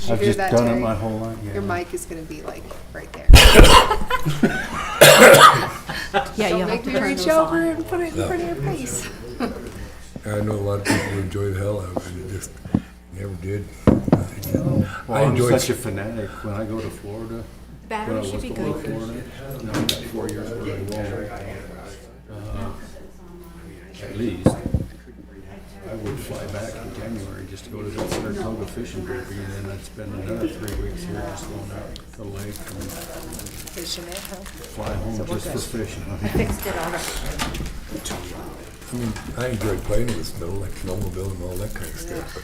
you I've hear just that, done Terry? it my whole life. Yeah. Your mic is going to be like right there. Yeah, Don't you'll have make to me turn reach those over on. and put it in front of your face. I know a lot of people enjoy the hell out of it. It just never did. Well, I'm such a fanatic. When I go to Florida, The when I battery was should be going to good. Florida, I got 4 years where I won't. At least. I would fly back in January just to go to that Saratoga fishing derby, and then I'd spend another 3 weeks here just going out to the lake and Fishing it, huh? fly home just for fishing. Fixed it already. I mean, I enjoy playing with snow, like snowmobile and all that kind of stuff.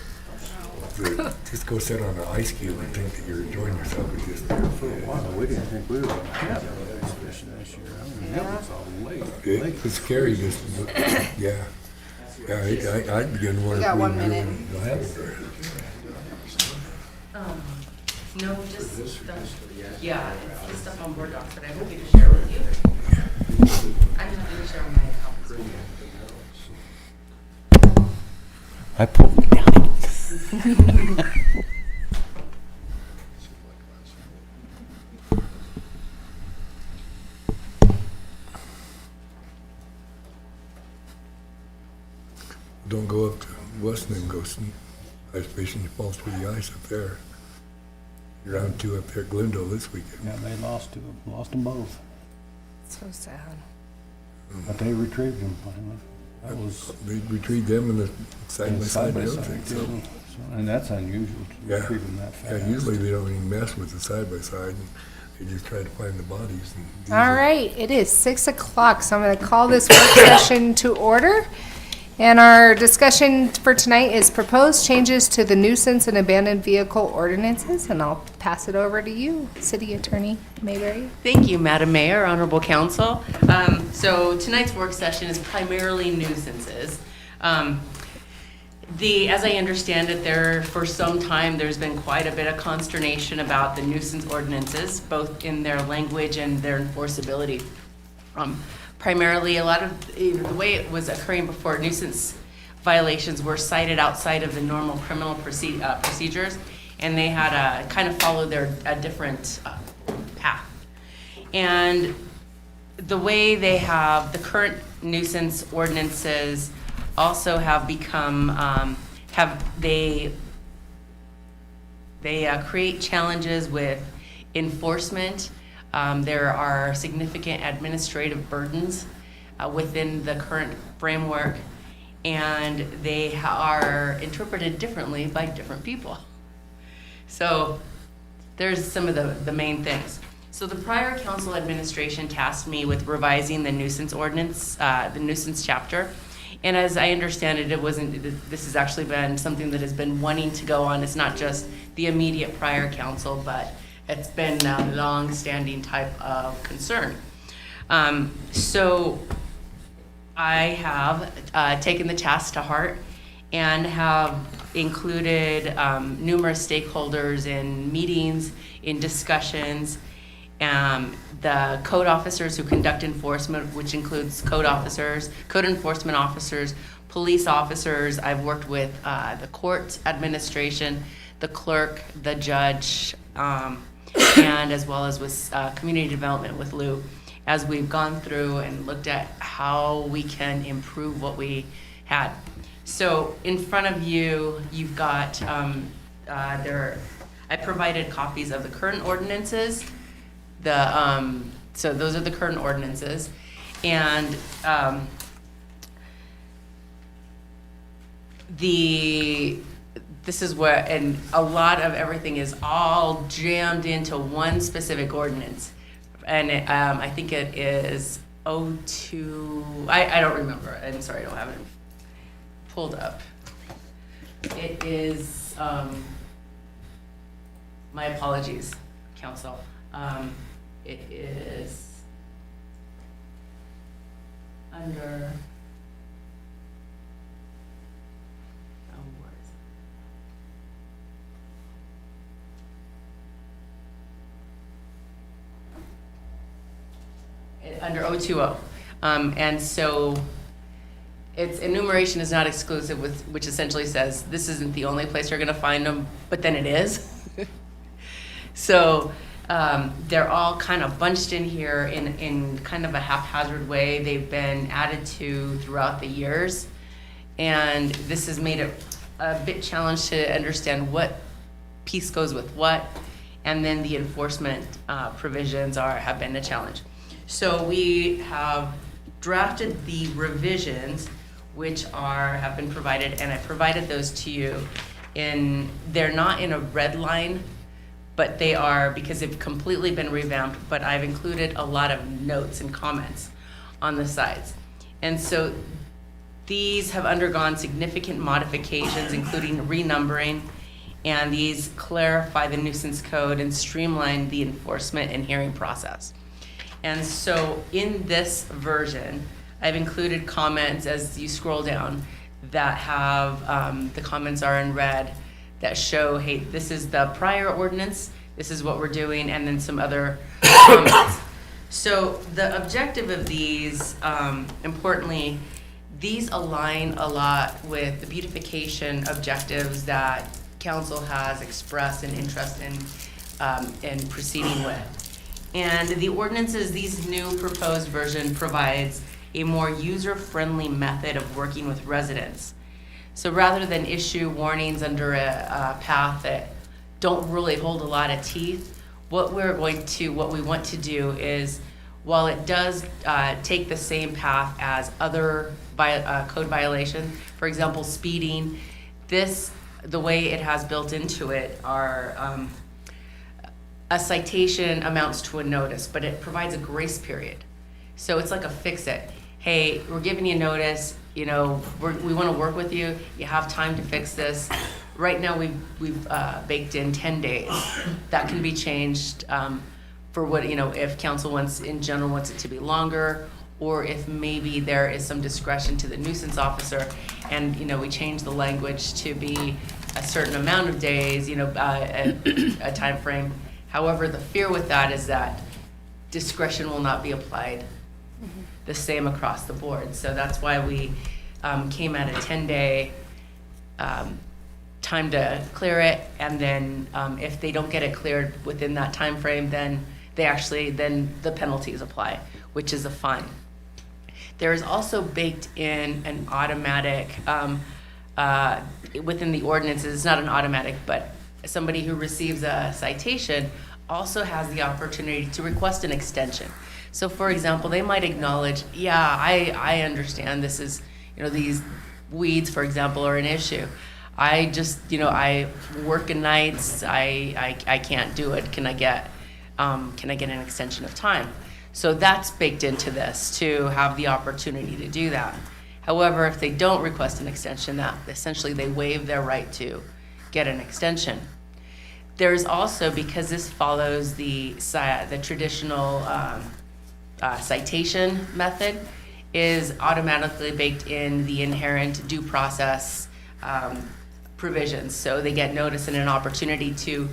But just go sit on an ice cube and think that you're enjoying yourself is just Wow, we didn't think we were going to have ice fishing this year. I mean, it was all late. it's scary. Just yeah, yeah. I'd begin to wonder We got if 1 really minute. will have it there. No, just stuff, yeah, it's just stuff on BoardDocs that I'm happy to share with you. I'm happy to share my copies. I pulled it down. Don't go up to Weston and go ice fishing. You fall through the ice up there. Round 2 up there at Glendale this weekend. Yeah, they lost them both. So sad. But they retrieved them finally. That was They retrieved them in the side by side. I don't think so. too. And that's unusual to Yeah. retrieve them that fast. Yeah, usually they don't even mess with the side by side. They just try to find the bodies. And these All are- right, it is 6 o'clock, so I'm going to call this work session to order. And our discussion for tonight is proposed changes to the nuisance and abandoned vehicle ordinances, and I'll pass it over to you, City Attorney Mayberry. Thank you, Madam Mayor, Honorable Council. So tonight's work session is primarily nuisances. As I understand it, for some time, there's been quite a bit of consternation about the nuisance ordinances, both in their language and their enforceability. Primarily, a lot of the way it was occurring before, nuisance violations were cited outside of the normal criminal procedures, and they had kind of followed a different path. And the way they have, the current nuisance ordinances also have become, they create challenges with enforcement. There are significant administrative burdens within the current framework, and they are interpreted differently by different people. So there's some of the main things. So the prior council administration tasked me with revising the nuisance ordinance, the nuisance chapter. And as I understand it, this has actually been something that has been wanting to go on. It's not just the immediate prior council, but it's been a long-standing type of concern. So I have taken the task to heart and have included numerous stakeholders in meetings, in discussions, the code officers who conduct enforcement, which includes code enforcement officers, police officers. I've worked with the court administration, the clerk, the judge, and as well as with community development with Lou, as we've gone through and looked at how we can improve what we had. So in front of you, you've got, I provided copies of the current ordinances. So those are the current ordinances. And this is what, and a lot of everything is all jammed into one specific ordinance. And I think it is 02, I don't remember. I'm sorry, I don't have it pulled up. It is, my apologies, council. It is under, where is it? Under 020. And so its enumeration is not exclusive, which essentially says this isn't the only place you're going to find them, but then it is. So they're all kind of bunched in here in kind of a haphazard way. They've been added to throughout the years. And this has made it a bit challenged to understand what piece goes with what. And then the enforcement provisions have been a challenge. So we have drafted the revisions, which have been provided, and I provided those to you. They're not in a red line, but they are, because they've completely been revamped, but I've included a lot of notes and comments on the sides. And so these have undergone significant modifications, including renumbering, and these clarify the nuisance code and streamline the enforcement and hearing process. And so in this version, I've included comments as you scroll down that have, the comments are in red, that show, hey, this is the prior ordinance, this is what we're doing, and then some other comments. So the objective of these, importantly, these align a lot with the beautification objectives that council has expressed an interest in proceeding with. And the ordinances, these new proposed version provides a more user-friendly method of working with residents. So rather than issue warnings under a path that don't really hold a lot of teeth, what we want to do is, while it does take the same path as other code violations, for example, speeding, the way it has built into it are a citation amounts to a notice, but it provides a grace period. So it's like a fix-it. Hey, we're giving you notice, we want to work with you, you have time to fix this. Right now, we've baked in 10 days. That can be changed for what, if council wants it to be longer, or if maybe there is some discretion to the nuisance officer, and, we change the language to be a certain amount of days, a time frame. However, the fear with that is that discretion will not be applied the same across the board. So that's why we came at a 10-day time to clear it, and then if they don't get it cleared within that time frame, then the penalties apply, which is a fine. There is also baked in an automatic within the ordinances. It's not an automatic, but somebody who receives a citation also has the opportunity to request an extension. So for example, they might acknowledge, I understand this is, these weeds, for example, are an issue. I just, I work at nights, I can't do it. Can I get an extension of time? So that's baked into this, to have the opportunity to do that. However, if they don't request an extension, that essentially they waive their right to get an extension. There's also, because this follows the traditional citation method, is automatically baked in the inherent due process provisions. So they get notice and an opportunity to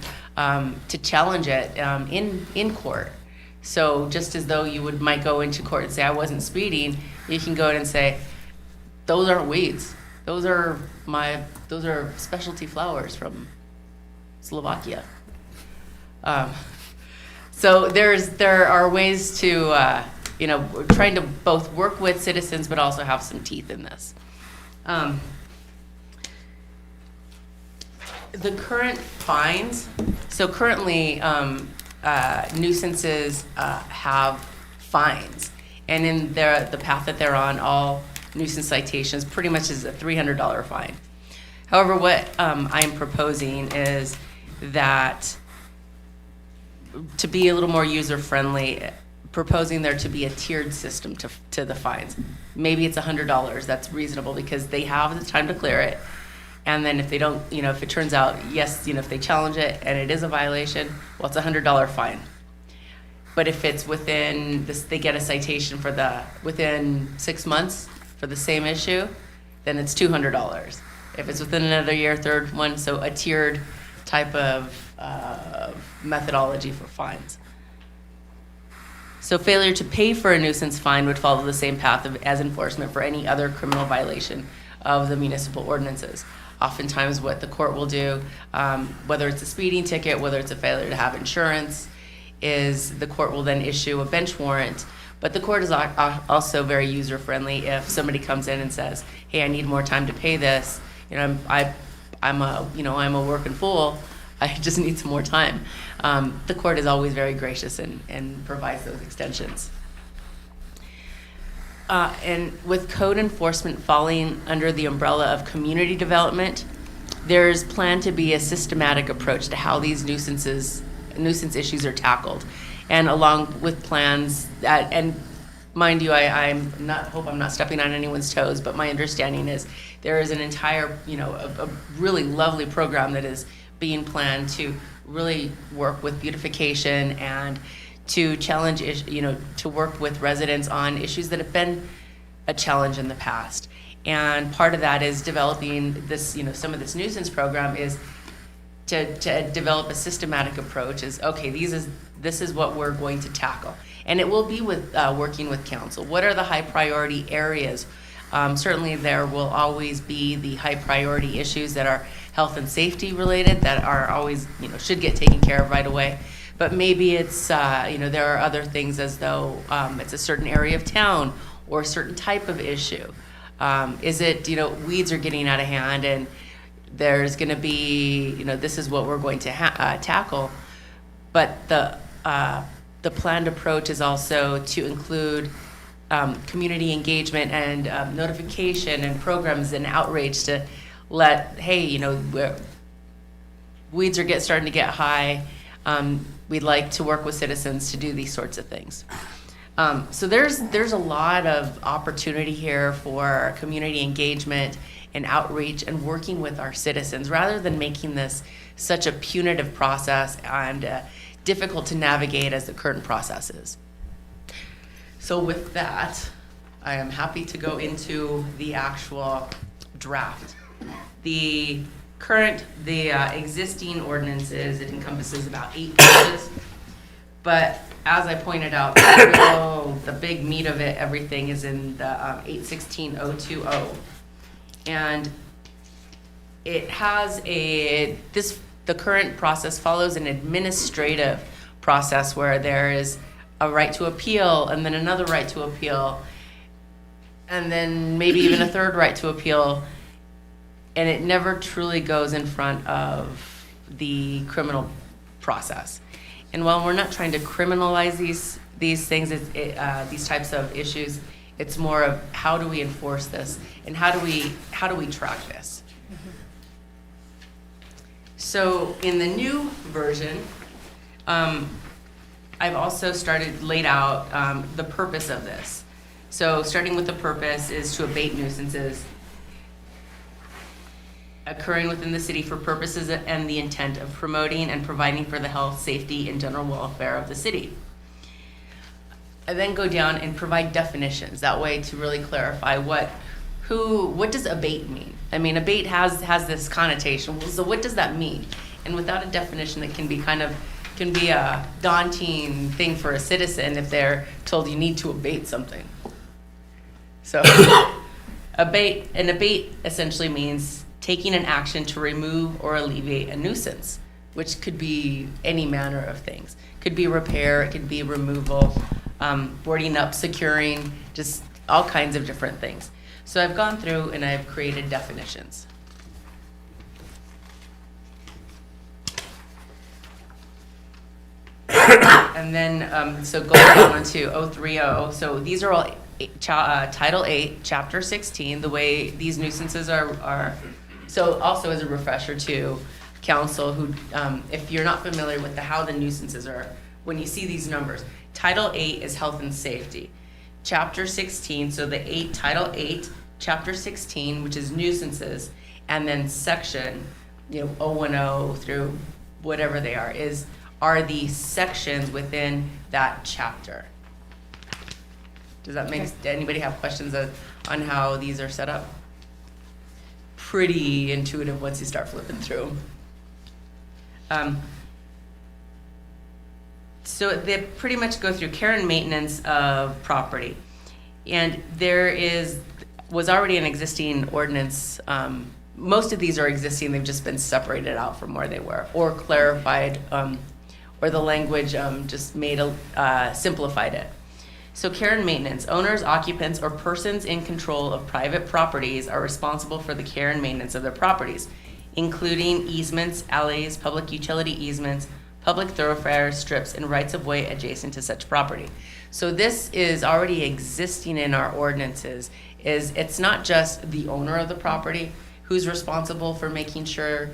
challenge it in court. So just as though you might go into court and say, I wasn't speeding, you can go in and say, those aren't weeds. Those are specialty flowers from Slovakia. So there are ways to, we're trying to both work with citizens but also have some teeth in this. The current fines, so currently nuisances have fines, and in the path that they're on, all nuisance citations pretty much is a $300 fine. However, what I am proposing is that, to be a little more user-friendly, proposing there to be a tiered system to the fines. Maybe it's $100. That's reasonable because they have the time to clear it. And then if they don't, if it turns out, yes, if they challenge it and it is a violation, well, it's a $100 fine. But if it's within this, they get a citation within 6 months for the same issue, then it's $200. If it's within another year, third one, so a tiered type of methodology for fines. So failure to pay for a nuisance fine would follow the same path as enforcement for any other criminal violation of the municipal ordinances. oftentimes what the court will do, whether it's a speeding ticket, whether it's a failure to have insurance, is the court will then issue a bench warrant. But the court is also very user-friendly. If somebody comes in and says, hey, I need more time to pay this, I'm a working fool, I just need some more time. The court is always very gracious and provides those extensions. And with code enforcement falling under the umbrella of community development, there's planned to be a systematic approach to how these nuisance issues are tackled. And along with plans that, and mind you, hope I'm not stepping on anyone's toes, but my understanding is there is an entire, a really lovely program that is being planned to really work with beautification and to challenge, to work with residents on issues that have been a challenge in the past. And part of that is developing this, some of this nuisance program is to develop a systematic approach is, okay, this is what we're going to tackle. And it will be with working with council. What are the high priority areas? Certainly there will always be the high priority issues that are health and safety related that are always, should get taken care of right away. But maybe it's, there are other things as though it's a certain area of town or a certain type of issue. Is it, weeds are getting out of hand and there's going to be, this is what we're going to tackle. But the planned approach is also to include community engagement and notification and programs and outreach to let, hey, weeds are starting to get high. We'd like to work with citizens to do these sorts of things. So there's a lot of opportunity here for community engagement and outreach and working with our citizens rather than making this such a punitive process and difficult to navigate as the current process is. So with that, I am happy to go into the actual draft. The existing ordinances, it encompasses about 8 pages, but as I pointed out, the big meat of it, everything is in the 816.020. And it has the current process follows an administrative process where there is a right to appeal and then another right to appeal and then maybe even a third right to appeal, and it never truly goes in front of the criminal process. And while we're not trying to criminalize these things, these types of issues, it's more of how do we enforce this and how do we track this. So in the new version, I've also laid out the purpose of this. So starting with the purpose is to abate nuisances occurring within the city for purposes and the intent of promoting and providing for the health, safety, and general welfare of the city. I then go down and provide definitions, that way to really clarify what does abate mean? I mean, abate has this connotation, so what does that mean? And without a definition, it can be a daunting thing for a citizen if they're told you need to abate something. So abate essentially means taking an action to remove or alleviate a nuisance, which could be any manner of things. Could be repair, it could be removal, boarding up, securing, just all kinds of different things. So I've gone through and I've created definitions. And then, so going down to 030, so these are all Title 8, Chapter 16, the way these nuisances are. So also as a refresher to council who, if you're not familiar with how the nuisances are, when you see these numbers, Title 8 is health and safety. Chapter 16, so Title 8, Chapter 16, which is nuisances, and then section, 010 through whatever they are the sections within that chapter. Does that make, anybody have questions on how these are set up? Pretty intuitive once you start flipping through. So they pretty much go through care and maintenance of property. And there was already an existing ordinance most of these are existing, they've just been separated out from where they were, or clarified, or the language just made simplified it. So care and maintenance. Owners, occupants, or persons in control of private properties are responsible for the care and maintenance of their properties, including easements, alleys, public utility easements, public thoroughfares, strips, and rights-of-way adjacent to such property. So this is already existing in our ordinances. It's not just the owner of the property who's responsible for making sure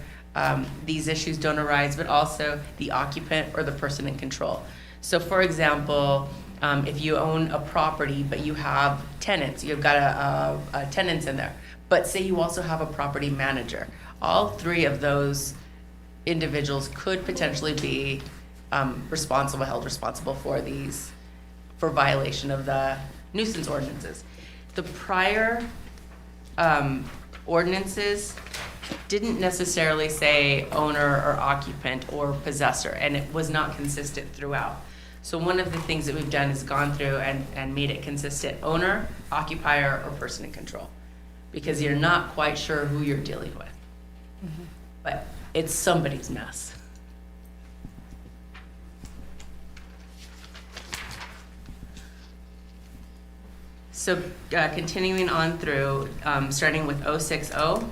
these issues don't arise, but also the occupant or the person in control. So for example, if you own a property but you have tenants, you've got a tenants in there, but say you also have a property manager, all three of those individuals could potentially be held responsible for violation of the nuisance ordinances. The prior ordinances didn't necessarily say owner or occupant or possessor, and it was not consistent throughout. So one of the things that we've done is gone through and made it consistent: owner, occupier, or person in control, because you're not quite sure who you're dealing with. Mm-hmm. But it's somebody's mess. So continuing on through, starting with 060,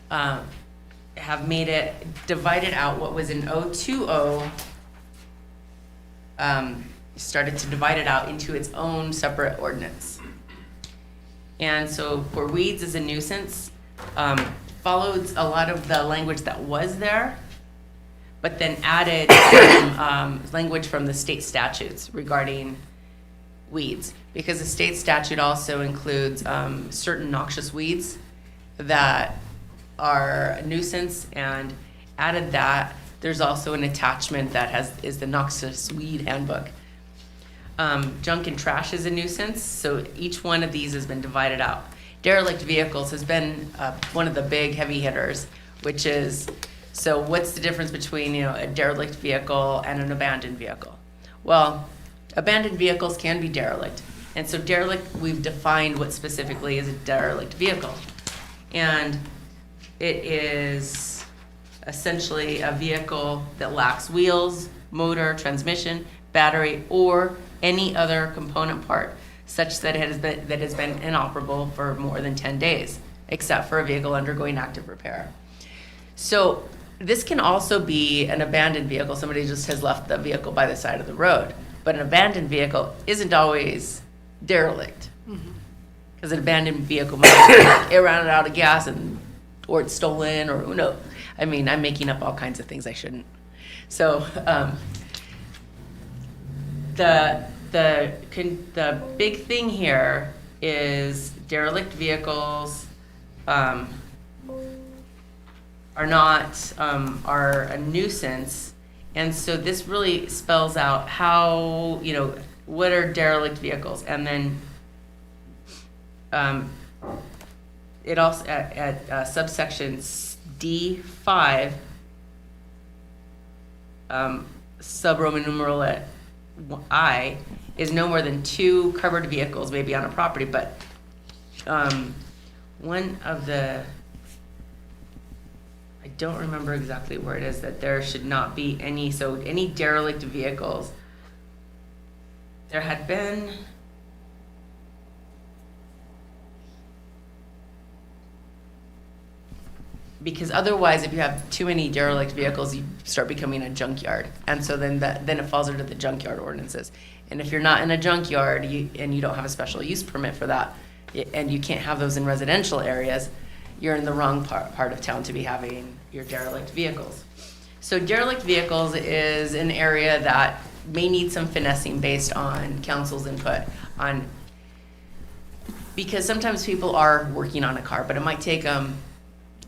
have made it divided out. What was in 020, started to divide it out into its own separate ordinance. And so for weeds as a nuisance, followed a lot of the language that was there, but then added some language from the state statutes regarding weeds, because the state statute also includes certain noxious weeds that are a nuisance, and added that. There's also an attachment that is the noxious weed handbook. Junk and trash is a nuisance, so each one of these has been divided out. Derelict vehicles has been one of the big heavy hitters, which is, so what's the difference between a derelict vehicle and an abandoned vehicle? Well, abandoned vehicles can be derelict, and so derelict, we've defined what specifically is a derelict vehicle, and it is essentially a vehicle that lacks wheels, motor, transmission, battery, or any other component part such that it has been inoperable for more than 10 days, except for a vehicle undergoing active repair. So this can also be an abandoned vehicle. Somebody just has left the vehicle by the side of the road. But an abandoned vehicle isn't always derelict, because an abandoned vehicle might be ran out of gas, or it's stolen, or who knows. I mean, I'm making up all kinds of things I shouldn't. So the big thing here is derelict vehicles are a nuisance, and so this really spells out how, what are derelict vehicles, and then it also at subsection D5, sub-Roman numeral I, is no more than 2 covered vehicles may be on a property, but one of the, I don't remember exactly where it is, that there should not be any derelict vehicles. There had been, because otherwise, if you have too many derelict vehicles, you start becoming a junkyard, and so then it falls under the junkyard ordinances. And if you're not in a junkyard and you don't have a special use permit for that, and you can't have those in residential areas, you're in the wrong part of town to be having your derelict vehicles. So derelict vehicles is an area that may need some finessing based on council's input on, because sometimes people are working on a car, but it might take them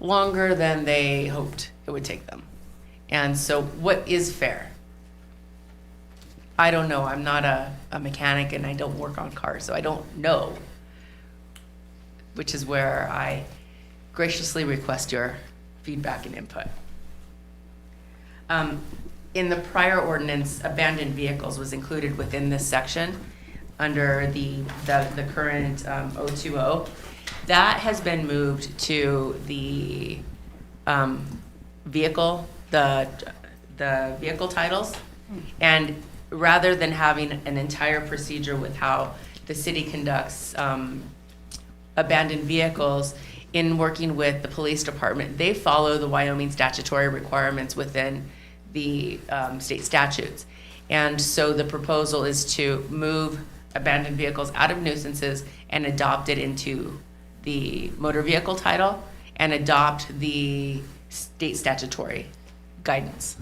longer than they hoped it would take them. And so what is fair? I don't know. I'm not a mechanic, and I don't work on cars, so I don't know, which is where I graciously request your feedback and input. In the prior ordinance, abandoned vehicles was included within this section under the current 020, That has been moved to the vehicle, the vehicle titles. And rather than having an entire procedure with how the city conducts abandoned vehicles, in working with the police department, they follow the Wyoming statutory requirements within the state statutes. And so the proposal is to move abandoned vehicles out of nuisances and adopt it into the motor vehicle title and adopt the state statutory guidance.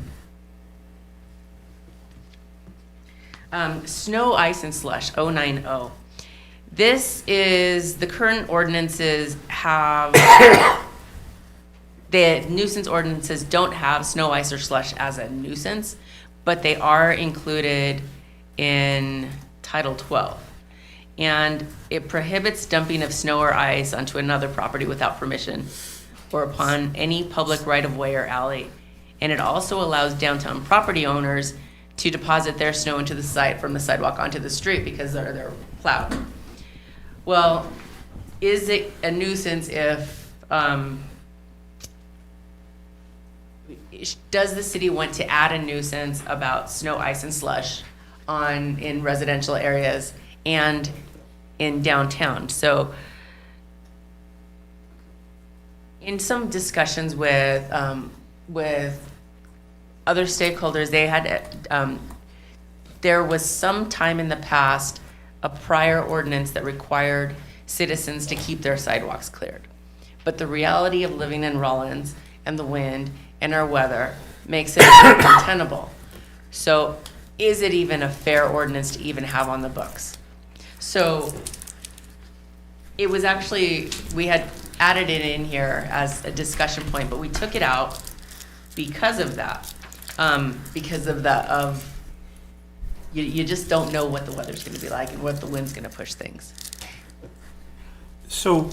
Snow, ice, and slush, 090. This is, the current ordinances have, the nuisance ordinances don't have snow, ice, or slush as a nuisance, but they are included in Title 12. And it prohibits dumping of snow or ice onto another property without permission or upon any public right-of-way or alley. And it also allows downtown property owners to deposit their snow into the site from the sidewalk onto the street because they're plowed. Well, is it a nuisance if, does the city want to add a nuisance about snow, ice, and slush in residential areas and in downtown? So in some discussions with other stakeholders, they had, there was some time in the past a prior ordinance that required citizens to keep their sidewalks cleared. But the reality of living in Rawlins and the wind and our weather makes it untenable. So is it even a fair ordinance to even have on the books? So it was actually, we had added it in here as a discussion point, but we took it out because of that. You just don't know what the weather's gonna be like and what the wind's gonna push things. So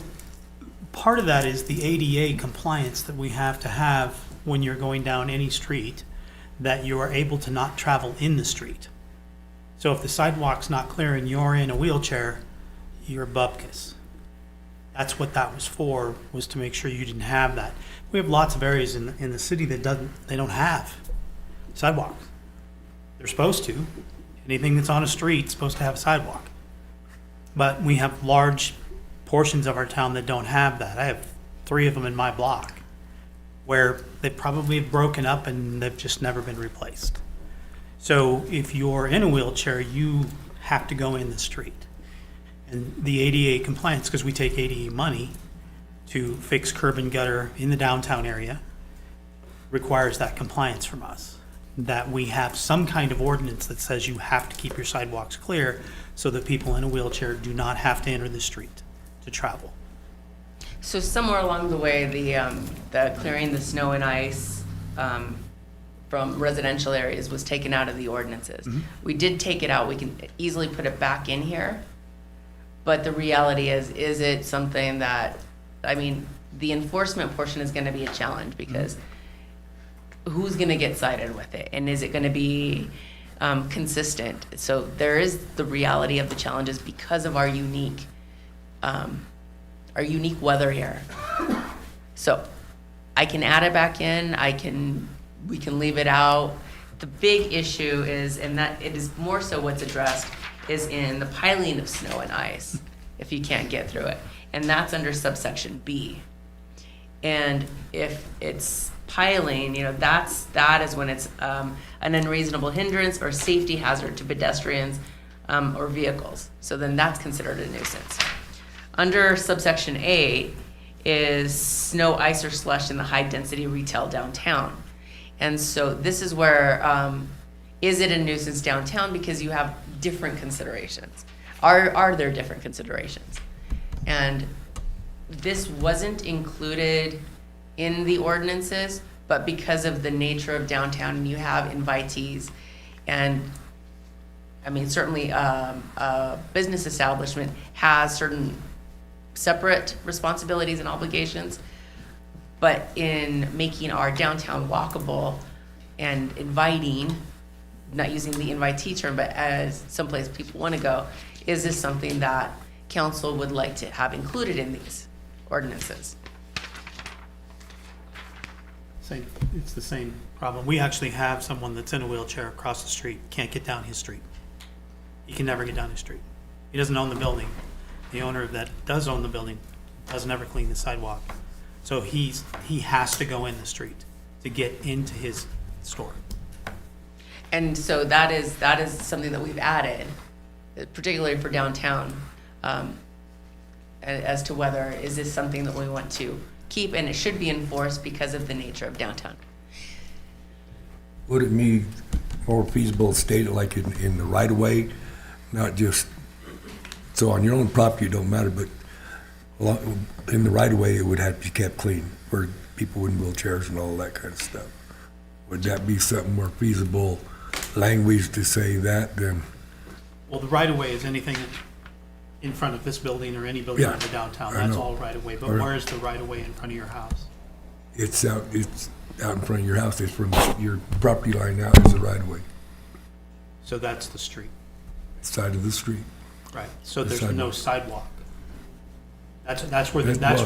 part of that is the ADA compliance that we have to have when you're going down any street, that you are able to not travel in the street. So if the sidewalk's not clear and you're in a wheelchair, you're bupkis. That's what that was for, was to make sure you didn't have that. We have lots of areas in the city that they don't have sidewalks. They're supposed to. Anything that's on a street is supposed to have a sidewalk. But we have large portions of our town that don't have that. I have 3 of them in my block where they probably have broken up and they've just never been replaced. So if you're in a wheelchair, you have to go in the street. And the ADA compliance, because we take ADA money to fix curb and gutter in the downtown area, requires that compliance from us. That we have some kind of ordinance that says you have to keep your sidewalks clear so that people in a wheelchair do not have to enter the street to travel. So somewhere along the way, the clearing the snow and ice from residential areas was taken out of the ordinances. Mm-hmm. We did take it out. We can easily put it back in here. But the reality is it something that, I mean, the enforcement portion is gonna be a challenge because who's gonna get cited with it? And is it gonna be consistent? So there is the reality of the challenges because of our unique weather here. So I can add it back in, we can leave it out. The big issue is, and that it is more so what's addressed, is in the piling of snow and ice, if you can't get through it. And that's under subsection B. And if it's piling, that is when it's an unreasonable hindrance or safety hazard to pedestrians or vehicles. So then that's considered a nuisance. Under subsection A is snow, ice, or slush in the high-density retail downtown. And so this is where, is it a nuisance downtown? Because you have different considerations. Are there different considerations? And this wasn't included in the ordinances, but because of the nature of downtown, and you have invitees, and I mean, certainly a business establishment has certain separate responsibilities and obligations, but in making our downtown walkable and inviting, not using the invitee term, but as someplace people want to go, is this something that council would like to have included in these ordinances. It's the same problem. We actually have someone that's in a wheelchair across the street, can't get down his street. He can never get down his street. He doesn't own the building. The owner that does own the building doesn't ever clean the sidewalk. So he has to go in the street to get into his store. And so that is something that we've added, particularly for downtown, as to whether is this something that we want to keep, and it should be enforced because of the nature of downtown. Would it be more feasible to state it like in the right of way, not just, so on your own property it don't matter, but in the right of way it would have to be kept clean for people in wheelchairs and all that kind of stuff. Would that be something more feasible language to say that then? Well, the right-of-way is anything in front of this building or any building Yeah, in the downtown. I That's know. all right-of-way. But All right. where is the right-of-way in front of your house? It's out in front of your house, it's from your property line out is the right of way, So that's the street, side of the street. right? So The there's no sidewalk. sidewalk. That's where it comes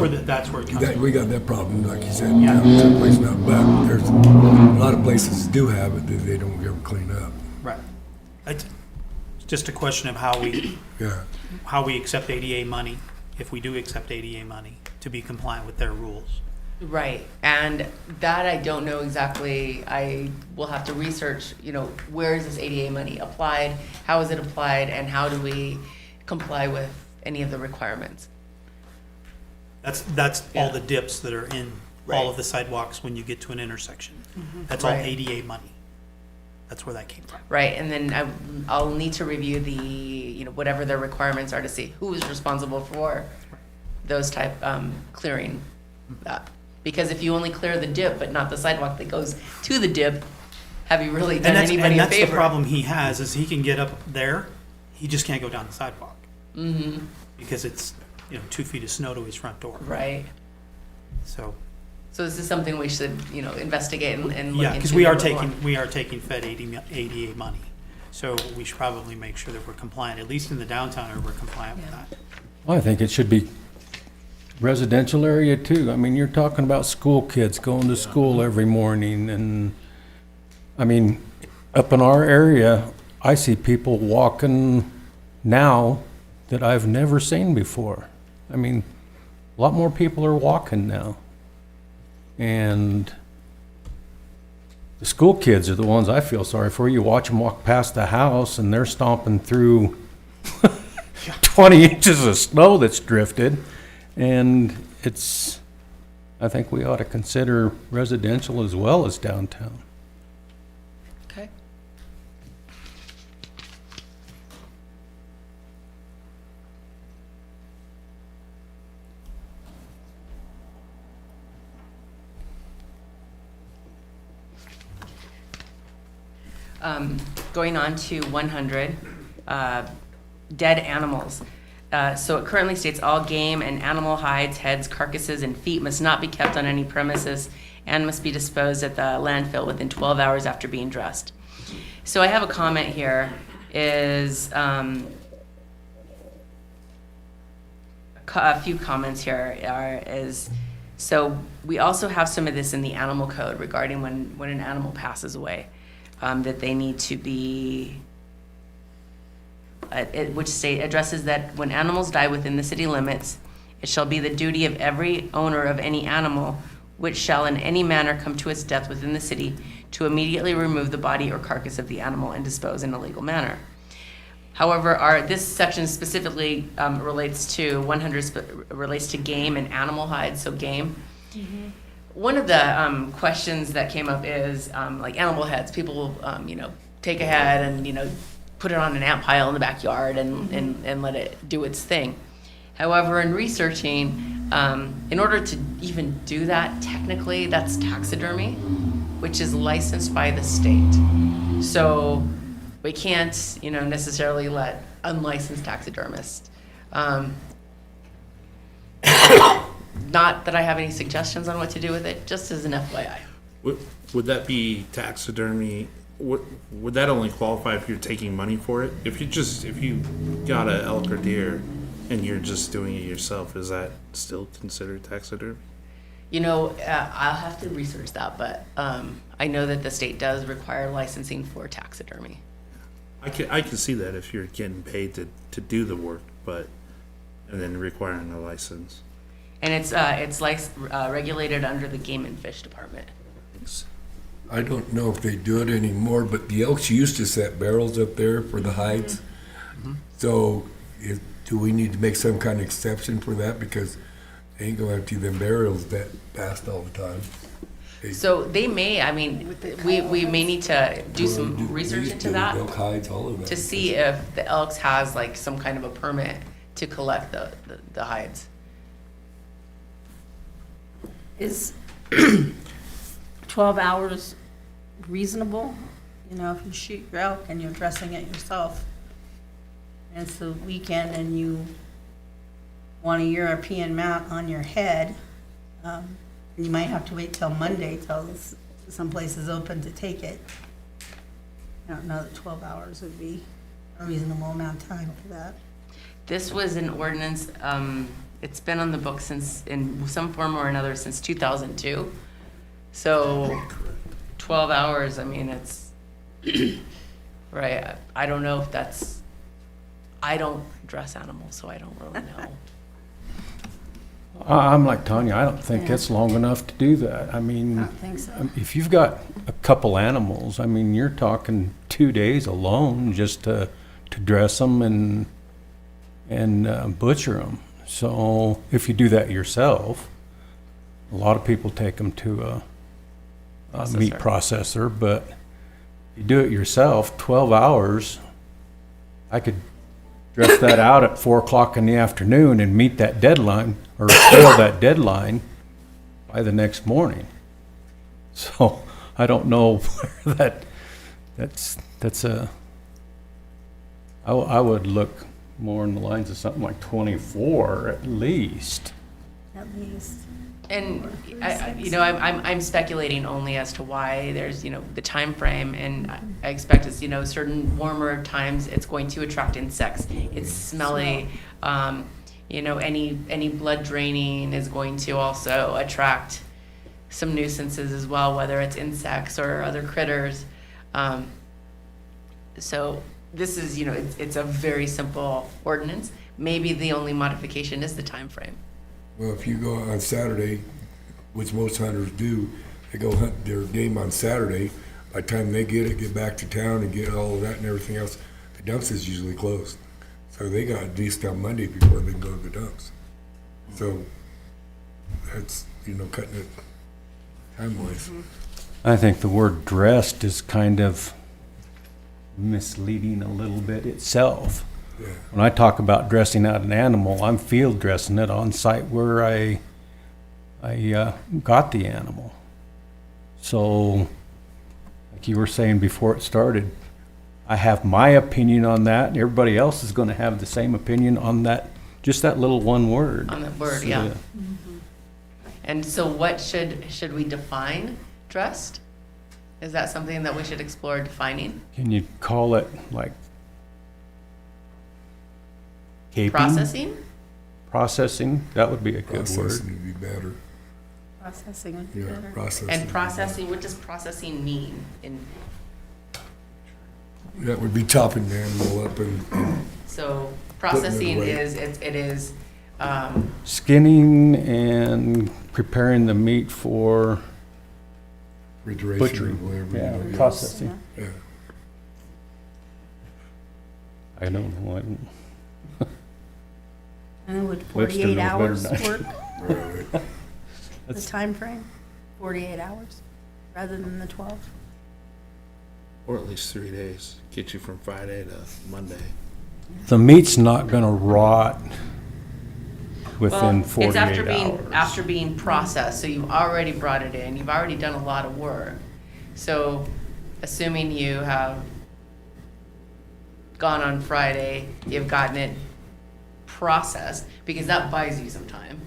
from. We got that problem, like you said, Yeah. someplace not, but there's a lot of places do have it that they don't ever clean up. Right. It's just a question of how we accept ADA money, if we do accept ADA money, to be compliant with their rules. Right, and that I don't know exactly. I will have to research, where is this ADA money applied? How is it applied, and how do we comply with any of the requirements? That's Yeah. all the dips that are in Right. all of the sidewalks when you get to an intersection. That's all Right. ADA money. That's where that came from. Right, and then I'll need to review the, whatever their requirements are to see who is responsible for those type, clearing that. Because if you only clear the dip, but not the sidewalk that goes to the dip, have you really done anybody a that's the favor? problem he has, is he can get up there, he just can't go down the sidewalk. Mm-hmm, Because it's, 2 feet of snow to his front door. right. So, So this is something we should, investigate and look into. yeah, because we are a little more. taking Fed ADA money. So we should probably make sure that we're compliant, at least in the downtown area, we're compliant with Yeah. that. I think it should be residential area too. I mean, you're talking about school kids going to school every morning and, I mean, up in our area, I see people walking now that I've never seen before. I mean, a lot more people are walking now. And the school kids are the ones I feel sorry for. You watch them walk past the house and they're stomping through 20 inches of snow that's drifted. And I think we ought to consider residential as well as downtown. Okay. Going on to 100, dead animals. So it currently states all game and animal hides, heads, carcasses, and feet must not be kept on any premises and must be disposed at the landfill within 12 hours after being dressed. So I have a comment here, is a few comments here so we also have some of this in the animal code regarding when an animal passes away, that they need to be, which state addresses that when animals die within the city limits, it shall be the duty of every owner of any animal which shall in any manner come to its death within the city to immediately remove the body or carcass of the animal and dispose in a legal manner. However, this section specifically relates to 100, relates to game and animal hides, so game. Mm-hmm. One of the questions that came up is like animal heads. People, take a head and, put it on an ant pile in the backyard and let it do its thing. However, in researching, in order to even do that, technically that's taxidermy, which is licensed by the state. So we can't, necessarily let unlicensed taxidermists. Not that I have any suggestions on what to do with it, just as an FYI. Would that be taxidermy? Would that only qualify if you're taking money for it? If you got an elk or deer and you're just doing it yourself, is that still considered taxidermy? You know, I'll have to research that, but I know that the state does require licensing for taxidermy. I can see that if you're getting paid to do the work, but, and then requiring a license. And it's like regulated under the Game and Fish Department. I don't know if they do it anymore, but the Elks used to set barrels up there for the hides. So do we need to make some kind of exception for that? Because they ain't gonna have to do them barrels that fast all the time. So they may, I mean, we may need to do some research into that Elk hides, all of that. to see if the Elks has like some kind of a permit to collect the hides. Is 12 hours reasonable? You know, if you shoot your elk and you're dressing it yourself, and it's the weekend and you want a European mount on your head, you might have to wait till Monday till some place is open to take it. I don't know that 12 hours would be a reasonable amount of time for that. This was an ordinance, it's been on the books since, in some form or another, since 2002. So 12 hours, I mean, it's, right, I don't know if that's, I don't dress animals, so I don't really know. I'm like Tanya, I don't think it's long enough to do that. I I mean, don't think so. if you've got a couple animals, I mean, you're talking 2 days alone just to dress them and butcher them. So if you do that yourself, a lot of people take them to a meat processor, but you do it yourself, 12 hours, I could dress that out at 4 o'clock in the afternoon and meet that deadline or fail that deadline by the next morning. So I don't know where that's a, I would look more in the lines of something like 24 at least. At least. And you know, I'm speculating only as to why there's, you know, the time frame, and I expect it's, you know, certain warmer times it's going to attract insects. It's smelly. You know, any blood draining is going to also attract some nuisances as well, whether it's insects or other critters. So this is, you know, it's a very simple ordinance. Maybe the only modification is the time frame. Well, if you go on Saturday, which most hunters do, they go hunt their game on Saturday. By the time they get back to town and get all of that and everything else, the dumps is usually closed. So they got at least on Monday before they can go to the dumps. So that's, you know, cutting it time-wise. I think the word dressed is kind of misleading a little bit itself. Yeah. When I talk about dressing out an animal, I'm field dressing it on site where I got the animal. So, like you were saying before it started, I have my opinion on that, and everybody else is going to have the same opinion on that, just that little one word. On that word, yeah. And so what should we define dressed? Is that something that we should explore defining? Can you call it like caping? Processing? Processing, that would be a good word. Processing would be better. Processing would be Yeah, better. processing. And processing, what does processing mean? That would be chopping the animal up and So processing away. is, it is, Skinning and preparing the meat for refrigeration or butchering. whatever. Yeah, you know, processing. Yeah. I don't know. And would Webster 48 knows better hours than I. work, Right. the That's- time frame? 48 hours rather than the 12? Or at least 3 days, get you from Friday to Monday. The meat's not gonna rot within well, 48 it's hours. after being processed, so you've already brought it in, you've already done a lot of work. So assuming you have gone on Friday, you've gotten it processed, because that buys you some time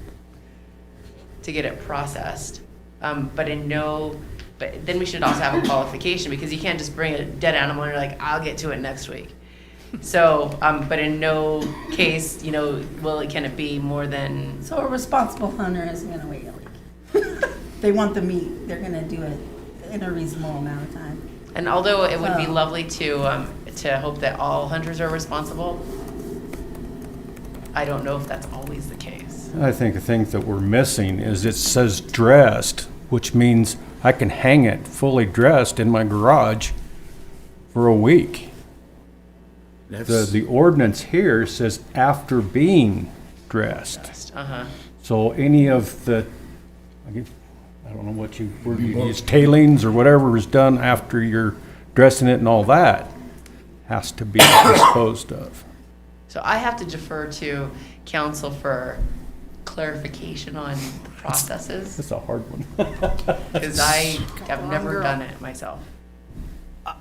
to get it processed. But then we should also have a qualification, because you can't just bring a dead animal and you're like, I'll get to it next week. So, but in no case, can it be more than, So a responsible hunter isn't gonna wait a week. They want the meat, they're gonna do it in a reasonable amount of time. and although it would be Oh. lovely to hope that all hunters are responsible, I don't know if that's always the case. I think the thing that we're missing is it says dressed, which means I can hang it fully dressed in my garage for a week. The ordinance here says after being dressed. Uh-huh. So any of the, I don't know what word you use, tailings or whatever is done after you're dressing it and all that has to be disposed of. So I have to defer to council for clarification on the processes, That's a hard one. because I have on, never girl. done it myself.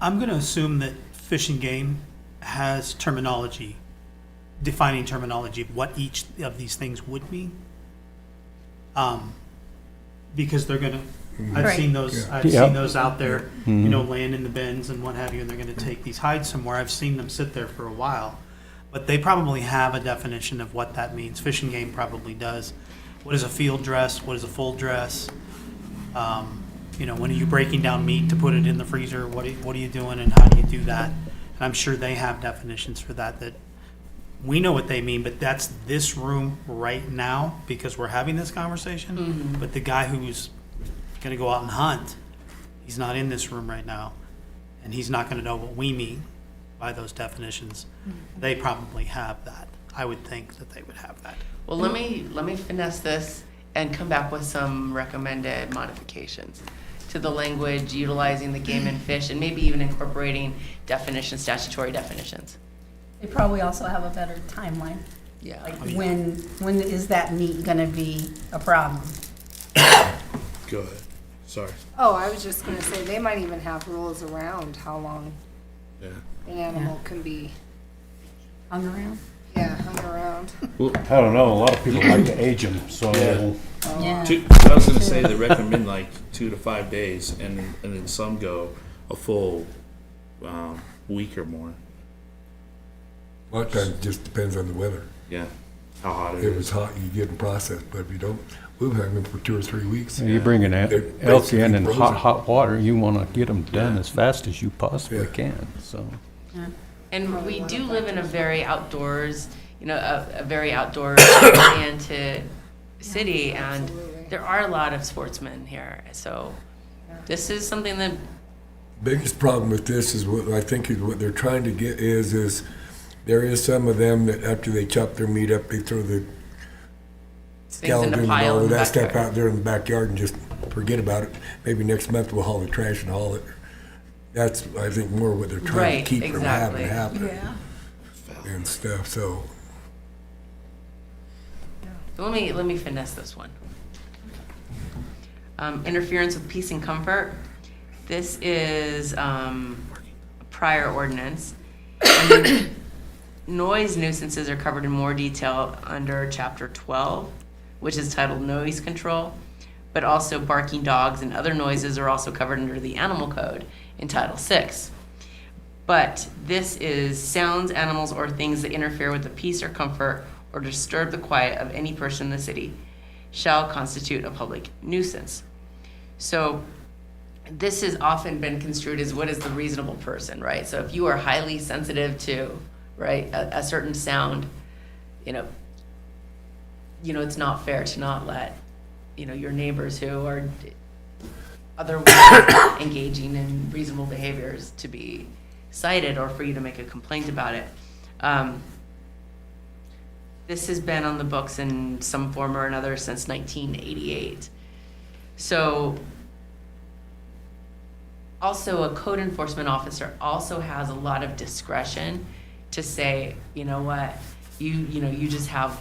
I'm going to assume that Fish and Game has terminology, defining terminology of what each of these things would mean. Because they're gonna, I've seen those, I've Yeah. seen those out there, laying in the bins and what have you, and they're gonna take these hides somewhere. I've seen them sit there for a while. But they probably have a definition of what that means. Fish and Game probably does. What is a field dress? What is a full dress? When are you breaking down meat to put it in the freezer? What are you doing and how do you do that? And I'm sure they have definitions for that we know what they mean, but that's this room right now because we're having this conversation. But the guy who's gonna go out and hunt, he's not in this room right now. And he's not gonna know what we mean by those definitions. They probably have that. I would think that they would have that. Well, let me finesse this and come back with some recommended modifications to the language, utilizing the game and fish, and maybe even incorporating definitions, statutory definitions. They probably also have a better timeline. Yeah. Like when is that meat gonna be a problem? Go ahead. Sorry. Oh, I was just gonna say, they might even have rules around how long Yeah. an animal can be, Hung around? hung around. I don't know, a lot of people like to age them, so. Yeah. Yeah. I was gonna say they recommend like 2 to 5 days, and then some go a full week or more. A lot of times it just depends on the weather. Yeah, how hot it If it's is. hot, you get them processed, but if you don't, we've had them for 2 or 3 weeks. You bring an They're elk in in basically hot, frozen. hot water, you want to get them done Yeah. as fast as you possibly Yeah. can, so. And we do live in a very outdoors, a very outdoors oriented city, and Absolutely. there are a lot of sportsmen here. So this is something that, Biggest problem with this is what I think is what they're trying to get is there is some of them that after they chop their meat up, they throw the things in skeleton a and pile all in of the that stuff backyard. out there in the backyard and just forget about it. Maybe next month we'll haul the trash and haul it. That's, I think, more what they're trying Right, to keep from having to exactly. happen and stuff, so. Let me finesse this one. Interference with peace and comfort. This is a prior ordinance. And noise nuisances are covered in more detail under Chapter 12, which is titled Noise Control. But also barking dogs and other noises are also covered under the Animal Code in Title 6. But this is sounds, animals, or things that interfere with the peace or comfort or disturb the quiet of any person in the city shall constitute a public nuisance. So this has often been construed as what is the reasonable person, right? So if you are highly sensitive to, right, a certain sound, it's not fair to not let, your neighbors who are otherwise engaging in reasonable behaviors to be cited or for you to make a complaint about it. This has been on the books in some form or another since 1988. So also a code enforcement officer also has a lot of discretion to say, you know what, you have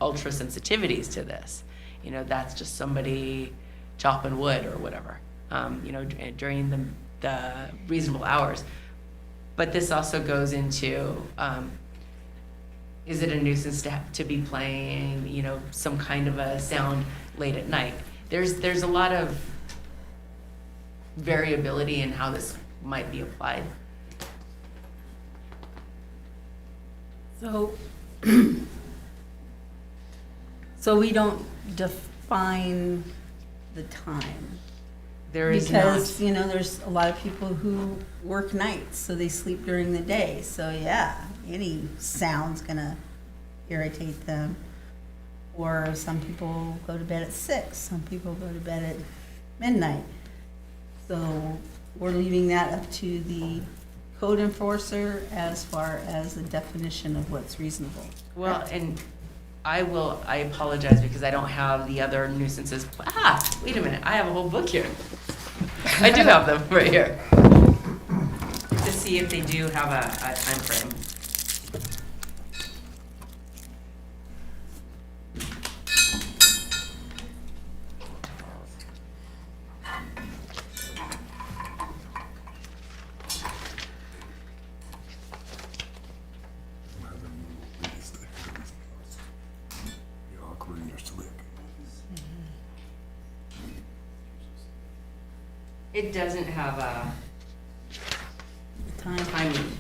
ultra sensitivities to this. That's just somebody chopping wood or whatever, during the reasonable hours. But this also goes into, is it a nuisance to be playing, some kind of a sound late at night? There's a lot of variability in how this might be applied. So, so we don't define the time. There is Because, not. you know, there's a lot of people who work nights, so they sleep during the day. So yeah, any sound's gonna irritate them. Or some people go to bed at 6, some people go to bed at midnight. So we're leaving that up to the code enforcer as far as the definition of what's reasonable. Well, and I apologize because I don't have the other nuisances. Wait a minute, I have a whole book here. I do have them right here. To see if they do have a time frame. It doesn't have a Time. timing,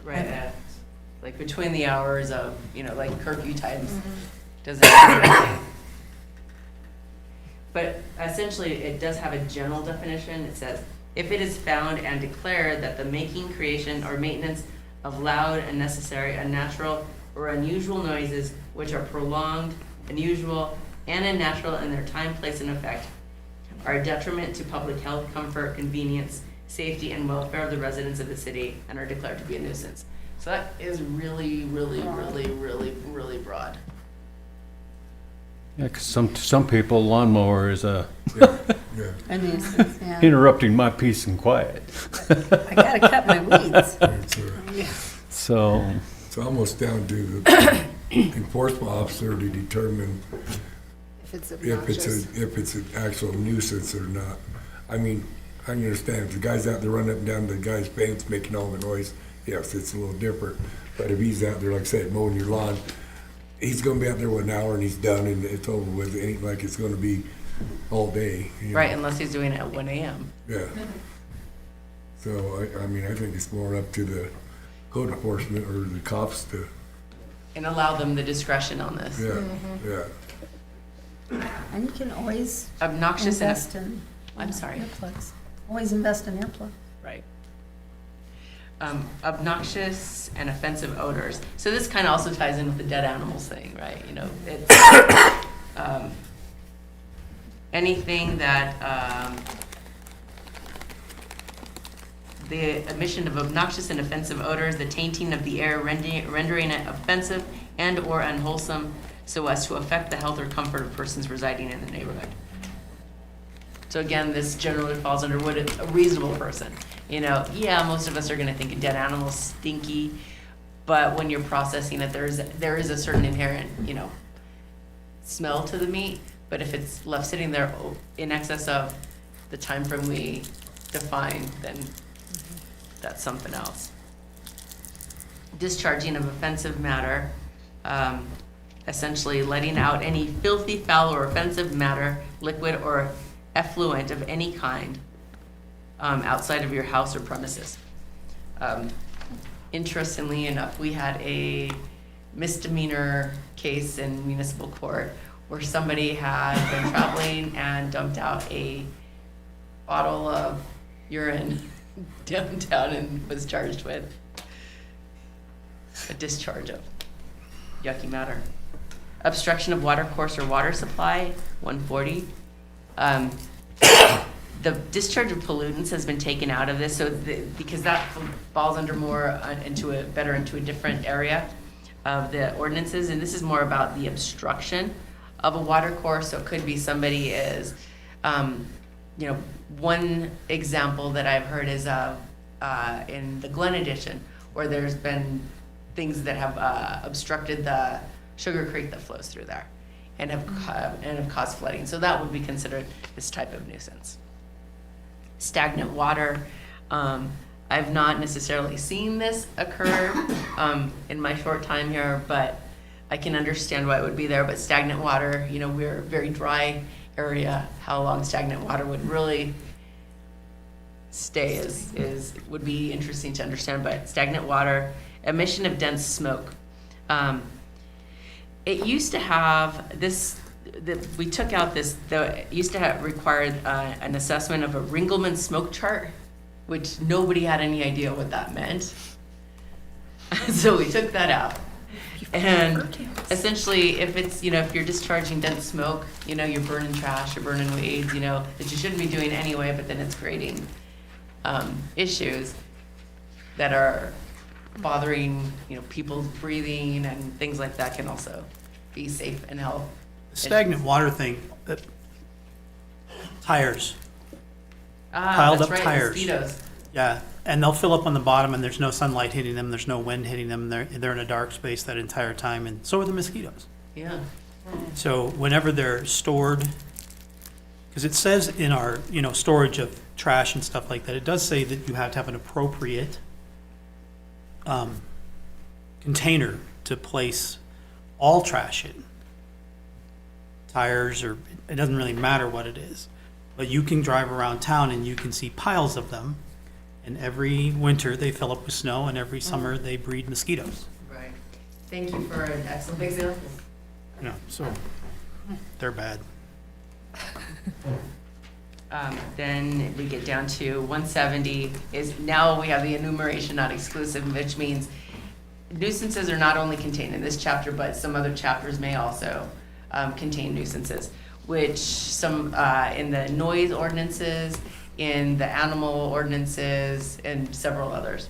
right? Like between the hours of, like curfew times. Doesn't have anything. But essentially, it does have a general definition. It says, if it is found and declared that the making, creation, or maintenance of loud, unnecessary, unnatural, or unusual noises which are prolonged, unusual, and unnatural in their time, place, and effect are a detriment to public health, comfort, convenience, safety, and welfare of the residents of the city and are declared to be a nuisance. So that is really, really, really, really, really broad. Yeah, 'cause some people, lawnmower is A nuisance, yeah. interrupting my peace and quiet. I gotta cut my weeds. So, It's almost down to the enforcement officer to determine If it's if it's an actual nuisance or not. I mean, I understand if the guy's out there running up and down the guy's fence making all the noise, yes, it's a little different. But if he's out there, like I said, mowing your lawn, he's gonna be out there with an hour and he's done and it's over with. It ain't like it's gonna be all day. You know? Right, unless he's doing it at 1 a.m. Yeah. So, I mean, I think it's more up to the code enforcement or the cops to, And allow them the discretion on this. yeah. And you can always Obnoxious and, invest in I'm sorry. earplugs. Always invest in earplugs. Right. Obnoxious and offensive odors. So this kind of also ties in with the dead animals thing, right? It's anything that the emission of obnoxious and offensive odors, the tainting of the air, rendering it offensive and or unwholesome so as to affect the health or comfort of persons residing in the neighborhood. So again, this generally falls under what a reasonable person, most of us are gonna think a dead animal's stinky, but when you're processing it, there is a certain inherent, smell to the meat, but if it's left sitting there in excess of the time frame we define, then that's something else. Discharging of offensive matter, essentially letting out any filthy, foul, or offensive matter, liquid or effluent of any kind, outside of your house or premises. Interestingly enough, we had a misdemeanor case in municipal court where somebody had been traveling and dumped out a bottle of urine downtown and was charged with a discharge of yucky matter. Obstruction of water course or water supply, 140. The discharge of pollutants has been taken out of this, because that falls under more into a different area of the ordinances, and this is more about the obstruction of a water course. So it could be somebody is, one example that I've heard is in the Glen Edition, where there's been things that have obstructed the Sugar Creek that flows through there, and have caused flooding. So that would be considered this type of nuisance. Stagnant water. I've not necessarily seen this occur in my short time here, but I can understand why it would be there. But stagnant water, we're a very dry area. How long stagnant water would really stay would be interesting to understand. But stagnant water, emission of dense smoke. It used to have this, we took out this, it used to have required an assessment of a Ringelmann smoke chart, which nobody had any idea what that meant. So we took that out. And essentially, if it's, if you're discharging dense smoke, you're burning trash, you're burning weeds, that you shouldn't be doing anyway, but then it's creating issues that are bothering, people's breathing and things like that can also be safe and health. Stagnant water thing, tires, Ah, piled that's up right, tires. mosquitoes. yeah, and they'll fill up on the bottom and there's no sunlight hitting them, there's no wind hitting them, they're in a dark space that entire time, and so are the mosquitoes. Yeah. So whenever they're stored, because it says in our, storage of trash and stuff like that, it does say that you have to have an appropriate container to place all trash in. Tires, or it doesn't really matter what it is. But you can drive around town and you can see piles of them. And every winter they fill up with snow, and every summer they breed mosquitoes. Right. Thank you for an excellent example. So they're bad. Then we get down to 170 is now we have the enumeration not exclusive, which means nuisances are not only contained in this chapter, but some other chapters may also contain nuisances, which some in the noise ordinances, in the animal ordinances, and several others.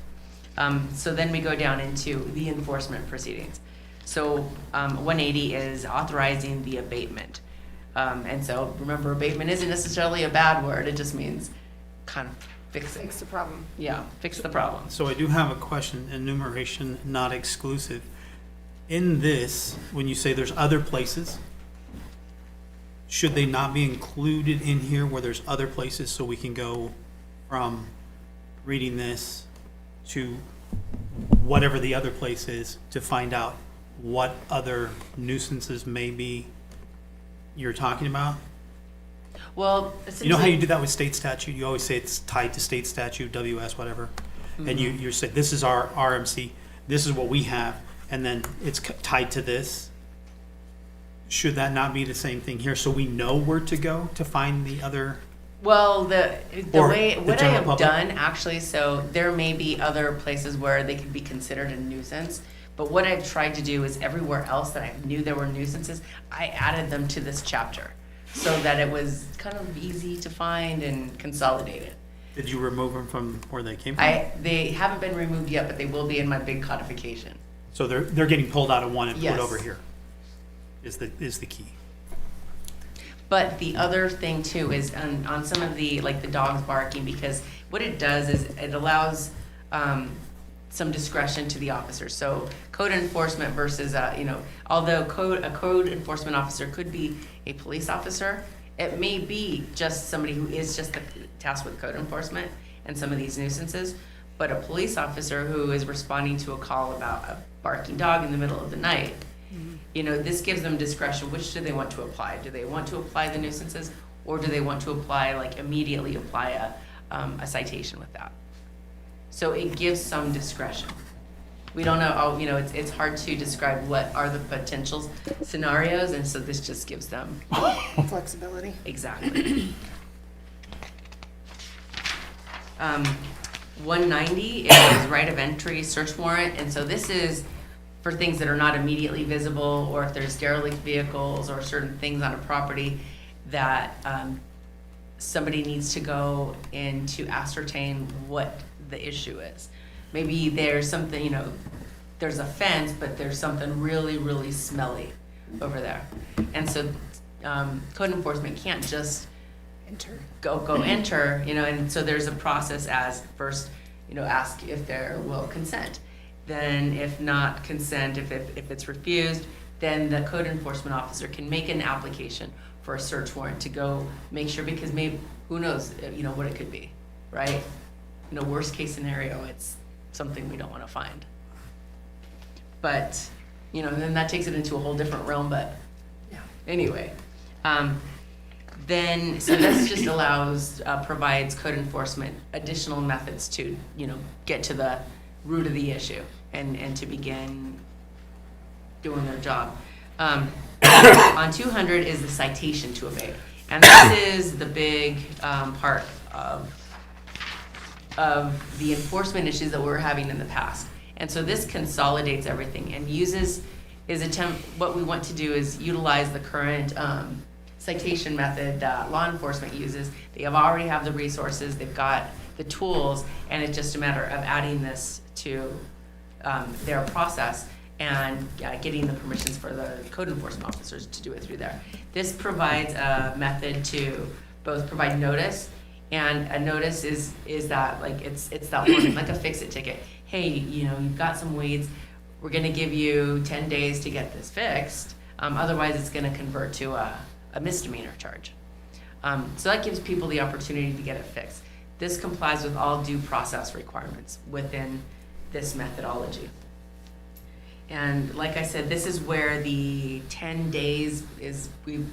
So then we go down into the enforcement proceedings. So 180 is authorizing the abatement. And so remember, abatement isn't necessarily a bad word. It just means kind of fix it. Fix the problem. Yeah, fix the problem. So I do have a question, enumeration not exclusive. In this, when you say there's other places, should they not be included in here where there's other places, so we can go from reading this to whatever the other place is to find out what other nuisances maybe you're talking about? Well, You know how you do that with state statute? You always say it's tied to state statute, WS, whatever. And you say, this is our RMC, this is what we have, and then it's tied to this. Should that not be the same thing here, so we know where to go to find the other? Well, the Or way, the what I general have public? done actually, so there may be other places where they could be considered a nuisance, but what I've tried to do is everywhere else that I knew there were nuisances, I added them to this chapter so that it was kind of easy to find and consolidated. Did you remove them from where they came from? They haven't been removed yet, but they will be in my big codification. So they're getting pulled out of one and Yes. put over here, is the key. But the other thing too is on some of the, like the dogs barking, because what it does is it allows some discretion to the officers. So code enforcement versus, although a code enforcement officer could be a police officer, it may be just somebody who is just tasked with code enforcement and some of these nuisances. But a police officer who is responding to a call about a barking dog in the middle of the night, this gives them discretion. Which do they want to apply? Do they want to apply the nuisances, or do they want to apply, immediately apply a citation with that? So it gives some discretion. We don't know, it's hard to describe what are the potential scenarios, and so this just gives them Flexibility. exactly. 190 is right of entry search warrant, and so this is for things that are not immediately visible, or if there's derelict vehicles or certain things on a property that somebody needs to go in to ascertain what the issue is. Maybe there's something, there's a fence, but there's something really, really smelly over there. And so code enforcement can't just Enter. go enter, and so there's a process as first, ask if there will consent. Then if not consent, if it's refused, then the code enforcement officer can make an application for a search warrant to go make sure, because maybe, who knows, what it could be, right? Worst case scenario, it's something we don't want to find. But, then that takes it into a whole different realm, but yeah. Anyway, then, so this just provides code enforcement additional methods to, get to the root of the issue and to begin doing their job. On 200 is the citation to abate. And this is the big part of the enforcement issues that we're having in the past. And so this consolidates everything and what we want to do is utilize the current citation method that law enforcement uses. They already have the resources, they've got the tools, and it's just a matter of adding this to their process and getting the permissions for the code enforcement officers to do it through there. This provides a method to both provide notice, and a notice is that like it's that warning, like a fix-it ticket. Hey, you've got some weeds. We're going to give you 10 days to get this fixed. Otherwise, it's going to convert to a misdemeanor charge. So that gives people the opportunity to get it fixed. This complies with all due process requirements within this methodology. And like I said, this is where the 10 days is, we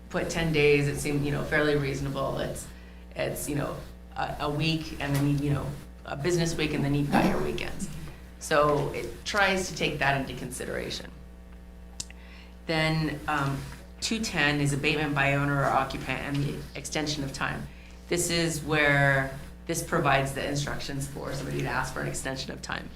put 10 days, it seemed, fairly reasonable. It's a week and then, a business week and then you've got your weekends. So it tries to take that into consideration. Then 210 is abatement by owner or occupant and the extension of time. This is where this provides the instructions for somebody to ask for an extension of time.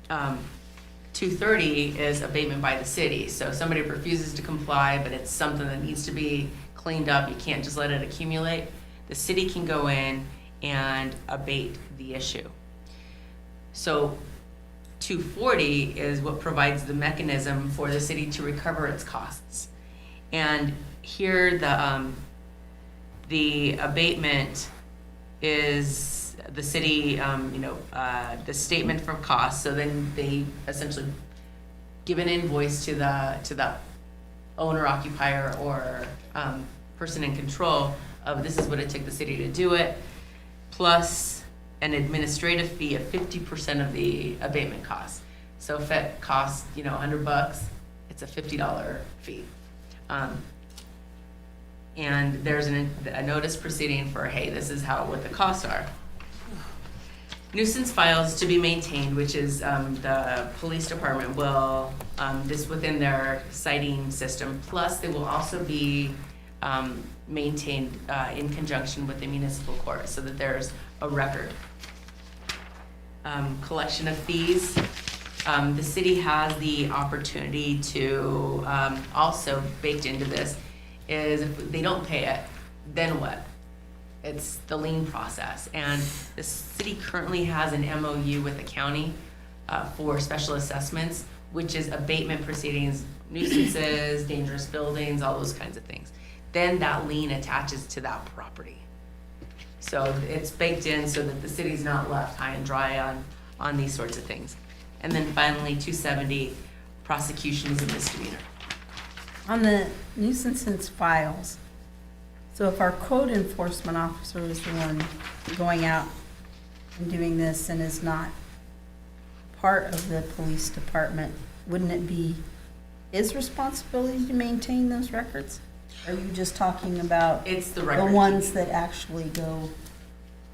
230 is abatement by the city. So if somebody refuses to comply, but it's something that needs to be cleaned up, you can't just let it accumulate. The city can go in and abate the issue. So 240 is what provides the mechanism for the city to recover its costs. And here the abatement is the city, the statement for costs. So then they essentially give an invoice to the owner, occupier, or person in control of this is what it took the city to do it, plus an administrative fee of 50% of the abatement cost. So if it costs, $100, it's a $50 fee. And there's a notice proceeding for, hey, this is what the costs are. Nuisance files to be maintained, which is the police department will, this within their citing system, plus they will also be maintained in conjunction with the municipal court so that there's a record. Collection of fees. The city has the opportunity to, also baked into this, is if they don't pay it, then what? It's the lien process. And the city currently has an MOU with the county for special assessments, which is abatement proceedings, nuisances, dangerous buildings, all those kinds of things. Then that lien attaches to that property. So it's baked in so that the city's not left high and dry on these sorts of things. And then finally, 270, prosecution is a misdemeanor. On the nuisance files, so if our code enforcement officer is the one going out and doing this and is not part of the police department, wouldn't it be his responsibility to maintain those records? Are you just talking about It's the the record. ones that actually go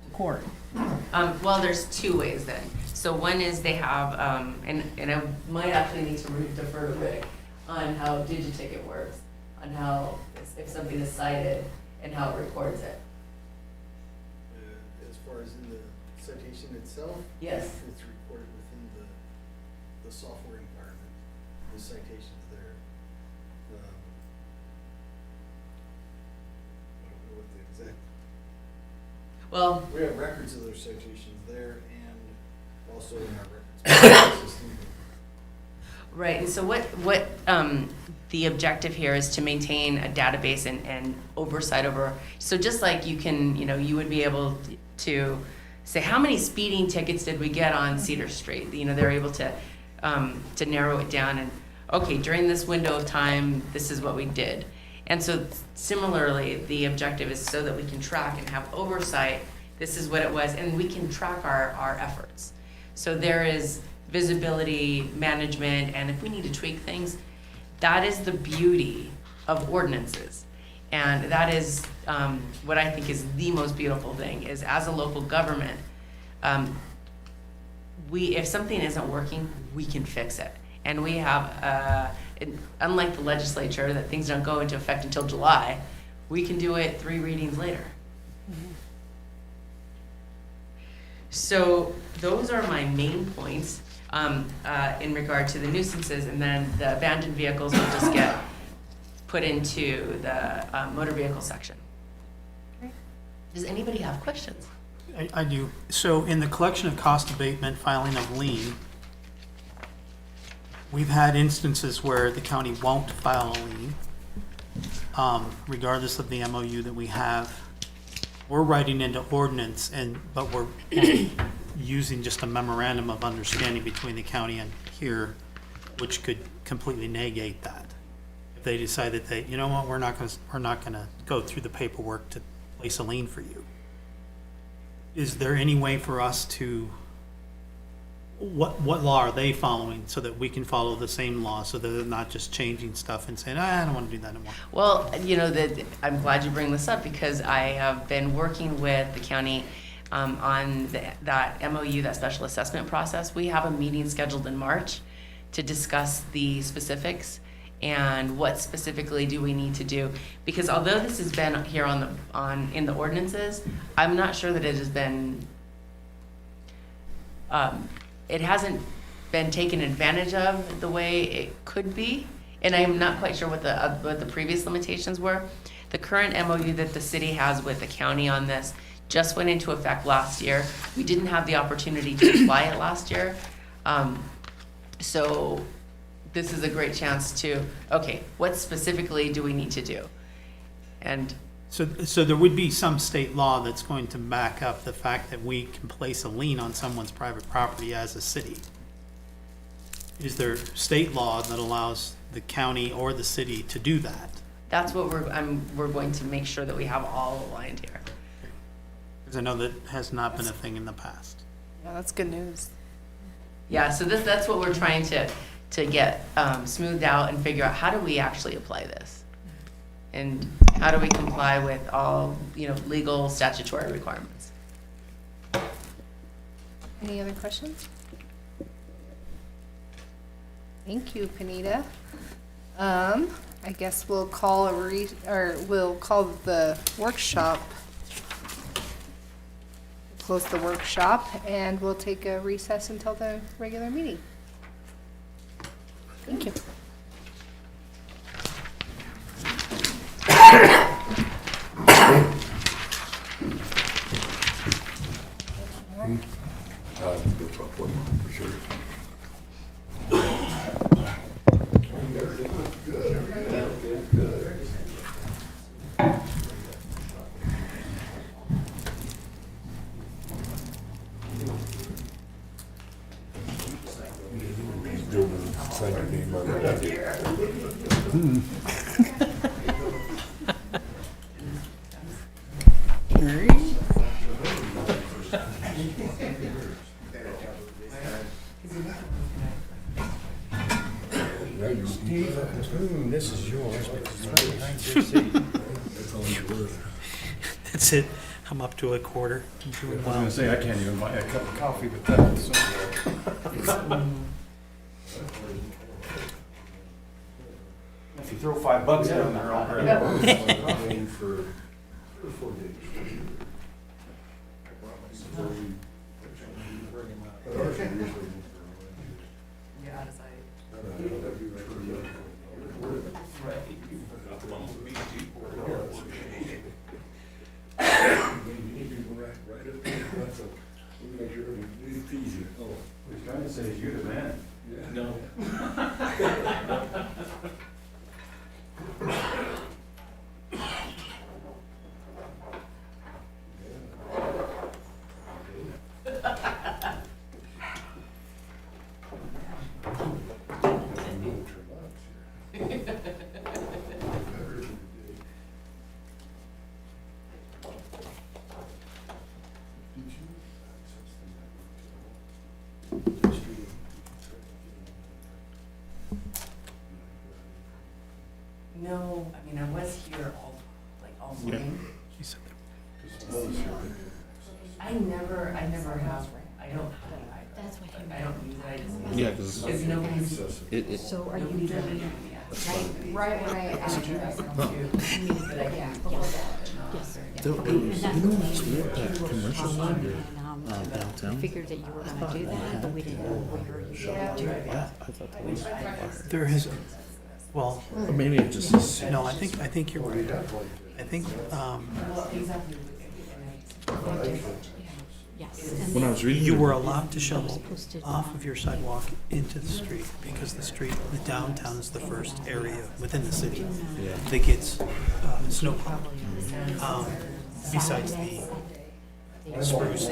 to court? Well, there's two ways then. So one is they have, and I might actually need to defer to Rick on how Digiticket works, on how, if something is cited and how it records it. As far as in the citation itself? Yes. It's recorded within the software environment, the citations there. I don't know what the exact, Well, we have records of those citations there and also in our records management system. right, and so what the objective here is to maintain a database and oversight over, so just like you can, you would be able to say, how many speeding tickets did we get on Cedar Street? They're able to narrow it down and, okay, during this window of time, this is what we did. And so similarly, the objective is so that we can track and have oversight, this is what it was, and we can track our efforts. So there is visibility, management, and if we need to tweak things, that is the beauty of ordinances. And that is what I think is the most beautiful thing, is as a local government, if something isn't working, we can fix it. And we have, unlike the legislature, that things don't go into effect until July, we can do it 3 readings later. So those are my main points in regard to the nuisances, and then the abandoned vehicles will just get put into the motor vehicle section. Does anybody have questions? I do. So in the collection of cost abatement, filing of lien, we've had instances where the county won't file a lien, regardless of the MOU that we have. We're writing into ordinance, but we're using just a memorandum of understanding between the county and here, which could completely negate that. If they decide that you know what, we're not gonna go through the paperwork to place a lien for you. Is there any way for us to, what law are they following so that we can follow the same law, so that they're not just changing stuff and saying, I don't want to do that anymore? Well, I'm glad you bring this up, because I have been working with the county on that MOU, that special assessment process. We have a meeting scheduled in March to discuss the specifics and what specifically do we need to do. Because although this has been here in the ordinances, I'm not sure that it has been, it hasn't been taken advantage of the way it could be. And I'm not quite sure what the previous limitations were. The current MOU that the city has with the county on this just went into effect last year. We didn't have the opportunity to apply it last year. So this is a great chance to, okay, what specifically do we need to do? And So there would be some state law that's going to back up the fact that we can place a lien on someone's private property as a city. Is there state law that allows the county or the city to do that? that's what we're going to make sure that we have all aligned here. Because I know that has not been a thing in the past. Yeah, that's good news. Yeah, so that's what we're trying to get smoothed out and figure out, how do we actually apply this? And how do we comply with all, legal statutory requirements? Any other questions? Thank you, Panita. I guess we'll call we'll call the workshop, close the workshop, and we'll take a recess until the regular meeting. Thank you. For sure. Sign your name on it. This is yours, but it's right behind your seat. That's all you're worth. That's it. I'm up to a quarter. I'm doing I was well. gonna say, I can't even buy a cup of coffee with that, so. If you throw $5 down there, I'll grab it. For 4 days. He's trying to say, you're the man. No. No, I mean, I was here all morning. She said that. I never have, I don't have That's what I don't use it, I just. Yeah, because Because nobody's. it, So are you doing, Right when I asked you. yes. you know what's weird, that commercial And, downtown? figured that you were gonna do that, but we didn't know where you were gonna do it. I thought that was fire. There has, well, Or maybe it just is. no, I think you're right. I think, Yes. And When I was reading you it- were allowed to shovel off of your sidewalk into the street because the downtown is the first area within the city that gets snow plowed. Besides the spruce,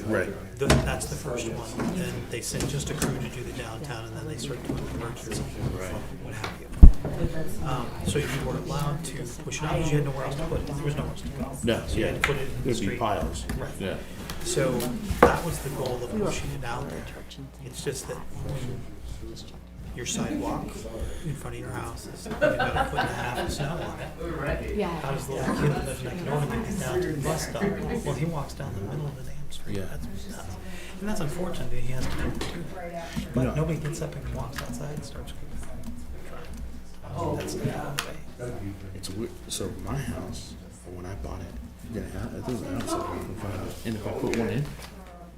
Right. that's the first one. Then they send just a crew to do the downtown, and then they start doing the emergency, what have you. So you were allowed to push it out because you had nowhere else to put it. There was nowhere else to go. No, So you yeah. had to put it in the There'd be street. piles. Right. Yeah. So that was the goal of pushing it out there. It's just that when your sidewalk in front of your house is, you've got a foot and a half of snow on it. yeah. How does the little kid that lives next door to me get down to the bus stop? Well, he walks down the middle of the damn street. Yeah. That's nuts. And that's unfortunate that he has to do that. But nobody gets up and walks outside and starts cooking. That's the way. It's weird. So my house, when I bought it, yeah, it doesn't have and if I put one in,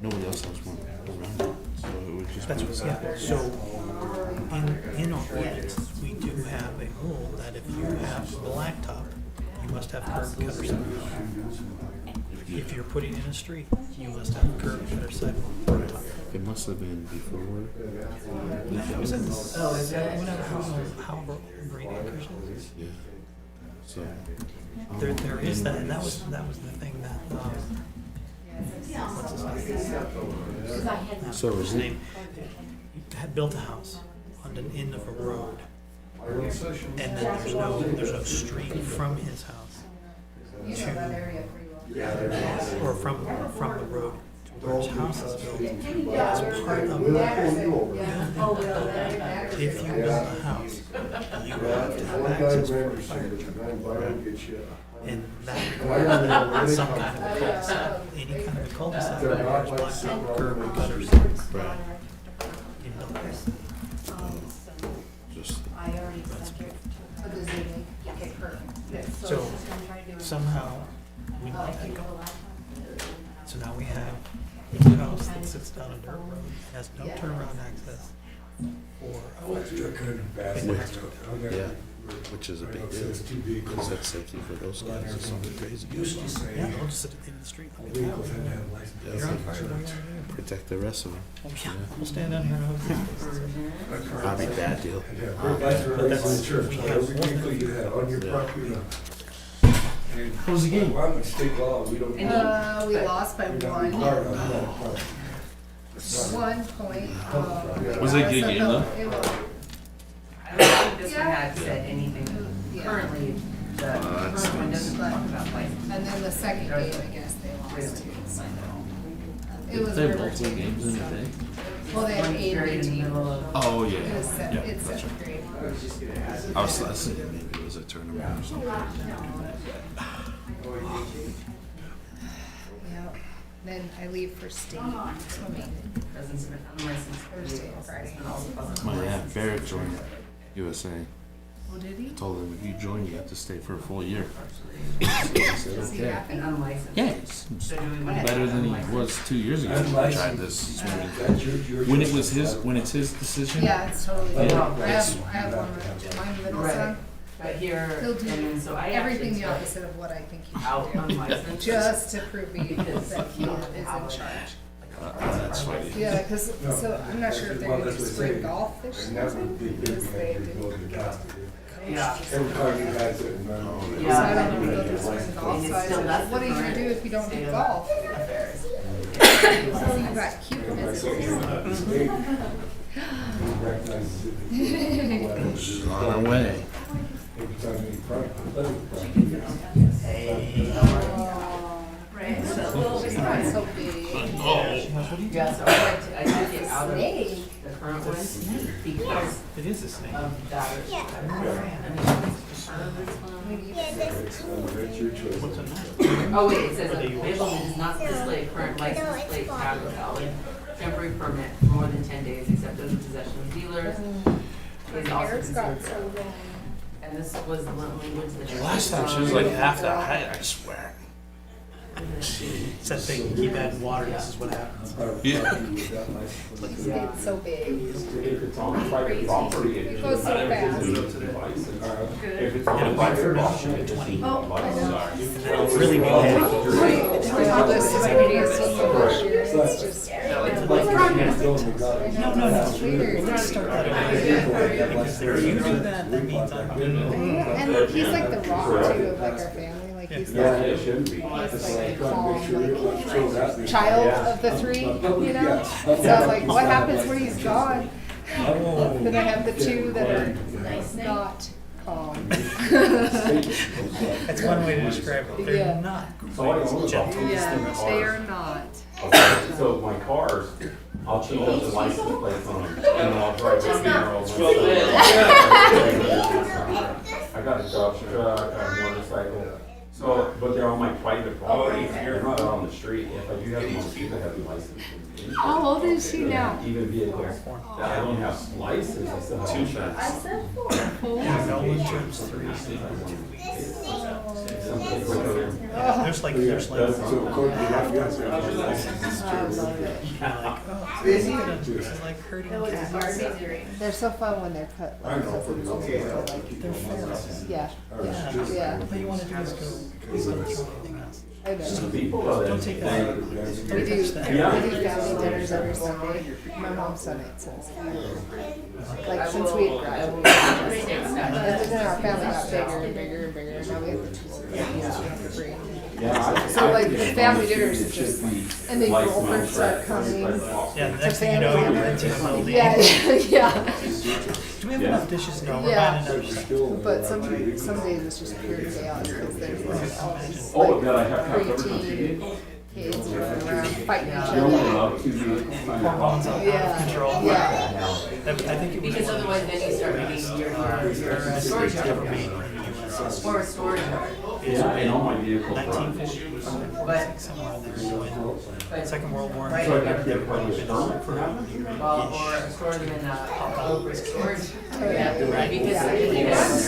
nobody else has one around it. So it would just That's be what, yeah. So in our ordinance, we do have a rule that if you have blacktop, you must have curb cutter sidewalk. If you're putting in a street, you must have curb cutter sidewalk. It must have been before. That was in whatever, however, great acres is. Yeah. So. There is that, and that was the thing that, what's his name? So His name, had built a house on the end of a road. And then there's no street from his house to, or from the road to where his house is built. As part of if you build a house, you have to have access for a fire truck. And that requires some kind of a cul-de-sac. Any kind of a cul-de-sac requires blacktop curb and gutters. right. in buildings. Just So somehow we let that go. So now we have a house that sits down a dirt road, has no turnaround access for a fire truck. yeah, which is a big deal because that's safety for those guys. It's something crazy. Yeah, they'll just sit at the end of the street. Like, you're on fire, what are you gonna do? Protect the rest of them. Yeah, we'll stand down here and hug. Probably bad deal. But that's, we have one. What was the game? We lost by one. 1 point. Was it a good game, though? It was. I don't think this one had said anything Yeah. currently, the current one doesn't talk about license. And then the second game, I guess they lost too. So. It was They have River multiple team. games in a day? Well, they have One's 8 buried in the teams. middle of. Oh, It yeah. was it's seventh grade. I was thinking maybe it was a tournament or something. Yep. Then I leave for state swimming Doesn't submit unlicensed. Thursday and Friday. My aunt Barrett joined USA. Oh, did he? Told him if you join, you have to stay for a full year. Is he An happy? unlicensed. Yeah, it's So do we want to? better than he was 2 years ago. When I tried this swimming. When it was when it's his decision. Yeah, it's totally. Yeah. I have one with my middle Right. son. But here, He'll do and then so I everything actually the took opposite of what I think he out should do. unlicensed. Just to prove me Because that he you is don't in have like charge. That's funny. Yeah, because, so I'm not sure if they're gonna do spring golf this season, because they did. Yeah. So I don't know if they'll do spring golf, so I said, what are you gonna do if you don't do golf? So you got cuteness. On our way. It's not so big. Yeah, so I took it out of Snake. the current one because It is a snake. of that. Oh wait, it says available does not display a current license plate tag or valid temporary permit for more than 10 days, except under possession of dealers. Is also Hair's got considered so valid. long. And this was the language that. Last time she was like half that height, I swear. It's that thing, keep adding water, this is what happens. Yeah. He's getting so big. If it's on private property, It it goes so fast. if it's And a on bike for private shoot at 20. property. Really big head. All this is gonna be a single this year. It's just. No. It's weird. Let's start that over. Because if you do that means I'm doing it. And he's like the rock too of like our family. Like he's Yeah, like, it shouldn't be. he's like calm, like child of the three, you know? So like, what happens when he's gone? Then I have the two that are not calm. That's one way to describe it. They're Yeah. not So I own quite about gentle. 50 Yeah, they are not. So my cars, I'll change the license plates on them, and then I'll drive a funeral. I got a dog truck, I have a motorcycle, so, but they're on my private property, they're not on the street. If I do have them on the street, I have the license. How old is she now? Even vehicles that I don't have license, I still have insurance. Yeah, no one turns 3 in 2 weeks. There's like, That's so according to that, yes, I love it. This is like hurting cats. They're so fun when they're put like cousins and like they're feral. Yeah, yeah. All you want to do is go through anything else. I know. people are Don't take that. We do family dinners every Sunday. My mom's done it since since we had graduated. And then our family got bigger and bigger and bigger, and now we have the tour. We have the free. So like the family dinners is just, and then girlfriends start coming. Yeah, the next thing you know, you're renting a building. Yeah, yeah. Do we have enough dishes? No, we're Yeah. buying another set. But some days it's just pure chaos because there's Oh, like God, I have covered for preteen TV. kids running around fighting each You only other. love TV. Hormones out of Yeah, control. yeah. I think it was Because one of otherwise then you start getting your storage ever yard. made in the US. Or a storage yard. Yeah, and all my vehicles. 1950s, somewhere in there. But, Second World War. Right. So I have to get a permit for well, or store them in a storage. Yeah. Because,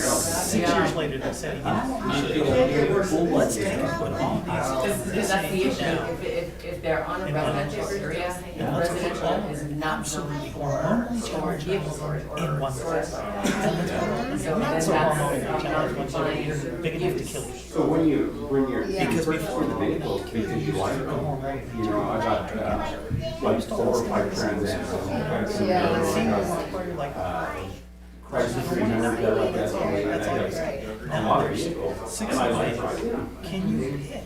6 years later, they said, let's take and put all these. because that's the issue. If they're on a residential area, residential is not Absolutely for hormonally storage, challenged vehicle storage. in one storage. place. So Not then so that's hormonally challenged once you're fine. big enough to kill you. So when you bring your, Yeah. because before the vehicles, because you like them, you know, I got, like 4 or 5 Trans Ams. Yeah. Chrysler 300, that like that, and I have a lot of vehicles, and I like driving them. Can you pick?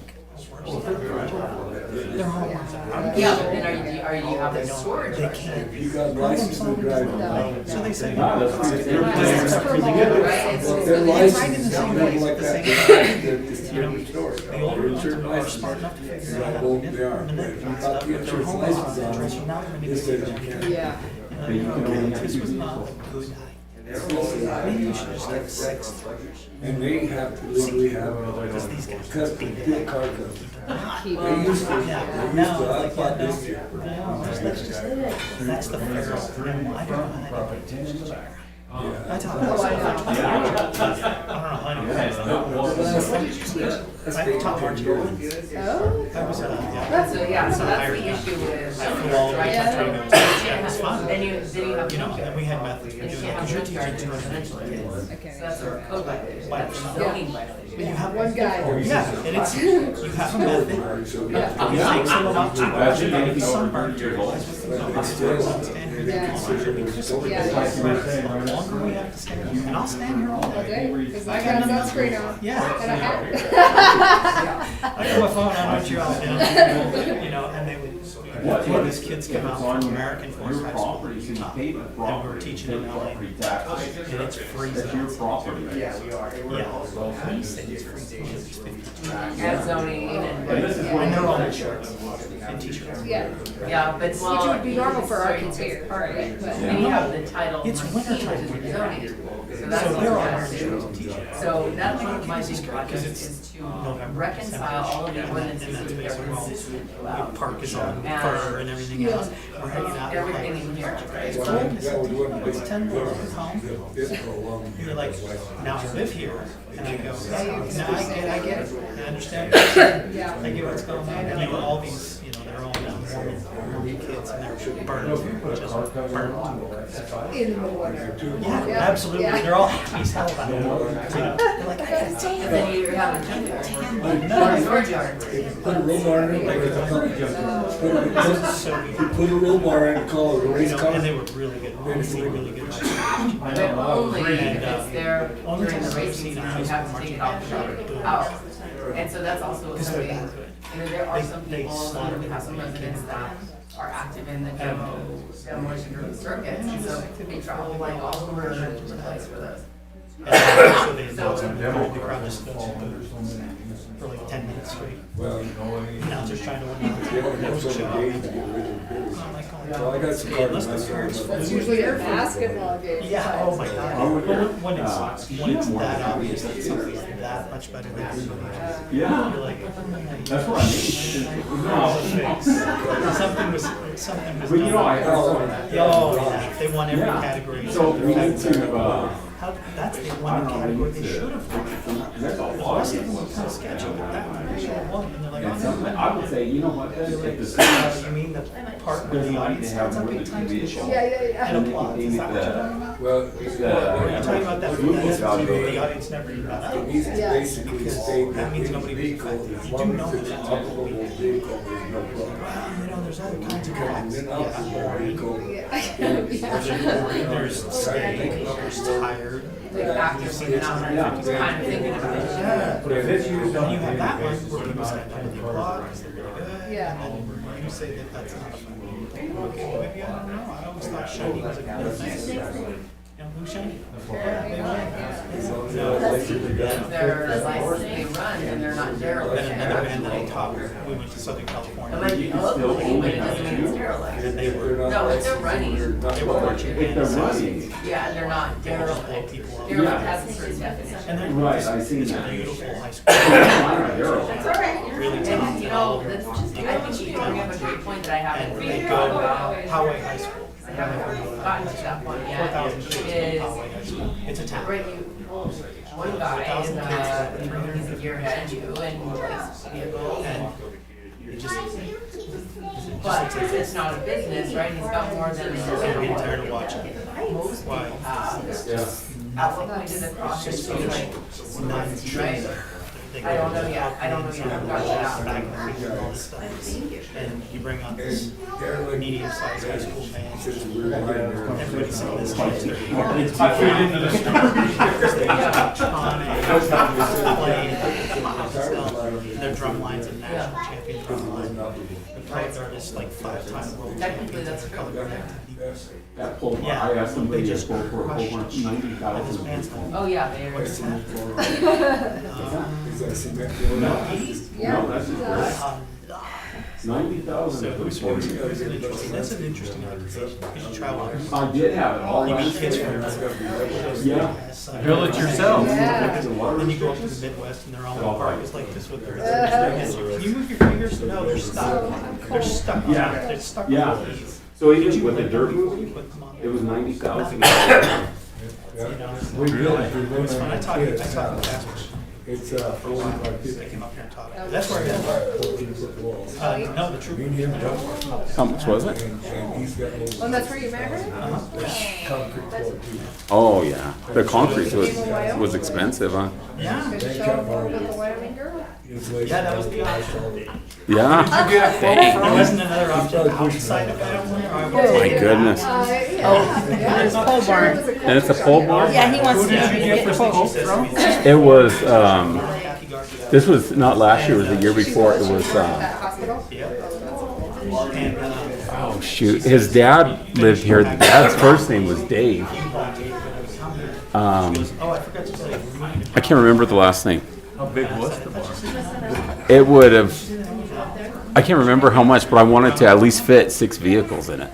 They're hormones. Yeah, but then are you have a storage They yard? can't. You got license to drive. So they say, Ah, that's pretty good. It's for mom, right? It's Their really license exciting. is never like The that. same They're just here to store. the older They're ones insured are license. smart enough to figure Yeah, out how well, to they are. manipulate If you that got stuff, the but their insurance hormones license are on interesting, it, not they manipulating said you it. can't. Yeah. But you can only have This two was not vehicles. a good night. Maybe you should just get 6. And they have to legally have Because these guys. custom car codes. Keep They used to, Yeah, they used now, to, I like, thought no, this year. that's the feral animal. I don't know how to do it. I talk about Oh, I stuff. know. I don't know how to I taught Margie Rawlins. Oh, I was, yeah. So, yeah, so that's the issue with. I flew all over the Right? country to go teach. Yeah, it was fun. Then you have. You know, and we had methods for And doing you it, have because you're junkyard teaching in 200 residential kids. areas. So that's a code violation, that's a zoning violation. But you have one guy. Yeah, and it's, you have a method. It takes them about 2 hours. You get sunburned to realize what the stand here. Yeah. The longer we have to stand here, and I'll stand here all all day. day, because I got sunscreen on. Yeah. And a hat. I got my phone on Montreal, you know, and they would, when these kids come out from American Force High School in Utah, and we're teaching in LA, and it's freezing. That's your property. Yeah, he said it's freezing, it's 52. As zoning and. And they're all in shorts and t-shirts. Yeah, Yeah, but well. which would be normal for our kids here, right? But Then you have the title. It's 19, wintertime. which is the zoning. So that's So what they're we're all gonna wearing do. shirts and t-shirts. So that's one of my big Because projects it's is to November, reconcile all of the December, ordinances and that that's are basically all consistent the throughout. park is on And fur and everything else. We're hanging out. everything in here. It's fun. It's 10 minutes home. You're like, now I live here, and I go, now I get it, I understand. I get what's going on. And you know, all these, you know, they're all Mormon kids, and they're burned, just burned. In the water. Yeah, absolutely. They're all happy as hell about it. You know, they're like, I got And then you have a jump in storage yard. Put a roll bar in, put a roll bar in and call it a you race know, car. and they were really good, really good. But only if And, it's there only during the time I've racing seen season, a high you have school to take it marching off band. the out. And so that's also Because they're something, that good. you know, there are They- some they people, slaughter we have some people. residents that are active in the demolition driven circuits, and so they travel like all over the place for those. And so they indulge them, the crowd just goes for like 10 minutes straight. Well, Now just trying to win. they don't have so many days to get rid of the bills. I'm like, oh, So I got some okay, unless the cards. swords That's flew. usually your basketball game. Yeah, oh my god. But when it's that obvious that something's that much better than everybody else, Yeah. you're like, That's what I mean. oh, something was But you know, I, oh yeah, they won every Yeah. category. so we need to, How, that's the one category they should have won. that's all. The rest of them were kind of sketchy, but that one they should have won. And they're like, And oh, some, I would say, you know what, that's you're like like, the you mean the part where the audience stands up 8 times in the show Yeah. and applauds? Is that what you're talking about? Well, Are you talking about that? The audience never even got up. he's basically saying That that means any nobody vehicle, was as you do long know as it's an that. operable vehicle, there's no problem. You know, there's other kinds of And tracks. then Yeah. operable vehicle, There's tired. The actors in and out, kind of thinking of it. But if it's used Then on. you have that one where people stand up and they applaud because they're really good. Yeah. And then you say that that's not fun. Okay, well, maybe I don't know. I always thought shiny was a good thing. You know, who's shiny? They won. Their license they run and they're not derelict. Then another band that I taught, we went to Southern It California. might be ugly, but it doesn't mean it's derelict. And they were, No, if they're running, they were marching If they're bands. running, yeah, they're not derelict. People up. Derelict has a certain definition. And they're right, I seen it's a that. beautiful high school. Really And, talented. you know, that's just, I think you bring up a great point that I haven't And really they thought go about. Poway High School. I haven't gotten to that point yet. 4,000 kids in Is, Poway High School. It's a town. right, you, one guy is, he's a gearhead, you, and likes vehicles, And it just, but it's not a business, right? He's got more than. I'm getting tired of watching. Most, Why? at what point did the cross It's just just like, not right? I don't know yet, I don't know yet, I've got that out. back and all this stuff. And you bring on this medium-sized high school band. Everybody's saying this kid's their I fit into the their drum lines and national champion drum line. The prize artist like 5-time world Technically, champion. that's true. That pole, Yeah, I asked somebody they to just go for a crush whole bunch, and this 90,000 band's people. like, Oh, yeah, they are. Is that cement going No, up? no, that's just great. 90,000. So who's an interesting, that's an interesting occupation, because you travel. I did have it all You meet last kids year. from. Yeah. Build it yourself. Yeah. Then you go up to the Midwest and they're all in parks like this with their hands. Can you move your fingers? No, they're stuck. They're stuck. Yeah. They're stuck Yeah. with these. So even with the dirt movie, Put them on. it was 90,000. You know, We really, it was fun. I taught Casper. it's 45, They 50. came up here and taught. That's where I got. 14-foot walls. No, the truth. Me and him jumped. How much was it? And he's got little Oh, that's where you met her? concrete floor too. Oh, yeah. The concrete was expensive, huh? Yeah. Did you show up with the Wyoming girl? His legs- Yeah, that was the option. Yeah. There wasn't another option outside of that one. My goodness. Yeah. It's pole barn. And it's a pole barn? Yeah, he wants to Who did you get get for quotes quotes from. It was, this was not last year, it was the year before. It was, That hospital? And, oh shoot, his dad lived here. The dad's first name was Dave. oh, I forgot to say. I can't remember the last name. How big was the barn? It would have, I can't remember how much, but I wanted to at least fit 6 vehicles in it.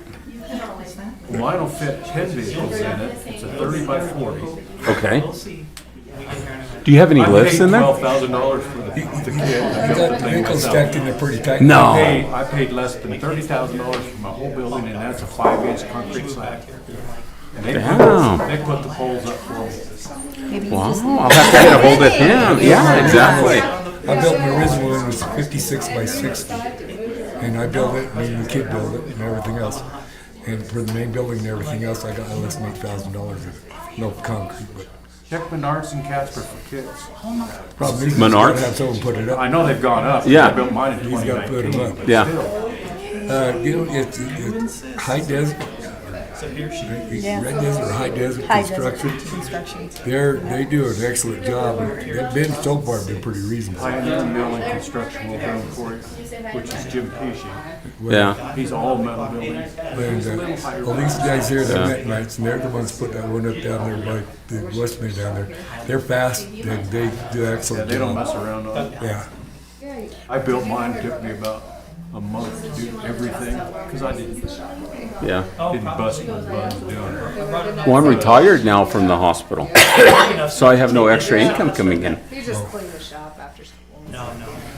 Mine will fit 10 vehicles in it. It's a 30 by 40. Okay. We'll see. When we get here in a minute. Do you have any lifts in there? $12,000 for the kit. I I built got the the thing vehicles myself. stacked in there pretty tight. No. I paid less than $30,000 for my whole building, and that's a 5-inch concrete slab. And Damn. they put the poles up for me. Wow, I'll have to get a hold of him. Yeah, exactly. I built my original one, it was 56 by 60. And I built it, me and the kid built it and everything else. And for the main building and everything else, I got less than $8,000 of it. No concrete, but Check Menards and Casper for kids. problem is, you Menards? gotta have someone put it up. I know they've gone up. Yeah. I built mine in He's gotta put 'em 2019, up. but Yeah. still. You know, it's high desert, So here she red desert or high desert High desert construction. construction. They do an excellent job. They've been so far been pretty reasonable. Pioneer Mill and Construction will come for you, which is Jim Pesci. Yeah. He's all metal buildings. And all these guys here that met nights, and they're the ones put that one up down there by the West Main down there. They're fast. They do an Yeah, excellent they don't job. mess around on it. Yeah. I built mine, it took me about a month to do everything, because I didn't Yeah. bust no buns doing it. Well, I'm retired now from the hospital, so I have no extra income coming in. You just clean the shop after school. No.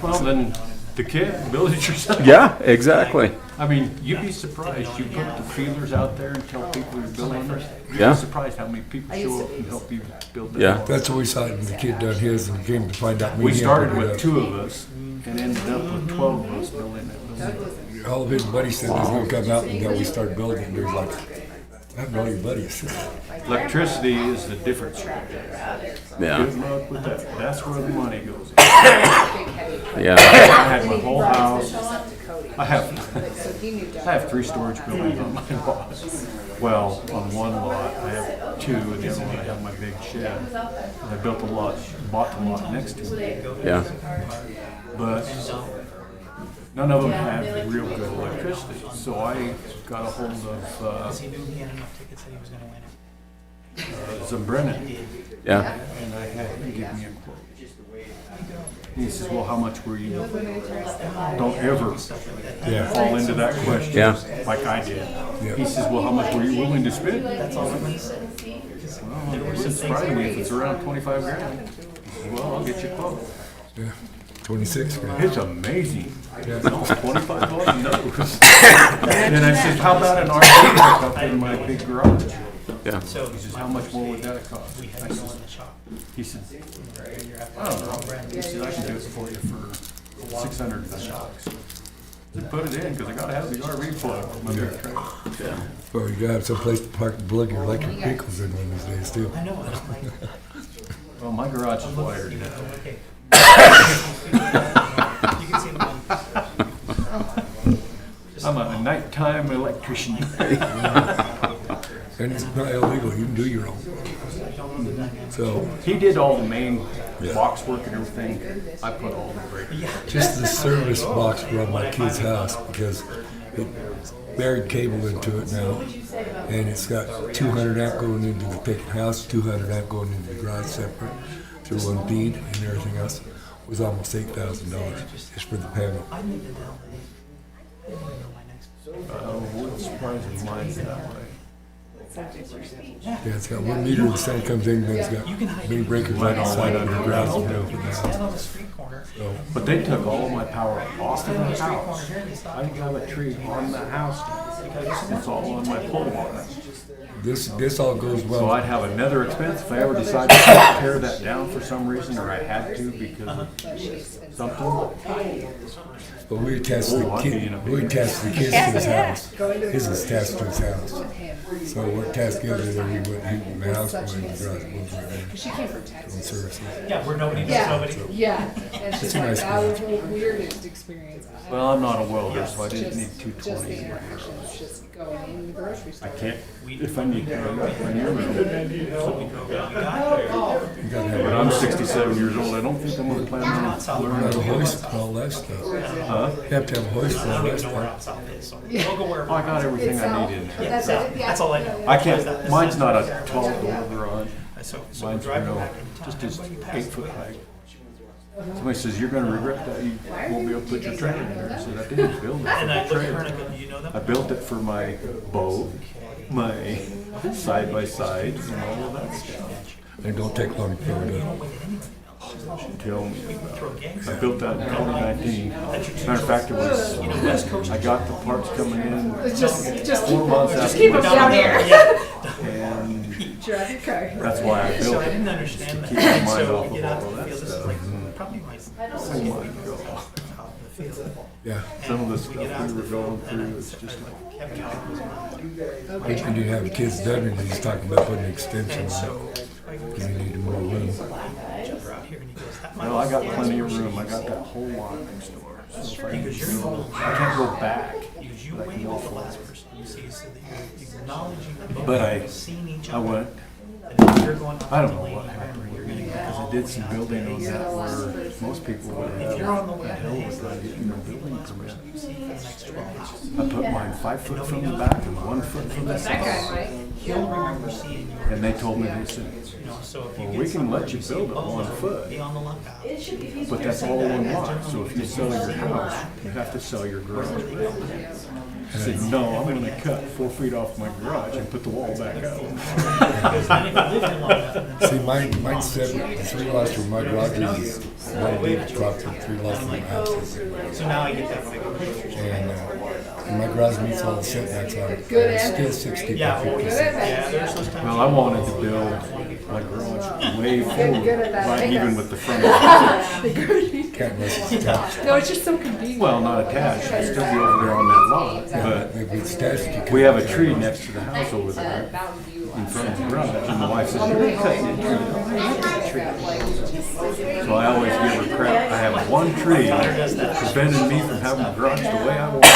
Well, then, the kid, build it yourself. Yeah, exactly. I mean, you'd be surprised, you put the feelers out there and tell people you're building them. You'd Yeah. be surprised how many people show up and help you build that. Yeah. That's what we saw when the kid done his and came to find out. We and him started put it with up. 2 of us and ended up with 12 of us building that building. All of his buddies said he's gonna come out until we start building. And there's like, I have all your buddies. Electricity is the difference. Yeah. Good luck with that. That's where the money goes. Yeah. I had my whole house. I have 3 storage buildings on my lot. Well, on one lot, I have 2, and the other one I have my big shed. And I built the lot, bought the lot next to it. Yeah. But none of them had real good electricity. So I got a hold of He knew he had enough tickets that he was gonna win it. Zembrennan, Yeah. and I had him give me a quote. He says, well, how much were you? Don't ever Yeah. fall into that question Yeah. like I did. He says, well, how much were you willing to spend? Well, it wouldn't surprise me if it's around 25 grand. He says, well, I'll get you a quote. Yeah. 26 grand. It's amazing. No, 25 on knows. And then I said, how about an RV pickup in my big garage? Yeah. So He says, how much more would that cost? we had to go in the shop. He said, I don't know. He said, I can do it for you for $600. I said, put it in, because I gotta have the RV plug for my big truck. Well, you gotta have some place to park and plug your electric vehicles in one of these days too. I know. Well, my garage is wired now. Okay. You can see the one. I'm a nighttime electrician. And it's not illegal, you can do your own. So, He did all the main box work and everything. I put all the breakers. just the service box around my kid's house, because it buried cable into it now. And it's got 200 amp going into the big house, 200 amp going into the garage separate through one feed, and everything else was almost $8,000 just for the panel. Wouldn't surprise me mine's that way. Yeah, it's got 1 meter, the sun comes in, and it's got mini breakers right on the side of the ground. Stand on the street corner. But they took all of my power off of the house. I have a tree on the house. It's all on my pole barn. This all goes So well. I'd have another expense if I ever decided to tear that down for some reason, or I had to because of something. But we attached the kid, we attached the kids to his house. His is attached to his house. So we're attached together, then we went, he, the house went in the garage, went right there. She came from Texas. On services. Yeah, where nobody knows nobody. Yeah, and she's a like, nice that was the weirdest experience I had. Well, I'm not a welder, so I didn't need Just 220 the in my interaction, garage. it's just going in the grocery I store. can't, if I need to, I near room. You gotta have But I'm 67 years old, I don't think I'm gonna plan on learning. a hoist and all that stuff. Huh? You have to have a hoist and all that Know where stuff. outside is, so we'll go wherever. I got everything I need in there. That's it, yeah. That's all I know. I can't, mine's not a 12-door garage. So we're Mine's driving real, back in town. just 8 foot high. Somebody says, you're gonna regret that, you won't be able to put your trailer in there. I said, I didn't build it And I for look a at her and I trailer. go, do you know them? I built it for my boat, my side-by-sides and all of that stuff. It don't take long to fill it up. Tell me about it. I built that in 2019. Matter of fact, it was, I got the parts coming in Just 4 months after. keep them down here. And Drive your car. that's why I So built I it. didn't understand that. Keep my mind So off I of get out all to the that field, this is stuff. like probably my Oh my God. top of the field. Yeah. Some of the We stuff get out to we the were going field, and through I was said, just like, Kevin Kelly was mine. I didn't have kids done, and he's talking about putting an extension And on so it. I go, You need more room. we're out here, and he goes, that well, I got plenty of room. I got that whole lot next door. So if I He goes, you're in the middle. I can't go back. He goes, you wait till the last person you see, so that you're acknowledging that both But have seen each I other. went, And if you're going up I don't to know Lady what River, happened. you're gonna go Because I all did the some way out building to on Lady that River. where most people would If you're on the have way a to hell Lady of a time River, getting their the building last permit. person you see for the next 12 houses. I put mine 5 foot from the back and 1 foot from the That side. guy might. He'll remember seeing you. And they told me, they said, You know, so if you well, get we can let somewhere you see build it a 1 bolo, foot, be on the lookout. but that's all in lot. So if you sell your house, you have to sell your garage. I said, no, I'm gonna cut 4 feet off my garage and put the wall back up. Because then if you live here long enough, and then See, mine's 3 lots from my garage is one big property, 3 lots from my house. so now I get that figured. And my garage meets all the setbacks on it. It's still 60 Yeah, by well, 50. yeah, there's those times. Well, I wanted to build my garage way forward, good at that, like eh? even with the front. Can't unless it's attached. No, it's just so convenient. Well, not attached, I'd still be over there on that lot, but If it's attached, you can't. we have a tree next to the house over there in front of the garage, and the wife says, you're cutting the tree. I like that tree. So I always give her crap. I have 1 tree preventing me from having a garage the way I want it.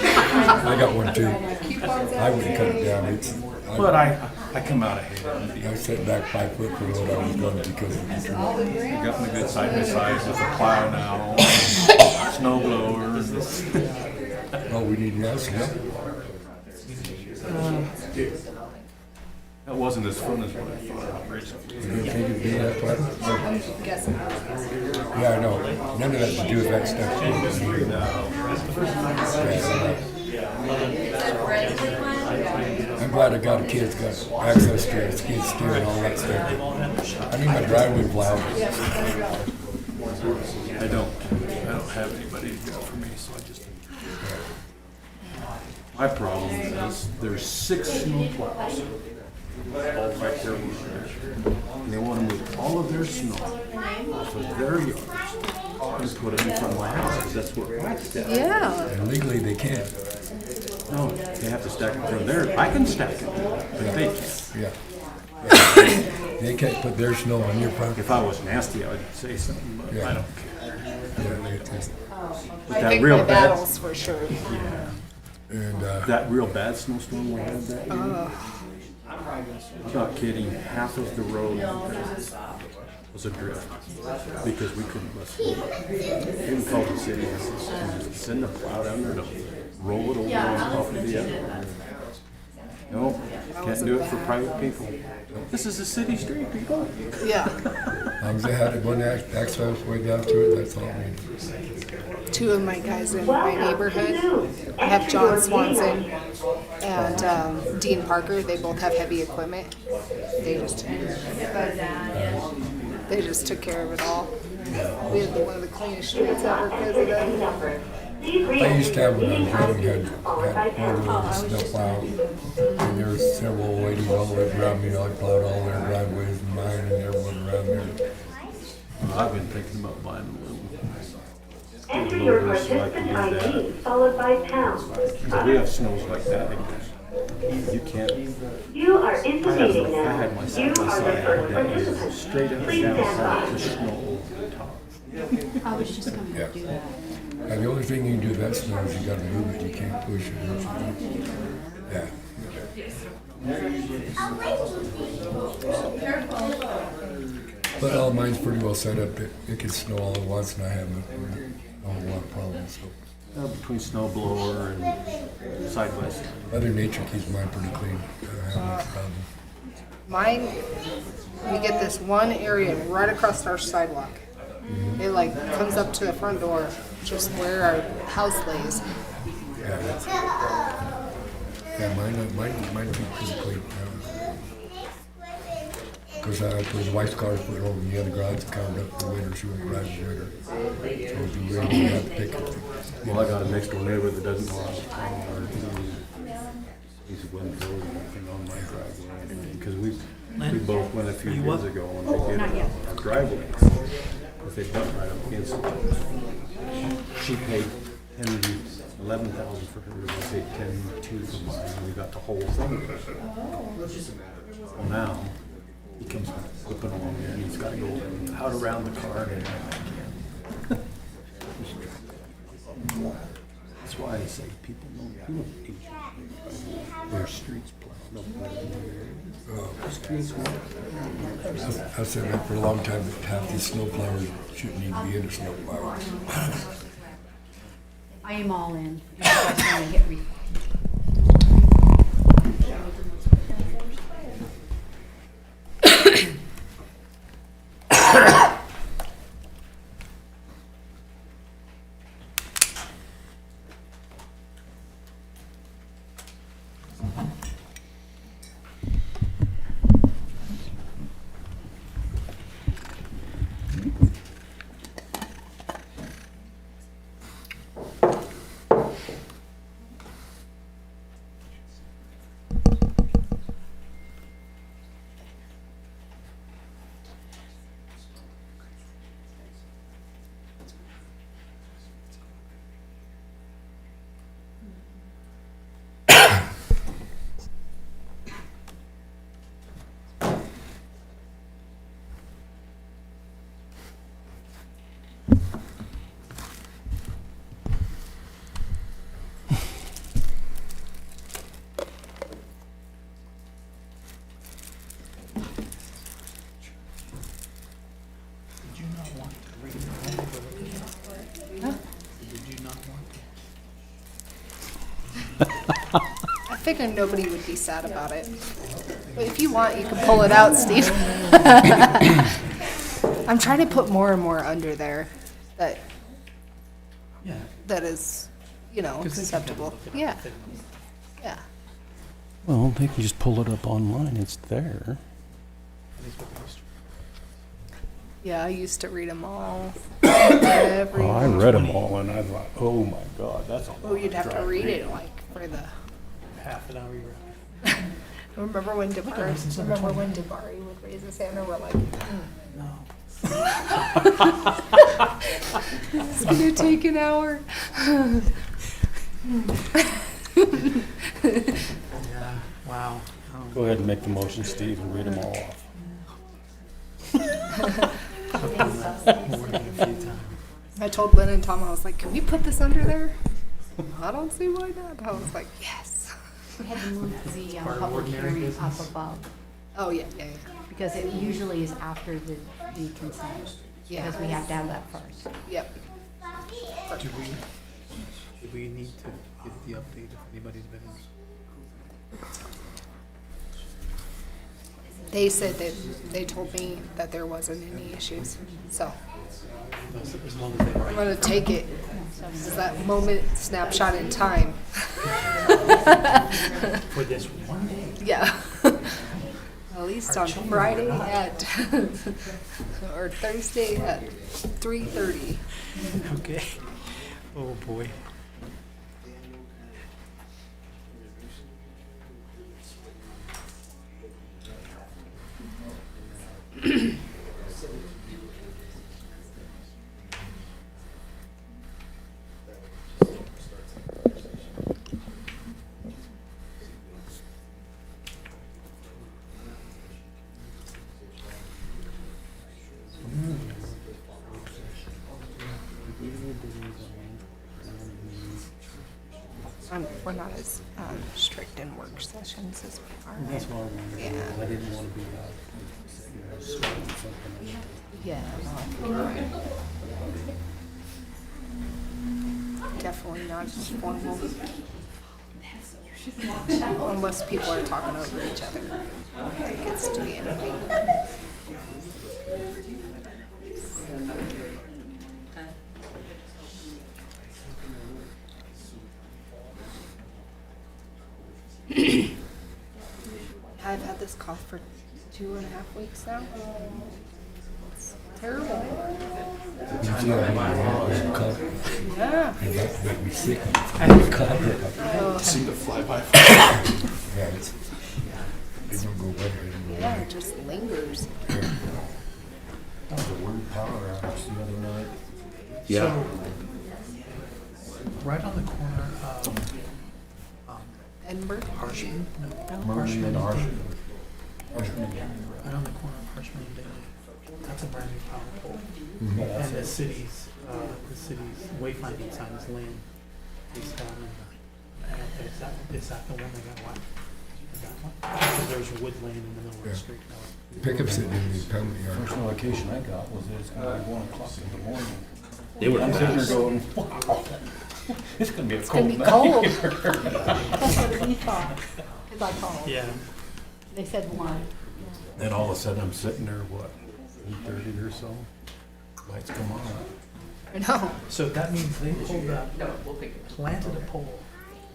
I got one too. I wouldn't cut it down. But I come out ahead. I set back 5 foot from what I was going because of the tree. I got my good side by side with a plow now, snow blower. Oh, we need to ask him. That wasn't as fun as what I thought originally. You think it'd be that flat? Guessing. Yeah, I know. None of that to do with that stuff. I'm glad I got a kid's got access to a skid steer and all that stuff. I need my driveway plowed. I don't have anybody to do it for me, so I just. My problem is there's 6 snow plows all right there. And they want to move all of their snow off of their yards and put it in front of my house, because that's what I stack. Yeah. And legally, they can't. No, they have to stack it from there. I can stack it, but they can't. Yeah. They can't put their snow on your property. If I was nasty, I would say something, but Yeah. I don't care. Yeah, they just- But I that think real my bad, battles for sure. yeah, And, that real bad snowstorm we had that year. I'm not kidding, half of the road was adrift because we couldn't bust it. Even called the city and said, send a plow down there to roll it over on top of the other. No, can't do it for private people. This is a city street, people. Yeah. as long as they had one access way down to it, that's all we need. 2 of my guys in my neighborhood have John Swanson and Dean Parker. They both have heavy equipment. They just took care of it all. We had one of the cleanest streets ever because of that. I used to have when I was young, had one of those snow plow, and there was several old ladies all the way around me. I plowed all their driveways and mine and everyone around there. I've been thinking about buying a little. Enter your participant ID followed by pound. Because we have snows like that, you can't. You are intimating I now. had my You side by are the side first that was participant. straight up and Please down stand hard by. to snow over the top. I was just coming to do that. And the only thing you can do with that snow is you gotta move it, you can't push it. Yeah. But all mine's pretty well set up, it can snow all at once and I haven't, a whole lot of problems, so. Between snow blower and side by side. Mother Nature keeps mine pretty clean, I don't have any problem. Mine, we get this one area right across our sidewalk. It like comes up to the front door, just where our house lays. Yeah, that's, yeah, mine keep pretty clean. Because his wife's car was put over in the other garage, covered up the winter, she wouldn't drive the winter. So if you really have to pick it. Well, I got a next door neighbor that doesn't go out of town, or he's wind throws anything on my driveway. Because we both went a few years ago and they did our driveway. If they dumped right up against it, she paid $11,000 for hers, I paid $10,200 for mine, and we got the whole thing. Well, now, he comes whipping along there and he's got to go out around the car and back in. That's why I say people don't need their streets plowed. Streets work. I said that for a long time, that half these snow plowers shouldn't even be in a snow plower. I am all in. You guys want to hit record? I figured nobody would be sad about it. But if you want, you can pull it out, Steve. I'm trying to put more and more under there that is, acceptable. Yeah. Yeah. Well, they can just pull it up online, it's there. Yeah, I used to read them all. I read them all and I thought, oh my God, that's a lot. Oh, you'd have to read it for the. Half an hour you were. Remember when Dabari would raise his hand and we're like, No. it's gonna take an hour. Yeah, wow. Go ahead and make the motion, Steve, and read them all off. More than a few times. I told Lynn and Tom, I was like, can we put this under there? I don't see why not. I was like, yes. We had to move the Part of public ordinary hearing business. up above, Oh, yeah. because it usually is after the consent. Yeah. Because we have to have that first. Yep. Do we need to get the update if anybody's been? They said that, they told me that there wasn't any issues. So As long as they I'm gonna take it as that moment snapshot in time. for this one day. Yeah. At least on Friday at, or Thursday at 3:30. Okay. Oh, boy. We're not as strict in work sessions as we are. That's what I wanted. Yeah. I didn't want to be, starting something. Yeah. Definitely not as formal. Unless people are talking over each other. It gets to be anything. I've had this cough for 2.5 weeks now. It's terrible. You see how many laws come, Yeah. and that make me sick. Seem to fly by. Yeah, it's, they don't go away anymore. Yeah, it just lingers. That was a weird power outage the other night. Yeah. Right on the corner of Edinburgh. Harshman, Merlin and Arshman. right on the corner of Harshman and Daly. That's a brand new power pole. Mm-hmm. And the city's wayfinding sign is land. Is down in is that the one that got whacked? Is that one? Because there's woodland in the middle of the Yeah. street. Pickups that didn't even come to First yard. notification I got was that it's gonna be 1 o'clock in the morning. They were I'm sitting there fast. going, wow, it's gonna be a It's gonna cold be night. cold. That's what we thought, because I called. Yeah. They said 1. Then all of a sudden I'm sitting there, what, 8:30 or so? Lights come on. I know. So that means they pulled up, planted a pole,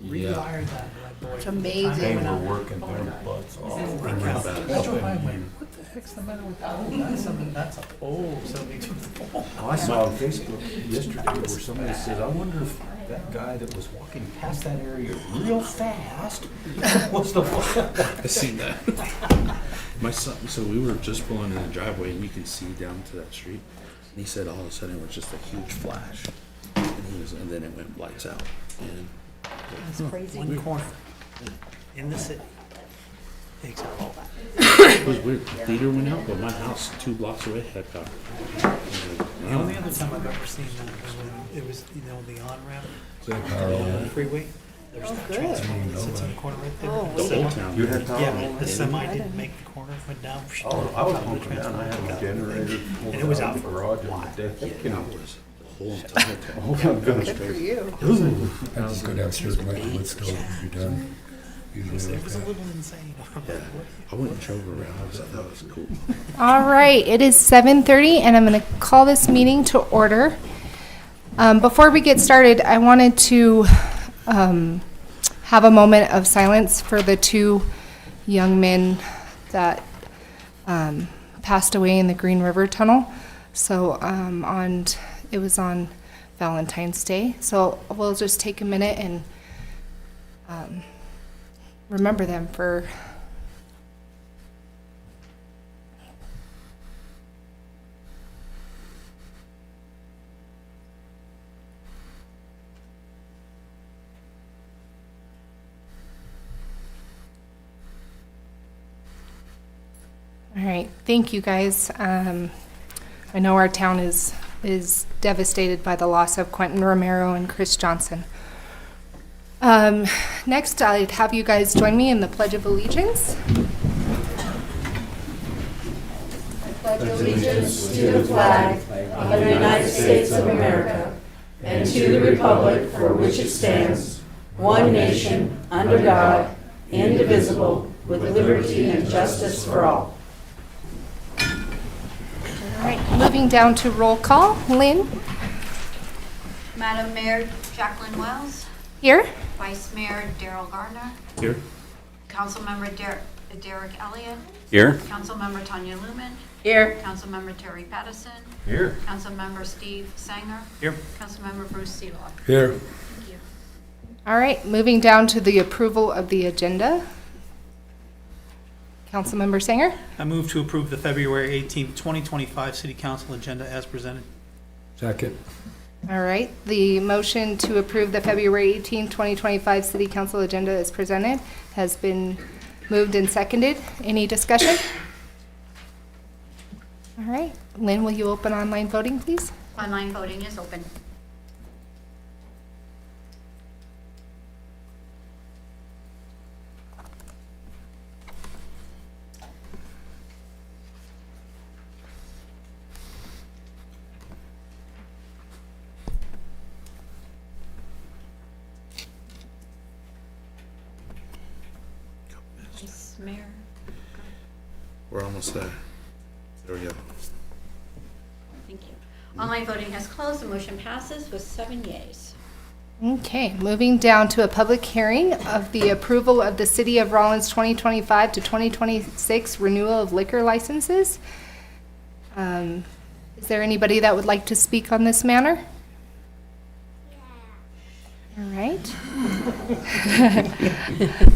rewired that, like, boy. It's amazing. They Time were went out. working their butts off. I drove by and went, what the heck's the matter with that? Oh, that's a pole, somebody took the pole. I saw on Facebook yesterday where somebody says, I wonder if that guy that was walking past that area real fast was the one. I seen that. My son, so we were just pulling in the driveway and you can see down to that street. And he said all of a sudden it was just a huge flash. And then it went lights out. And It's crazy. One corner in the city takes up all that. it was weird. The theater went out, but my house 2 blocks away had power. I was like, The only other time I've ever seen that was when it was, the on-ramp, So they power all on the that. freeway. There's that transformer that sits in the corner right there. Oh, The The semi- whole town. You had power? Yeah, the semi didn't make the corner, went down. Oh, I was looking down, I had a generator pulled And it was out out of the for garage a and the deck, you know. The whole entire town. Oh, I'm gonna Good for you. I just go downstairs and light the wood stove and be done. Usually It like was a that. little insane. I went and drove around. I thought that was cool. All right, it is 7:30, and I'm going to call this meeting to order. Before we get started, I wanted to have a moment of silence for the 2 young men that passed away in the Green River Tunnel. So it was on Valentine's Day. So we'll just take a minute and remember them for. All right, thank you guys. I know our town is devastated by the loss of Quentin Romero and Chris Johnson. Next, I'd have you guys join me in the Pledge of Allegiance. I pledge allegiance To the flag of the United States of America and to the republic for which it stands, one nation, under God, indivisible, with liberty and justice for all. All right, moving down to roll call. Lynn, Madam Mayor Jacqueline Wells, here. Vice Mayor Daryl Gardner, Here? Councilmember Derek Elliott, Here? Councilmember Tanya Lumen, Here. Councilmember Terry Pattison, Here. Councilmember Steve Sanger, Here. Councilmember Bruce Seelock. Here. Thank you. All right, moving down to the approval of the agenda. Councilmember Sanger, I move to approve the February 18th, 2025 City Council agenda as presented. Second. all right, the motion to approve the February 18, 2025 City Council agenda as presented has been moved and seconded. Any discussion? All right, Lynn, will you open online voting, please? Online voting is open. Vice Mayor. We're almost there. There we go. Thank you. Online voting has closed. The motion passes with 7 yeas. Okay, moving down to a public hearing of the approval of the City of Rawlins 2025 to 2026 renewal of liquor licenses. Is there anybody that would like to speak on this matter? All right.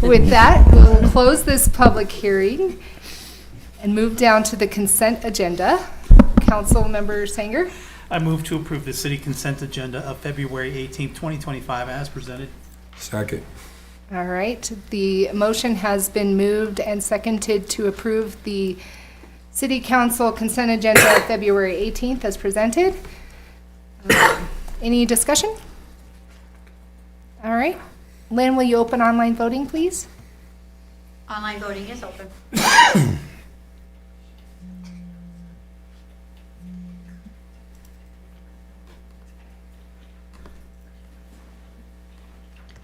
With that, we'll close this public hearing and move down to the consent agenda. Councilmember Sanger? I move to approve the city consent agenda of February 18th, 2025 as presented. Second. All right, the motion has been moved and seconded to approve the City Council consent agenda of February 18th as presented. Any discussion? All right. Lynn, will you open online voting, please? Online voting is open.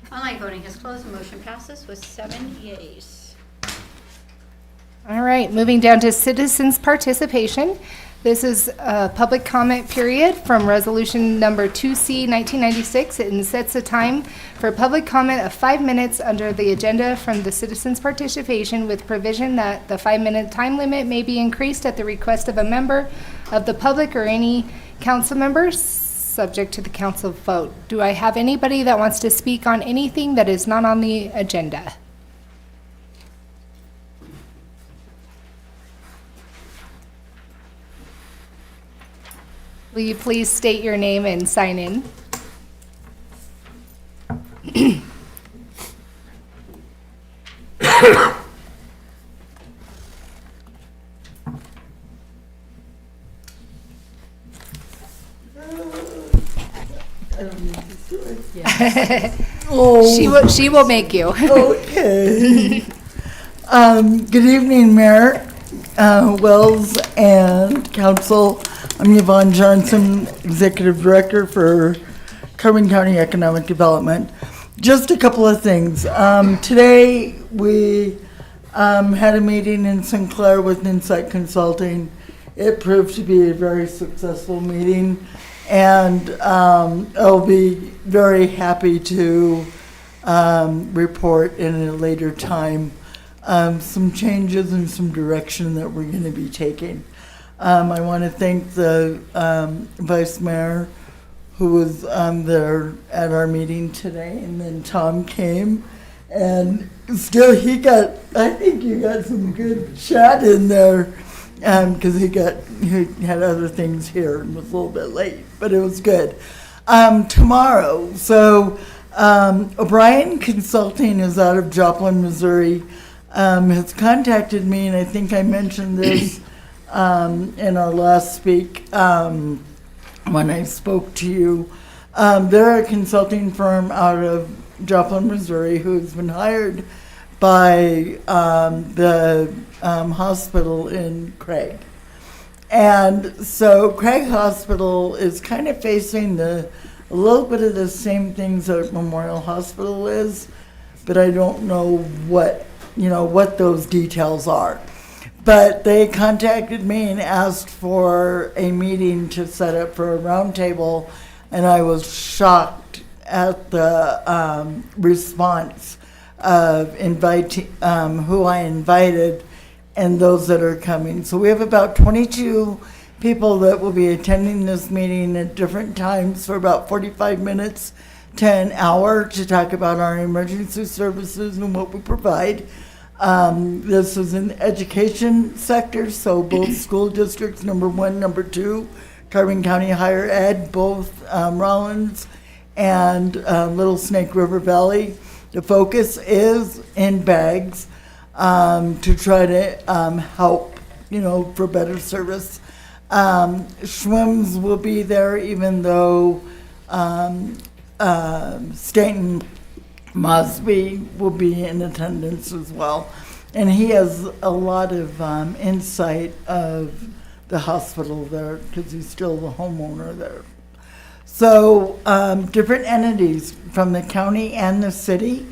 Online voting has closed. The motion passes with 7 yeas. All right, moving down to citizens' participation. This is a public comment period from resolution number 2C 1996 and sets a time for public comment of 5 minutes under the agenda from the citizens' participation with provision that the 5-minute time limit may be increased at the request of a member of the public or any council members, subject to the council vote. Do I have anybody that wants to speak on anything that is not on the agenda? Will you please state your name and sign in? She will make you. Okay. Good evening, Mayor, Wells, and Council. I'm Yvonne Johnson, Executive Director for Carbon County Economic Development. Just a couple of things. Today, we had a meeting in Sinclair with Insight Consulting. It proved to be a very successful meeting, and I'll be very happy to report in a later time some changes and some direction that we're going to be taking. I want to thank the Vice Mayor who was there at our meeting today, and then Tom came, and still I think he got some good chat in there, because he had other things here and was a little bit late, but it was good. Tomorrow, so O'Brien Consulting is out of Joplin, Missouri, has contacted me, and I think I mentioned this in our last speak when I spoke to you. They're a consulting firm out of Joplin, Missouri, who's been hired by the hospital in Craig. And so Craig Hospital is kind of facing a little bit of the same things that Memorial Hospital is, but I don't know what those details are. But they contacted me and asked for a meeting to set up for a roundtable, and I was shocked at the response of who I invited and those that are coming. So we have about 22 people that will be attending this meeting at different times for about 45 minutes to an hour to talk about our emergency services and what we provide. This is in the education sector, so both school districts, number 1, number 2, Carbon County Higher Ed, both Rawlins and Little Snake River Valley. The focus is in bags to try to help, for better service. Schwims will be there, even though Stanton Mosby will be in attendance as well. And he has a lot of insight of the hospital there because he's still the homeowner there. So different entities from the county and the city.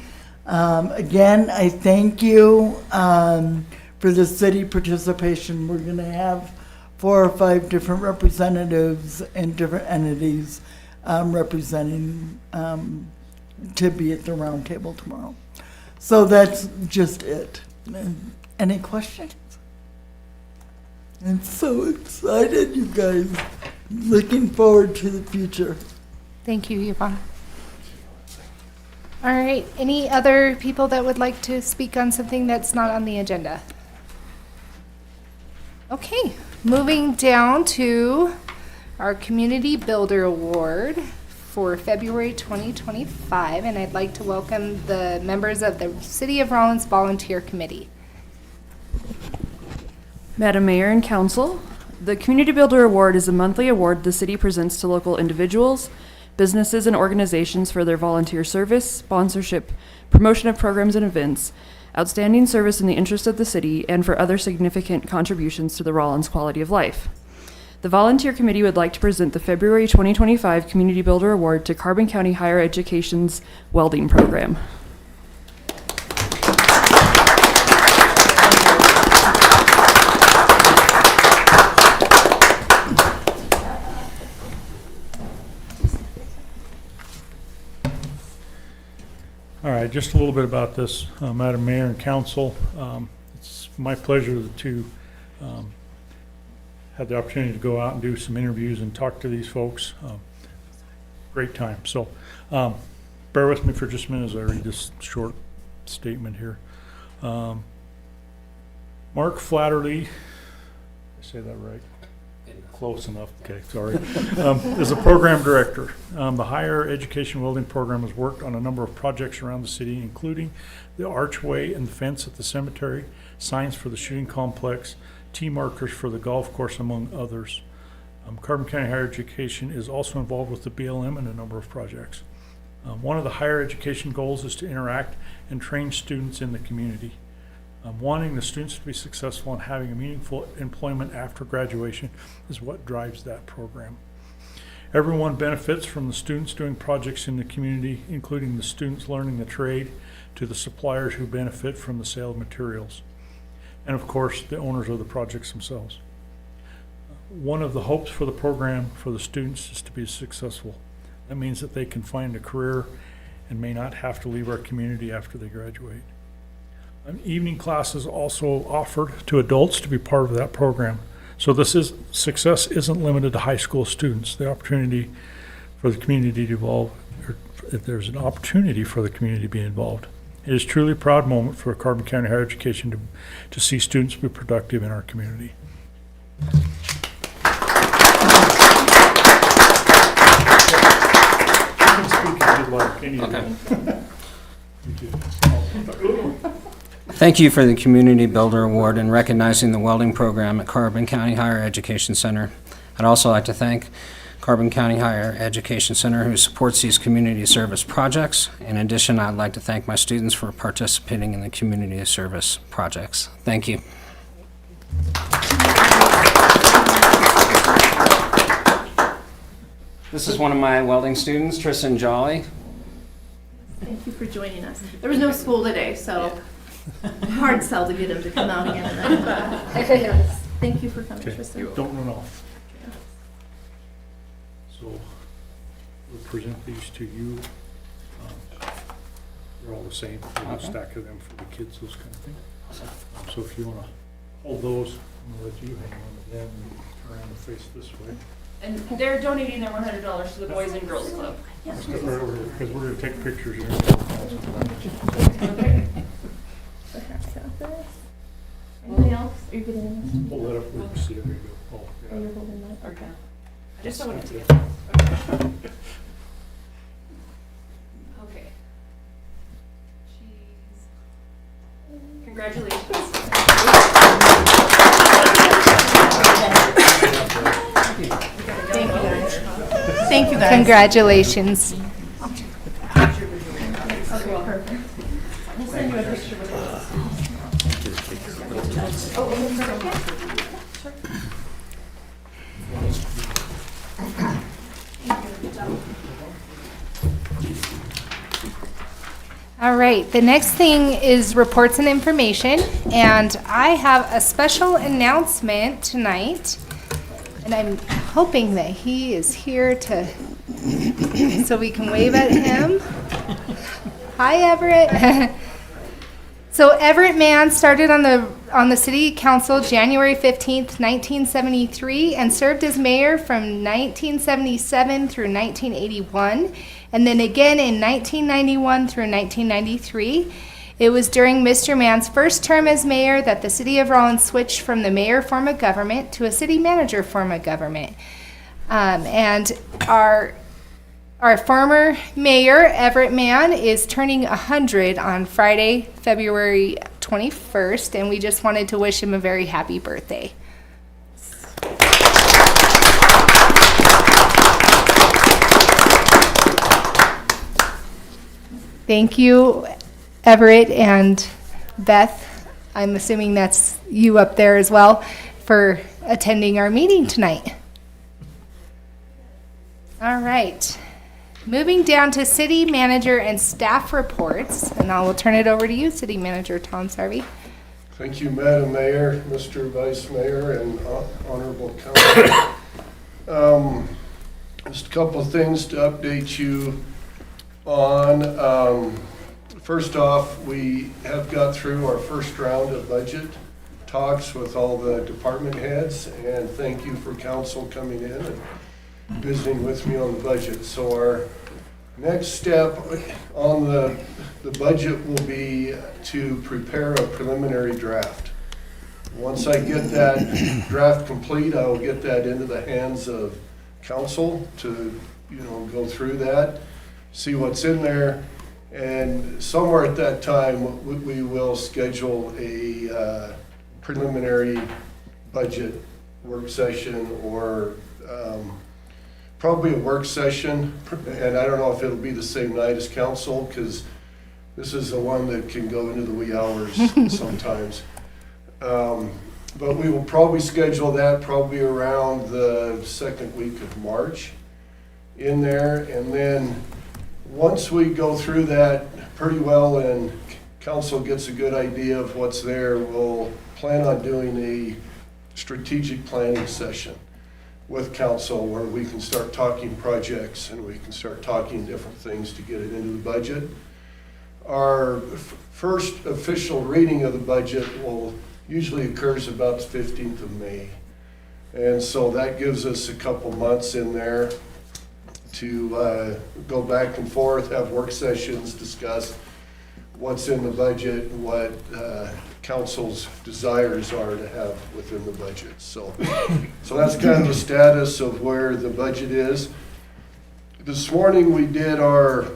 Again, I thank you for the city participation. We're going to have 4 or 5 different representatives and different entities representing to be at the round table tomorrow. So that's just it. And any questions? I'm so excited, you guys. Looking forward to the future. Thank you, Yvonne. All right, any other people that would like to speak on something that's not on the agenda? Okay, moving down to our Community Builder Award for February 2025, and I'd like to welcome the members of the City of Rawlins Volunteer Committee. Madam Mayor and Council, the Community Builder Award is a monthly award the city presents to local individuals, businesses, and organizations for their volunteer service, sponsorship, promotion of programs and events, outstanding service in the interest of the city, and for other significant contributions to the Rawlins quality of life. The Volunteer Committee would like to present the February 2025 Community Builder Award to Carbon County Higher Education's welding program. All right, just a little bit about this, Madam Mayor and Council. It's my pleasure to have the opportunity to go out and do some interviews and talk to these folks. Great time. So bear with me for just a minute as I read this short statement here. Mark Flatterly, did I say that right? Close enough, okay, sorry, is a program director. The higher education welding program has worked on a number of projects around the city, including the archway and the fence at the cemetery, signs for the shooting complex, T markers for the golf course, among others. Carbon County Higher Education is also involved with the BLM in a number of projects. One of the higher education goals is to interact and train students in the community. Wanting the students to be successful and having a meaningful employment after graduation is what drives that program. Everyone benefits from the students doing projects in the community, including the students learning the trade to the suppliers who benefit from the sale of materials, and of course the owners of the projects themselves. One of the hopes for the program for the students is to be successful. That means that they can find a career and may not have to leave our community after they graduate. Evening classes also offered to adults to be part of that program. So success isn't limited to high school students. The opportunity for the community to evolve, or if there's an opportunity for the community to be involved. It is truly a proud moment for Carbon County Higher Education to see students be productive in our community. Thank you for the Community Builder Award and recognizing the welding program at Carbon County Higher Education Center. I'd also like to thank Carbon County Higher Education Center who supports these community service projects. In addition, I'd like to thank my students for participating in the community service projects. Thank you. This is one of my welding students, Tristan Jolly. Thank you for joining us. There was no school today, so hard sell to get him to come out again tonight. Thank you for coming, Tristan. Don't run off. So we'll present these to you. They're all the same. We'll have a stack of them for the kids, those kind of things. So if you want to hold those, I'm going to let you hang on to them and turn around and face this way. And they're donating their $100 to the Boys and Girls Club. Step right over here, because we're going to take pictures here. Okay. Anything else? Are you getting this? Hold that up, we can see it. There you go. Oh, Oh, yeah. you're holding that? Okay. I just don't want it to get. Okay. Okay. Jeez. Congratulations. Thank you, guys. Thank you, guys. Congratulations. Okay, perfect. We'll send you a picture with us. All right, the next thing is reports and information, and I have a special announcement tonight, and I'm hoping that he is here to, so we can wave at him. Hi, Everett. So Everett Mann started on the City Council January 15th, 1973, and served as mayor from 1977 through 1981, and then again in 1991 through 1993. It was during Mr. Mann's first term as mayor that the City of Rawlins switched from the mayor form of government to a city manager form of government. And our former mayor, Everett Mann, is turning 100 on Friday, February 21st, and we just wanted to wish him a very happy birthday. Thank you, Everett and Beth. I'm assuming that's you up there as well, for attending our meeting tonight. All right. Moving down to city manager and staff reports, and I will turn it over to you, City Manager Tom Sarvey. Thank you, Madam Mayor, Mr. Vice Mayor, and Honorable Council. Just a couple of things to update you on. First off, we have got through our first round of budget talks with all the department heads, and thank you for council coming in and visiting with me on the budget. So our next step on the budget will be to prepare a preliminary draft. Once I get that draft complete, I will get that into the hands of council to, go through that, see what's in there, and somewhere at that time we will schedule a preliminary budget work session, or probably a work session, and I don't know if it'll be the same night as council, because this is the one that can go into the wee hours sometimes. But we will probably schedule that probably around the second week of March in there, and then once we go through that pretty well and council gets a good idea of what's there, we'll plan on doing a strategic planning session with council where we can start talking projects and we can start talking different things to get it into the budget. Our first official reading of the budget usually occurs about the 15th of May. And so that gives us a couple months in there to go back and forth, have work sessions, discuss what's in the budget, and what council's desires are to have within the budget. So that's kind of the status of where the budget is. This morning we did our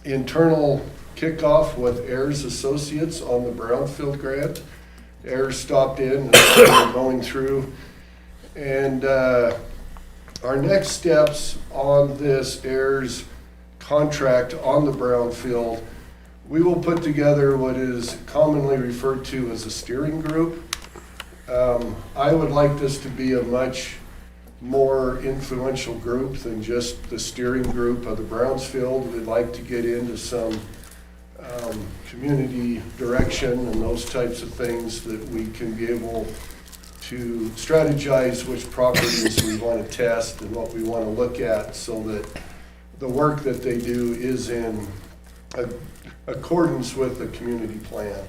internal kickoff with Ayers Associates on the Brownfield grant. Ayers stopped in and started going through. And our next steps on this Ayers contract on the Brownfield, we will put together what is commonly referred to as a steering group. I would like this to be a much more influential group than just the steering group of the Brownsfield. We'd like to get into some community direction and those types of things that we can be able to strategize which properties we want to test and what we want to look at, so that the work that they do is in accordance with the community plan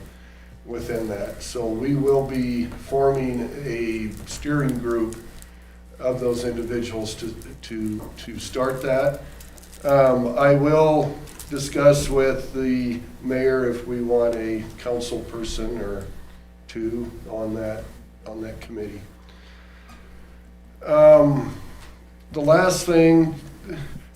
within that. So we will be forming a steering group of those individuals to start that. I will discuss with the mayor if we want a council person or two on that committee. The last thing,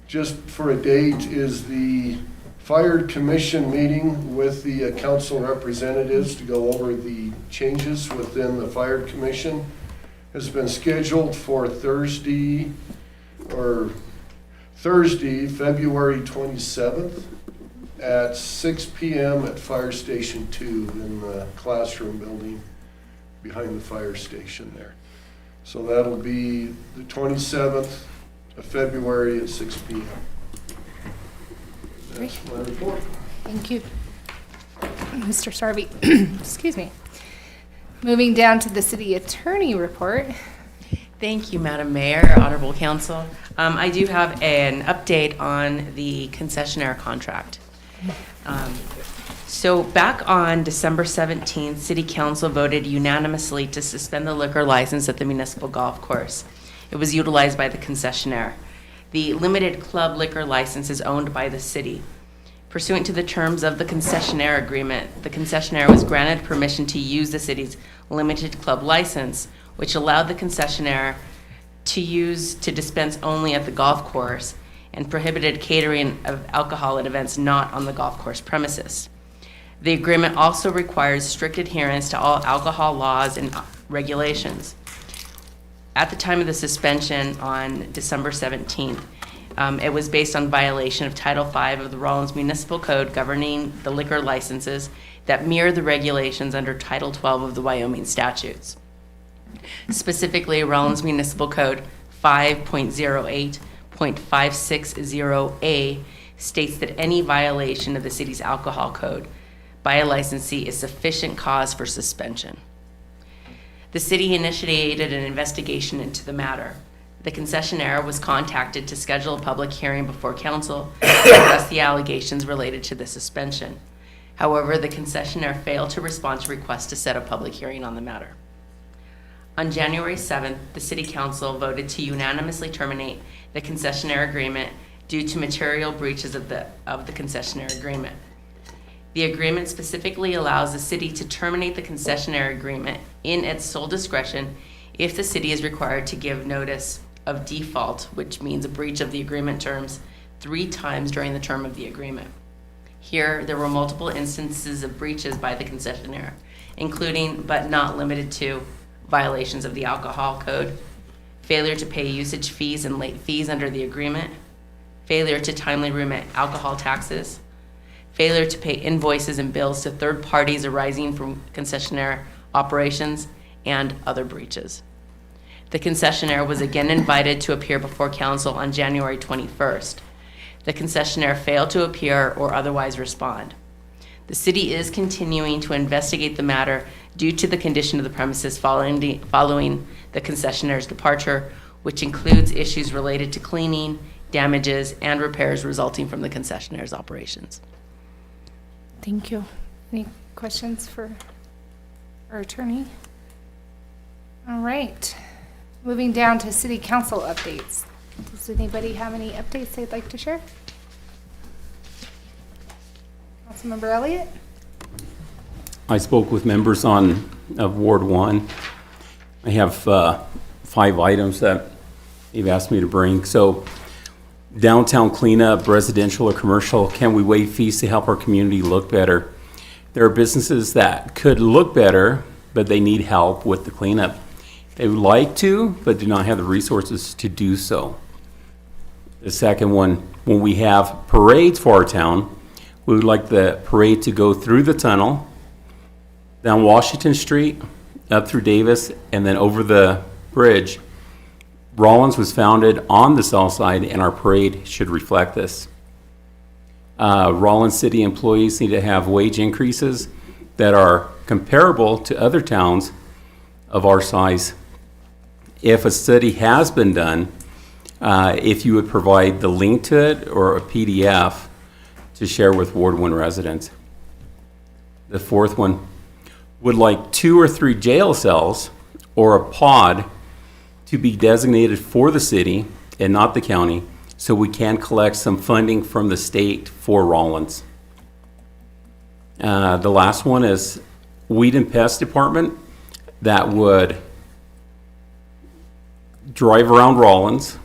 just for a date, is the Fire Commission meeting with the council representatives to go over the changes within the Fire Commission has been scheduled for Thursday, February 27th at 6 p.m. at Fire Station 2 in the classroom building behind the fire station there. So that'll be the 27th of February at 6 p.m. That's my report. Thank you, Mr. Sarvey. Excuse me. Moving down to the city attorney report. Thank you, Madam Mayor, Honorable Council. I do have an update on the concessionaire contract. So back on December 17th, City Council voted unanimously to suspend the liquor license at the municipal golf course. It was utilized by the concessionaire. The limited club liquor license is owned by the city. Pursuant to the terms of the concessionaire agreement, the concessionaire was granted permission to use the city's limited club license, which allowed the concessionaire to dispense only at the golf course and prohibited catering of alcohol at events not on the golf course premises. The agreement also requires strict adherence to all alcohol laws and regulations. At the time of the suspension on December 17th, it was based on violation of Title V of the Rawlins Municipal Code governing the liquor licenses that mirror the regulations under Title 12 of the Wyoming statutes. Specifically, Rawlins Municipal Code 5.08.560A states that any violation of the city's alcohol code by a licensee is sufficient cause for suspension. The city initiated an investigation into the matter. The concessionaire was contacted to schedule a public hearing before council to address the allegations related to the suspension. However, the concessionaire failed to respond to requests to set a public hearing on the matter. On January 7th, the City Council voted to unanimously terminate the concessionaire agreement due to material breaches of the concessionaire agreement. The agreement specifically allows the city to terminate the concessionaire agreement in its sole discretion if the city is required to give notice of default, which means a breach of the agreement terms, 3 times during the term of the agreement. Here, there were multiple instances of breaches by the concessionaire, including but not limited to violations of the alcohol code, failure to pay usage fees and late fees under the agreement, failure to timely remit alcohol taxes, failure to pay invoices and bills to third parties arising from concessionaire operations, and other breaches. The concessionaire was again invited to appear before council on January 21st. The concessionaire failed to appear or otherwise respond. The city is continuing to investigate the matter due to the condition of the premises following the concessionaire's departure, which includes issues related to cleaning, damages, and repairs resulting from the concessionaire's operations. Thank you. Any questions for our attorney? All right. Moving down to city council updates. Does anybody have any updates they'd like to share? Councilmember Elliott? I spoke with members of Ward 1. I have 5 items that they've asked me to bring. So, downtown cleanup, residential or commercial, can we waive fees to help our community look better? There are businesses that could look better, but they need help with the cleanup. They would like to, but do not have the resources to do so. The second one, when we have parades for our town, we would like the parade to go through the tunnel, down Washington Street, up through Davis, and then over the bridge. Rawlins was founded on the south side, and our parade should reflect this. Rawlins City employees need to have wage increases that are comparable to other towns of our size. If a study has been done, if you would provide the link to it or a PDF to share with Ward 1 residents. The fourth one, would like 2 or 3 jail cells or a pod to be designated for the city and not the county, so we can collect some funding from the state for Rawlins. The last one is Weed and Pest Department that would drive around Rawlins,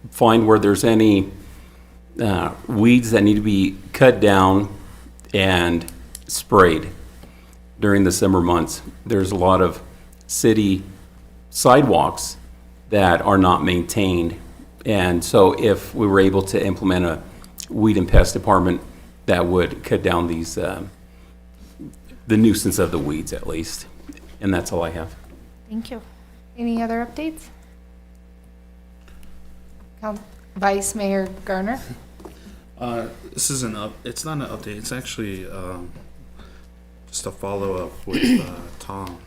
find where there's any weeds that need to be cut down and sprayed during the summer months. There's a lot of city sidewalks that are not maintained. And so if we were able to implement a weed and pest department, that would cut down these, the nuisance of the weeds at least. And that's all I have. Thank you. Any other updates? Vice Mayor Garner? This is it's not an update, it's actually just a follow-up with Tom.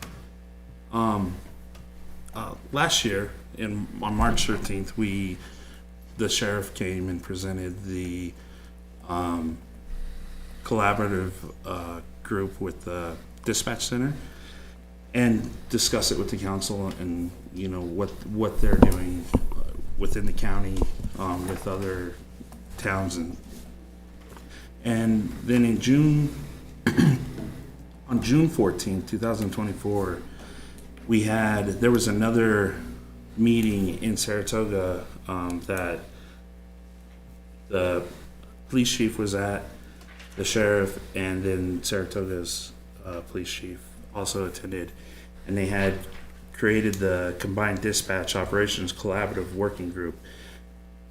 Last year, on March 13th, the sheriff came and presented the collaborative group with the dispatch center and discuss it with the council and, you know, what they're doing within the county, with other towns. And then in June, on June 14th, 2024, there was another meeting in Saratoga that the police chief was at, the sheriff, and then Saratoga's police chief also attended. And they had created the Combined Dispatch Operations Collaborative Working Group.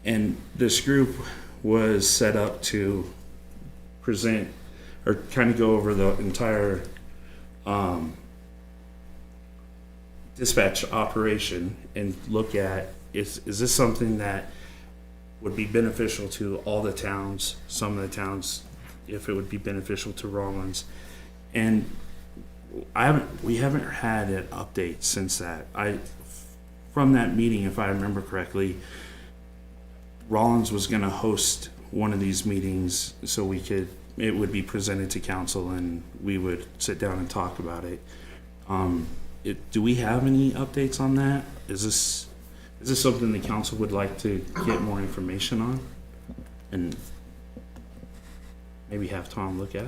And this group was set up to present or kind of go over the entire dispatch operation and look at, is this something that would be beneficial to all the towns, some of the towns, if it would be beneficial to Rawlins. And we haven't had an update since that. From that meeting, if I remember correctly, Rawlins was going to host one of these meetings so it would be presented to council and we would sit down and talk about it. Do we have any updates on that? Is this something the council would like to get more information on and maybe have Tom look at?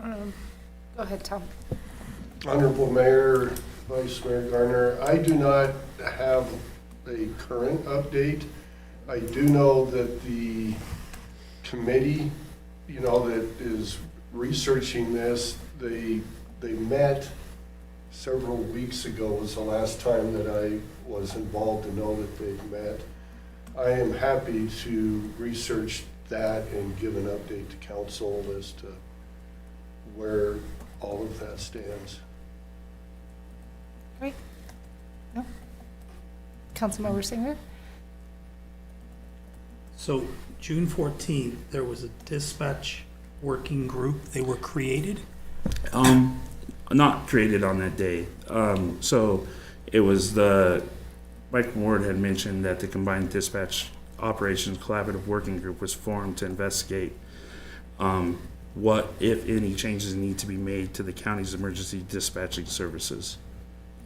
Go ahead, Tom. Honorable Mayor, Vice Mayor Garner, I do not have a current update. I do know that the committee, you know, that is researching this, they met several weeks ago was the last time that I was involved to know that they've met. I am happy to research that and give an update to council as to where all of that stands. Great. No? Councilmember Singer? So June 14th, there was a dispatch working group. They were created? Not created on that day. So it was Mike Ward had mentioned that the Combined Dispatch Operations Collaborative Working Group was formed to investigate what, if any, changes need to be made to the county's emergency dispatching services.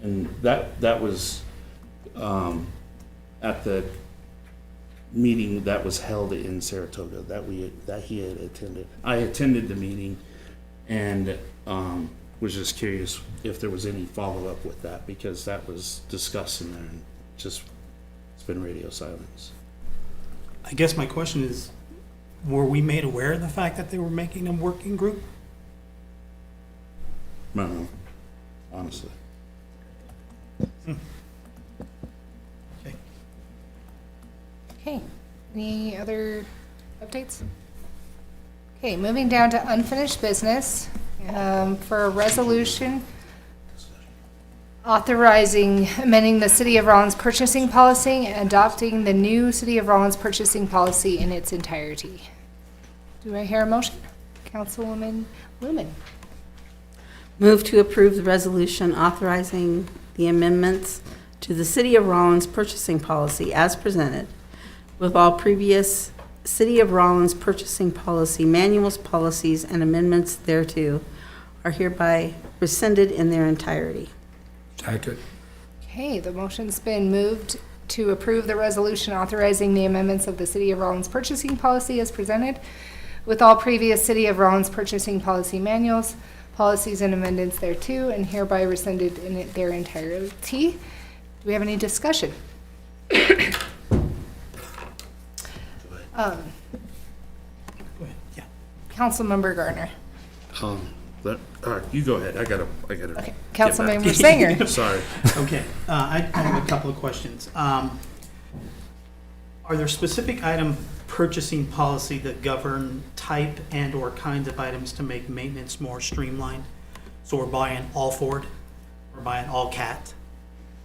And that was at the meeting that was held in Saratoga that he had attended. I attended the meeting and was just curious if there was any follow-up with that, because that was discussed in there and just it's been radio silence. I guess my question is, were we made aware of the fact that they were making a working group? No, honestly. Okay, any other updates? Okay, moving down to unfinished business, for a resolution authorizing amending the City of Rawlins purchasing policy and adopting the new City of Rawlins purchasing policy in its entirety. Do I hear a motion? Councilwoman Lumen. Move to approve the resolution authorizing the amendments to the City of Rawlins purchasing policy as presented, with all previous City of Rawlins purchasing policy manuals, policies, and amendments thereto are hereby rescinded in their entirety. Second. Okay, the motion's been moved to approve the resolution authorizing the amendments of the City of Rawlins purchasing policy as presented, with all previous City of Rawlins purchasing policy manuals, policies, and amendments thereto, and hereby rescinded in their entirety. Do we have any discussion? Go ahead, yeah. Councilmember Garner. You go ahead. I gotta. Okay, Councilmember Singer. Sorry. Okay, I have a couple of questions. Are there specific item purchasing policy that govern type and/or kinds of items to make maintenance more streamlined? So we're buying all Ford, we're buying all Cat,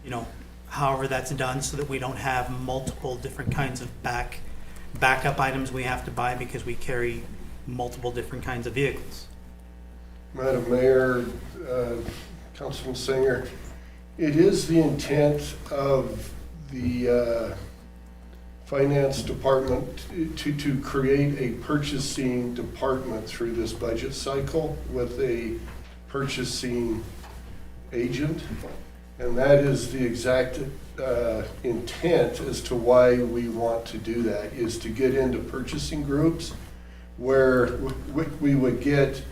you know, however that's done, so that we don't have multiple different kinds of backup items we have to buy because we carry multiple different kinds of vehicles. Madam Mayor, Councilman Singer, it is the intent of the finance department to create a purchasing department through this budget cycle with a purchasing agent. And that is the exact intent as to why we want to do that, is to get into purchasing groups where we would get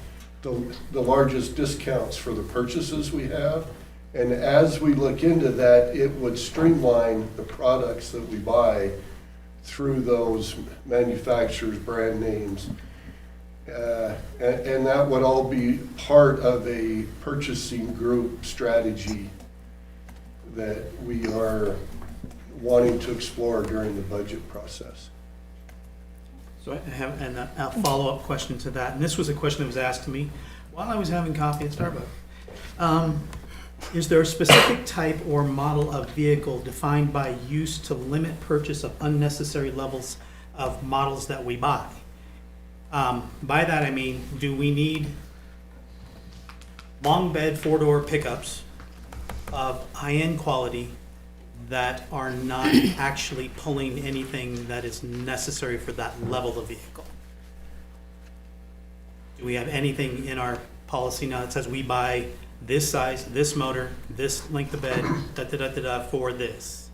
the largest discounts for the purchases we have. And as we look into that, it would streamline the products that we buy through those manufacturers' brand names. And that would all be part of a purchasing group strategy that we are wanting to explore during the budget process. So I have a follow-up question to that, and this was a question that was asked to me while I was having coffee at Starbucks. Is there a specific type or model of vehicle defined by use to limit purchase of unnecessary levels of models that we buy? By that I mean, do we need long bed four-door pickups of high-end quality that are not actually pulling anything that is necessary for that level of vehicle? Do we have anything in our policy now that says we buy this size, this motor, this length of bed, for this?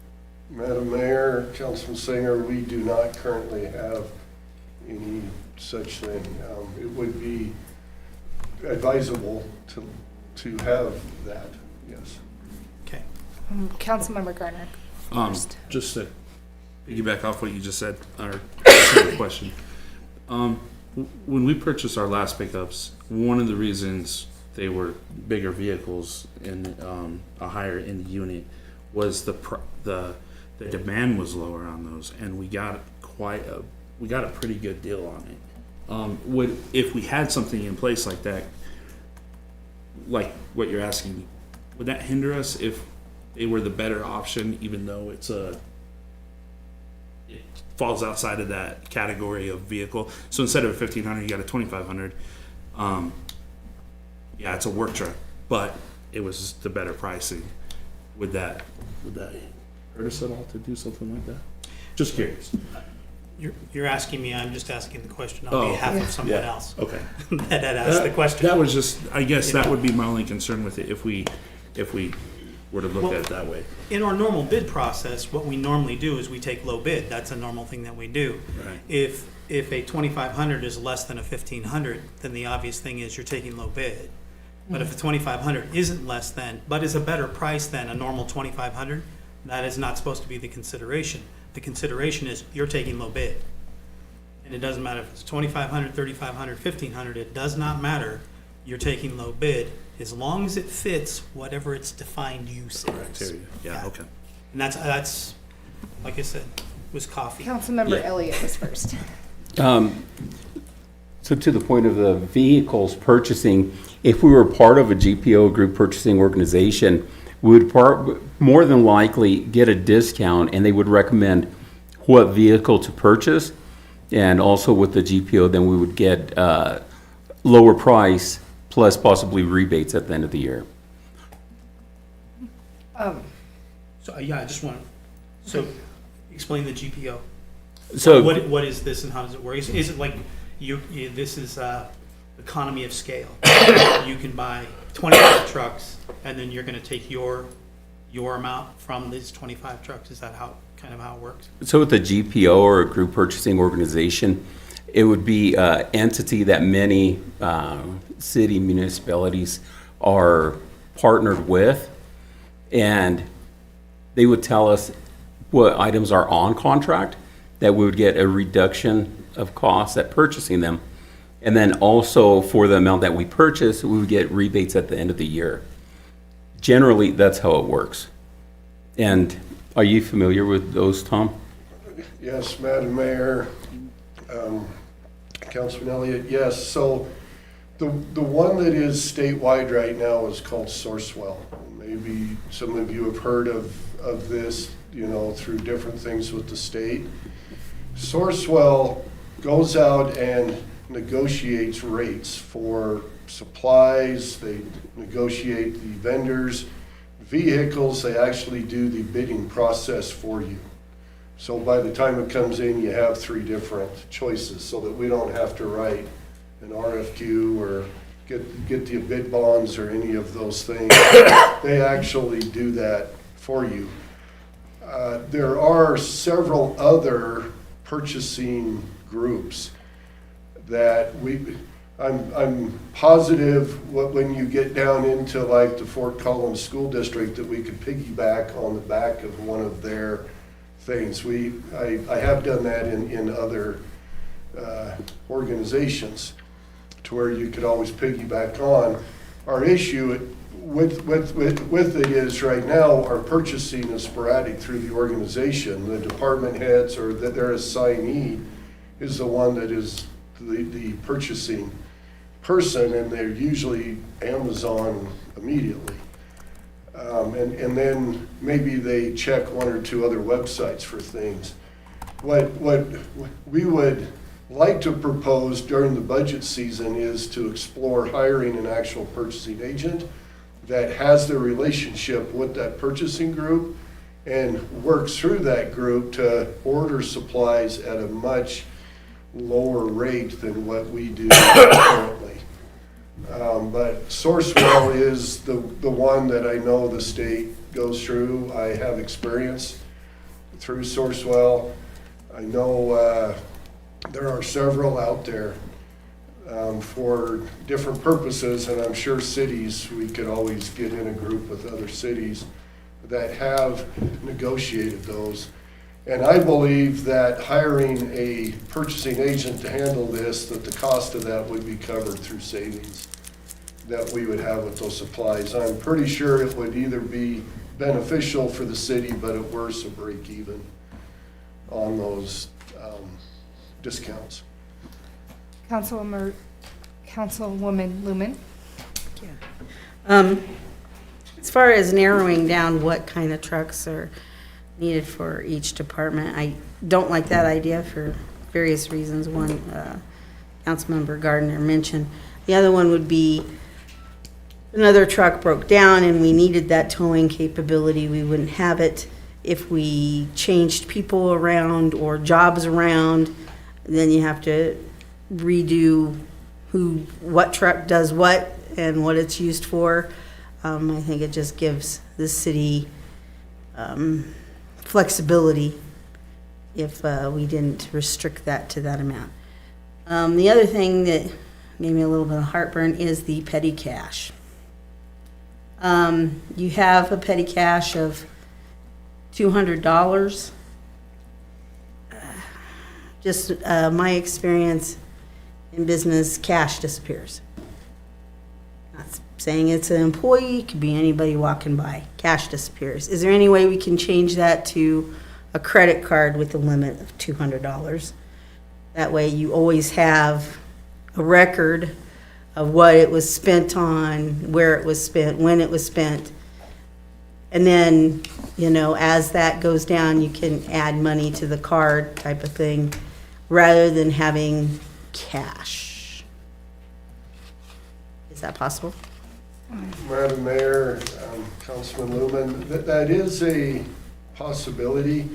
Madam Mayor, Councilman Singer, we do not currently have any such thing. It would be advisable to have that, yes. Okay. Councilmember Garner. Just to piggyback off what you just said, or question. When we purchased our last pickups, one of the reasons they were bigger vehicles and a higher end unit was the demand was lower on those, and we got a pretty good deal on it. If we had something in place like that, like what you're asking, would that hinder us if they were the better option, even though it falls outside of that category of vehicle? So instead of a 1500, you got a 2500. Yeah, it's a work truck, but it was the better pricing. Would that hurt us at all to do something like that? Just curious. You're asking me, I'm just asking the question on behalf of someone else. Okay. that asked the question. That was just, I guess that would be my only concern with it if we were to look at it that way. In our normal bid process, what we normally do is we take low bid. That's a normal thing that we do. Right. If a 2500 is less than a 1500, then the obvious thing is you're taking low bid. But if a 2500 isn't less than, but is a better price than a normal 2500, that is not supposed to be the consideration. The consideration is you're taking low bid. And it doesn't matter if it's 2500, 3500, 1500, it does not matter. You're taking low bid as long as it fits whatever its defined use is. Yeah, okay. And that's like I said, was coffee. Councilmember Elliott was first. So to the point of the vehicles purchasing, if we were part of a GPO, group purchasing organization, we would more than likely get a discount, and they would recommend what vehicle to purchase. And also with the GPO, then we would get lower price plus possibly rebates at the end of the year. So yeah, I just want to explain the GPO. So what is this and how does it work? Is it like this is economy of scale? You can buy 25 trucks, and then you're going to take your amount from these 25 trucks. Is that how it works? So with a GPO or a group purchasing organization, it would be an entity that many city municipalities are partnered with, and they would tell us what items are on contract, that we would get a reduction of costs at purchasing them. And then also for the amount that we purchase, we would get rebates at the end of the year. Generally, that's how it works. And are you familiar with those, Tom? Yes, Madam Mayor, Councilman Elliott, yes. So the one that is statewide right now is called Sourcewell. Maybe some of you have heard of this, through different things with the state. Sourcewell goes out and negotiates rates for supplies. They negotiate the vendors' vehicles. They actually do the bidding process for you. So by the time it comes in, you have 3 different choices so that we don't have to write an RFQ or get the bid bonds or any of those things. They actually do that for you. There are several other purchasing groups that I'm positive when you get down into like the Fort Collins School District that we could piggyback on the back of one of their things. I have done that in other organizations to where you could always piggyback on. Our issue with it is right now our purchasing is sporadic through the organization. The department heads or their assignee is the one that is the purchasing person, and they're usually Amazon immediately. And then maybe they check 1 or 2 other websites for things. What we would like to propose during the budget season is to explore hiring an actual purchasing agent that has the relationship with that purchasing group and works through that group to order supplies at a much lower rate than what we do currently. But Sourcewell is the one that I know the state goes through. I have experience through Sourcewell. I know there are several out there for different purposes, and I'm sure cities, we could always get in a group with other cities that have negotiated those. And I believe that hiring a purchasing agent to handle this, that the cost of that would be covered through savings that we would have with those supplies. I'm pretty sure it would either be beneficial for the city, but at worst, a break even on those discounts. Councilwoman Lumen. As far as narrowing down what kind of trucks are needed for each department, I don't like that idea for various reasons. One, Councilmember Gardner mentioned. The other one would be another truck broke down and we needed that towing capability. We wouldn't have it if we changed people around or jobs around. Then you have to redo what truck does what and what it's used for. I think it just gives the city flexibility if we didn't restrict that to that amount. The other thing that gave me a little bit of heartburn is the petty cash. You have a petty cash of $200. Just my experience in business, cash disappears. Not saying it's an employee, it could be anybody walking by. Cash disappears. Is there any way we can change that to a credit card with a limit of $200? That way you always have a record of what it was spent on, where it was spent, when it was spent. And then, as that goes down, you can add money to the card type of thing rather than having cash. Is that possible? Madam Mayor, Councilman Lumen, that is a possibility.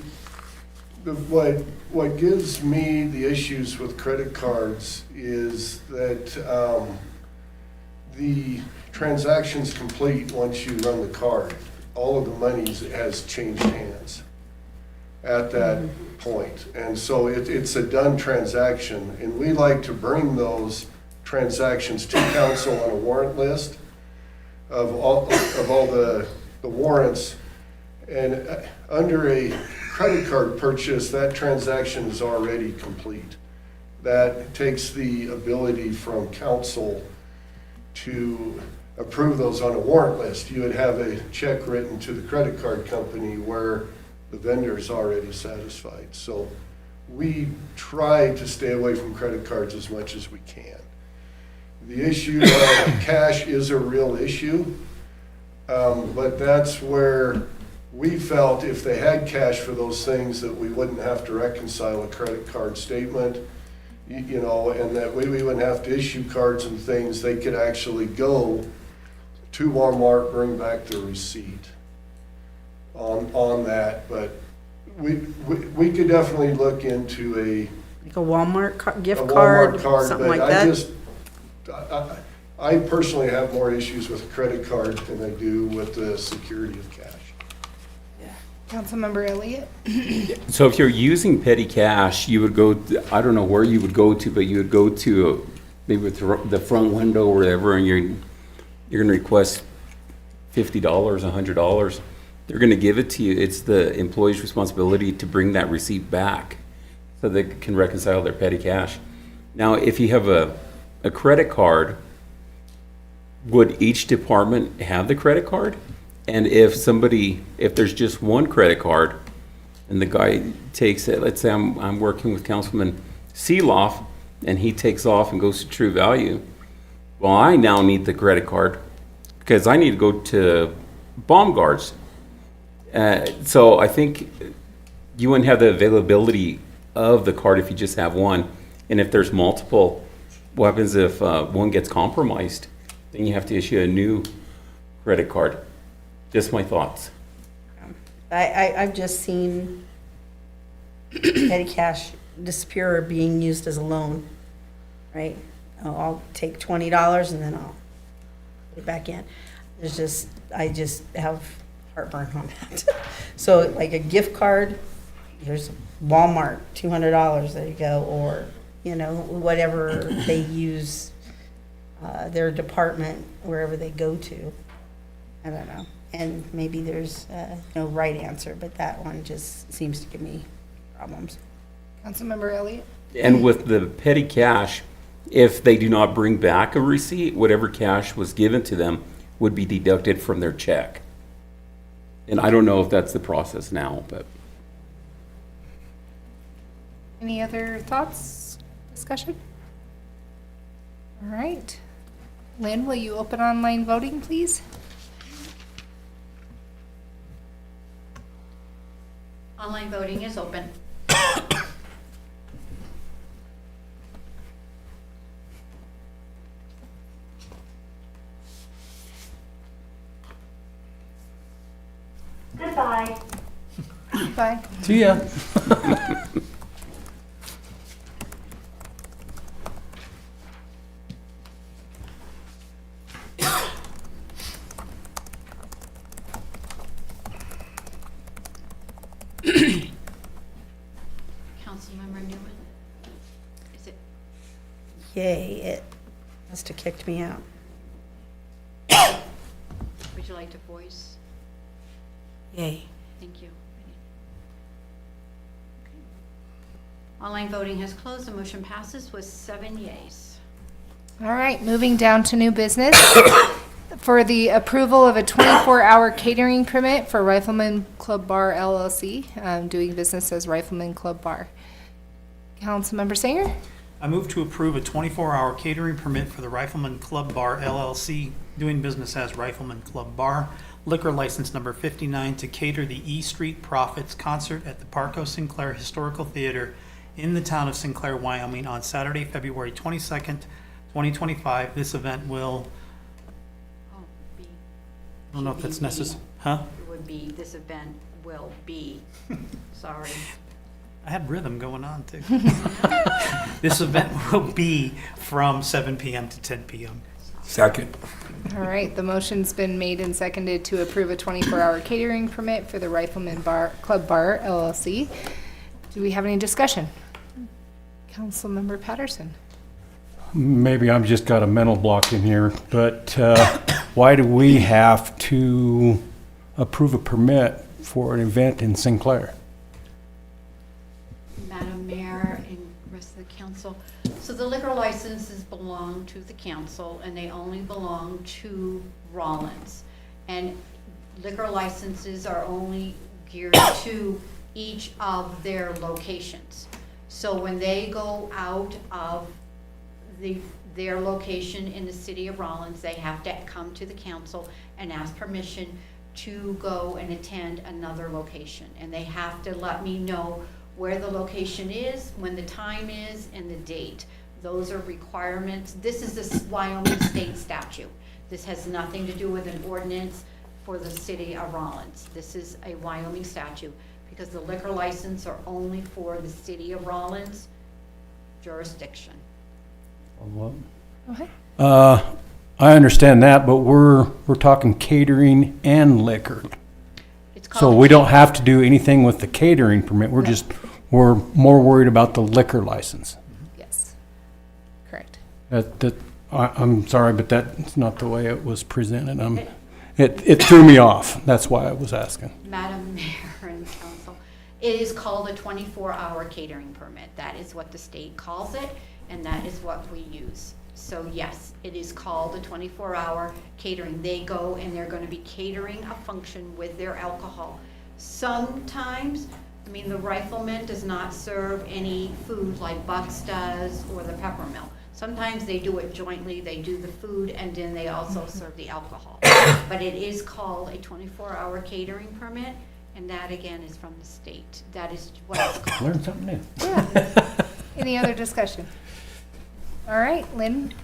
What gives me the issues with credit cards is that the transaction's complete once you run the card. All of the money has changed hands at that point. And so it's a done transaction. And we like to bring those transactions to council on a warrant list of all the warrants. And under a credit card purchase, that transaction is already complete. That takes the ability from council to approve those on a warrant list. You would have a check written to the credit card company where the vendor is already satisfied. So we try to stay away from credit cards as much as we can. The issue of cash is a real issue, but that's where we felt if they had cash for those things that we wouldn't have to reconcile a credit card statement, and that we wouldn't have to issue cards and things. They could actually go to Walmart, bring back the receipt on that. But we could definitely look into Like a Walmart gift a card, Walmart card, something but like that? I personally have more issues with a credit card than I do with the security of cash. Councilmember Elliott? So if you're using petty cash, you would go, I don't know where you would go to, but you would go to maybe with the front window or whatever, and you're gonna request $50, $100. They're gonna give it to you. It's the employee's responsibility to bring that receipt back so they can reconcile their petty cash. Now, if you have a credit card, would each department have the credit card? And if there's just one credit card and the guy takes it, let's say I'm working with Councilman Seeloff and he takes off and goes to True Value. Well, I now need the credit card because I need to go to Bomb Guards. So I think you wouldn't have the availability of the card if you just have one. And if there's multiple, what happens if one gets compromised? Then you have to issue a new credit card. Just my thoughts. I've just seen petty cash disappear or being used as a loan, right? I'll take $20 and then I'll put it back in. I just have heartburn on that. So like a gift card, here's Walmart, $200, there you go, or, whatever they use, their department, wherever they go to. I don't know. And maybe there's no right answer, but that one just seems to give me problems. Councilmember Elliott? And with the petty cash, if they do not bring back a receipt, whatever cash was given to them would be deducted from their check. And I don't know if that's the process now, but. Any other thoughts, discussion? All right. Lynn, will you open online voting, please? Online voting is open. Goodbye. Bye. See ya. Councilmember Newman? Is it? Yay, it must have kicked me out. Would you like to voice? Yay. Thank you. Online voting has closed. The motion passes with 7 yeas. All right, moving down to new business. For the approval of a 24-hour catering permit for Rifleman Club Bar LLC, doing business as Rifleman Club Bar. Councilmember Sanger? I move to approve a 24-hour catering permit for the Rifleman Club Bar LLC, doing business as Rifleman Club Bar, liquor license number 59, to cater the E Street Profits concert at the Parco Sinclair Historical Theater in the town of Sinclair, Wyoming on Saturday, February 22nd, 2025. This event will, Oh, be. I don't know if that's necessary, huh? It would be, this event will be. Sorry. I had rhythm going on too. This event will be from 7 p.m. to 10 p.m. Second. All right, the motion's been made and seconded to approve a 24-hour catering permit for the Rifleman Club Bar LLC. Do we have any discussion? Councilmember Patterson? Maybe I've just got a mental block in here, but why do we have to approve a permit for an event in Sinclair? Madam Mayor and rest of the council. So the liquor licenses belong to the council and they only belong to Rawlins. And liquor licenses are only geared to each of their locations. So when they go out of their location in the city of Rawlins, they have to come to the council and ask permission to go and attend another location. And they have to let me know where the location is, when the time is, and the date. Those are requirements. This is the Wyoming state statute. This has nothing to do with an ordinance for the city of Rawlins. This is a Wyoming statute. because the liquor license are only for the city of Rawlins jurisdiction. Okay. I understand that, but we're talking catering and liquor. It's So called we don't have to do anything with the catering permit, we're more worried about the liquor license. Yes, correct. I'm sorry, but that's not the way it was presented. It threw me off, that's why I was asking. Madam Mayor and Council, it is called a 24-hour catering permit. That is what the state calls it, and that is what we use. So yes, it is called a 24-hour catering. They go and they're going to be catering a function with their alcohol. Sometimes, I mean, the Rifleman does not serve any food like Bucks does or the Peppermill. Sometimes they do it jointly, they do the food, and then they also serve the alcohol. But it is called a 24-hour catering permit, and that again is from the state. That is what it's called. Learn something new. Yeah. Any other discussion? All right, Lynn,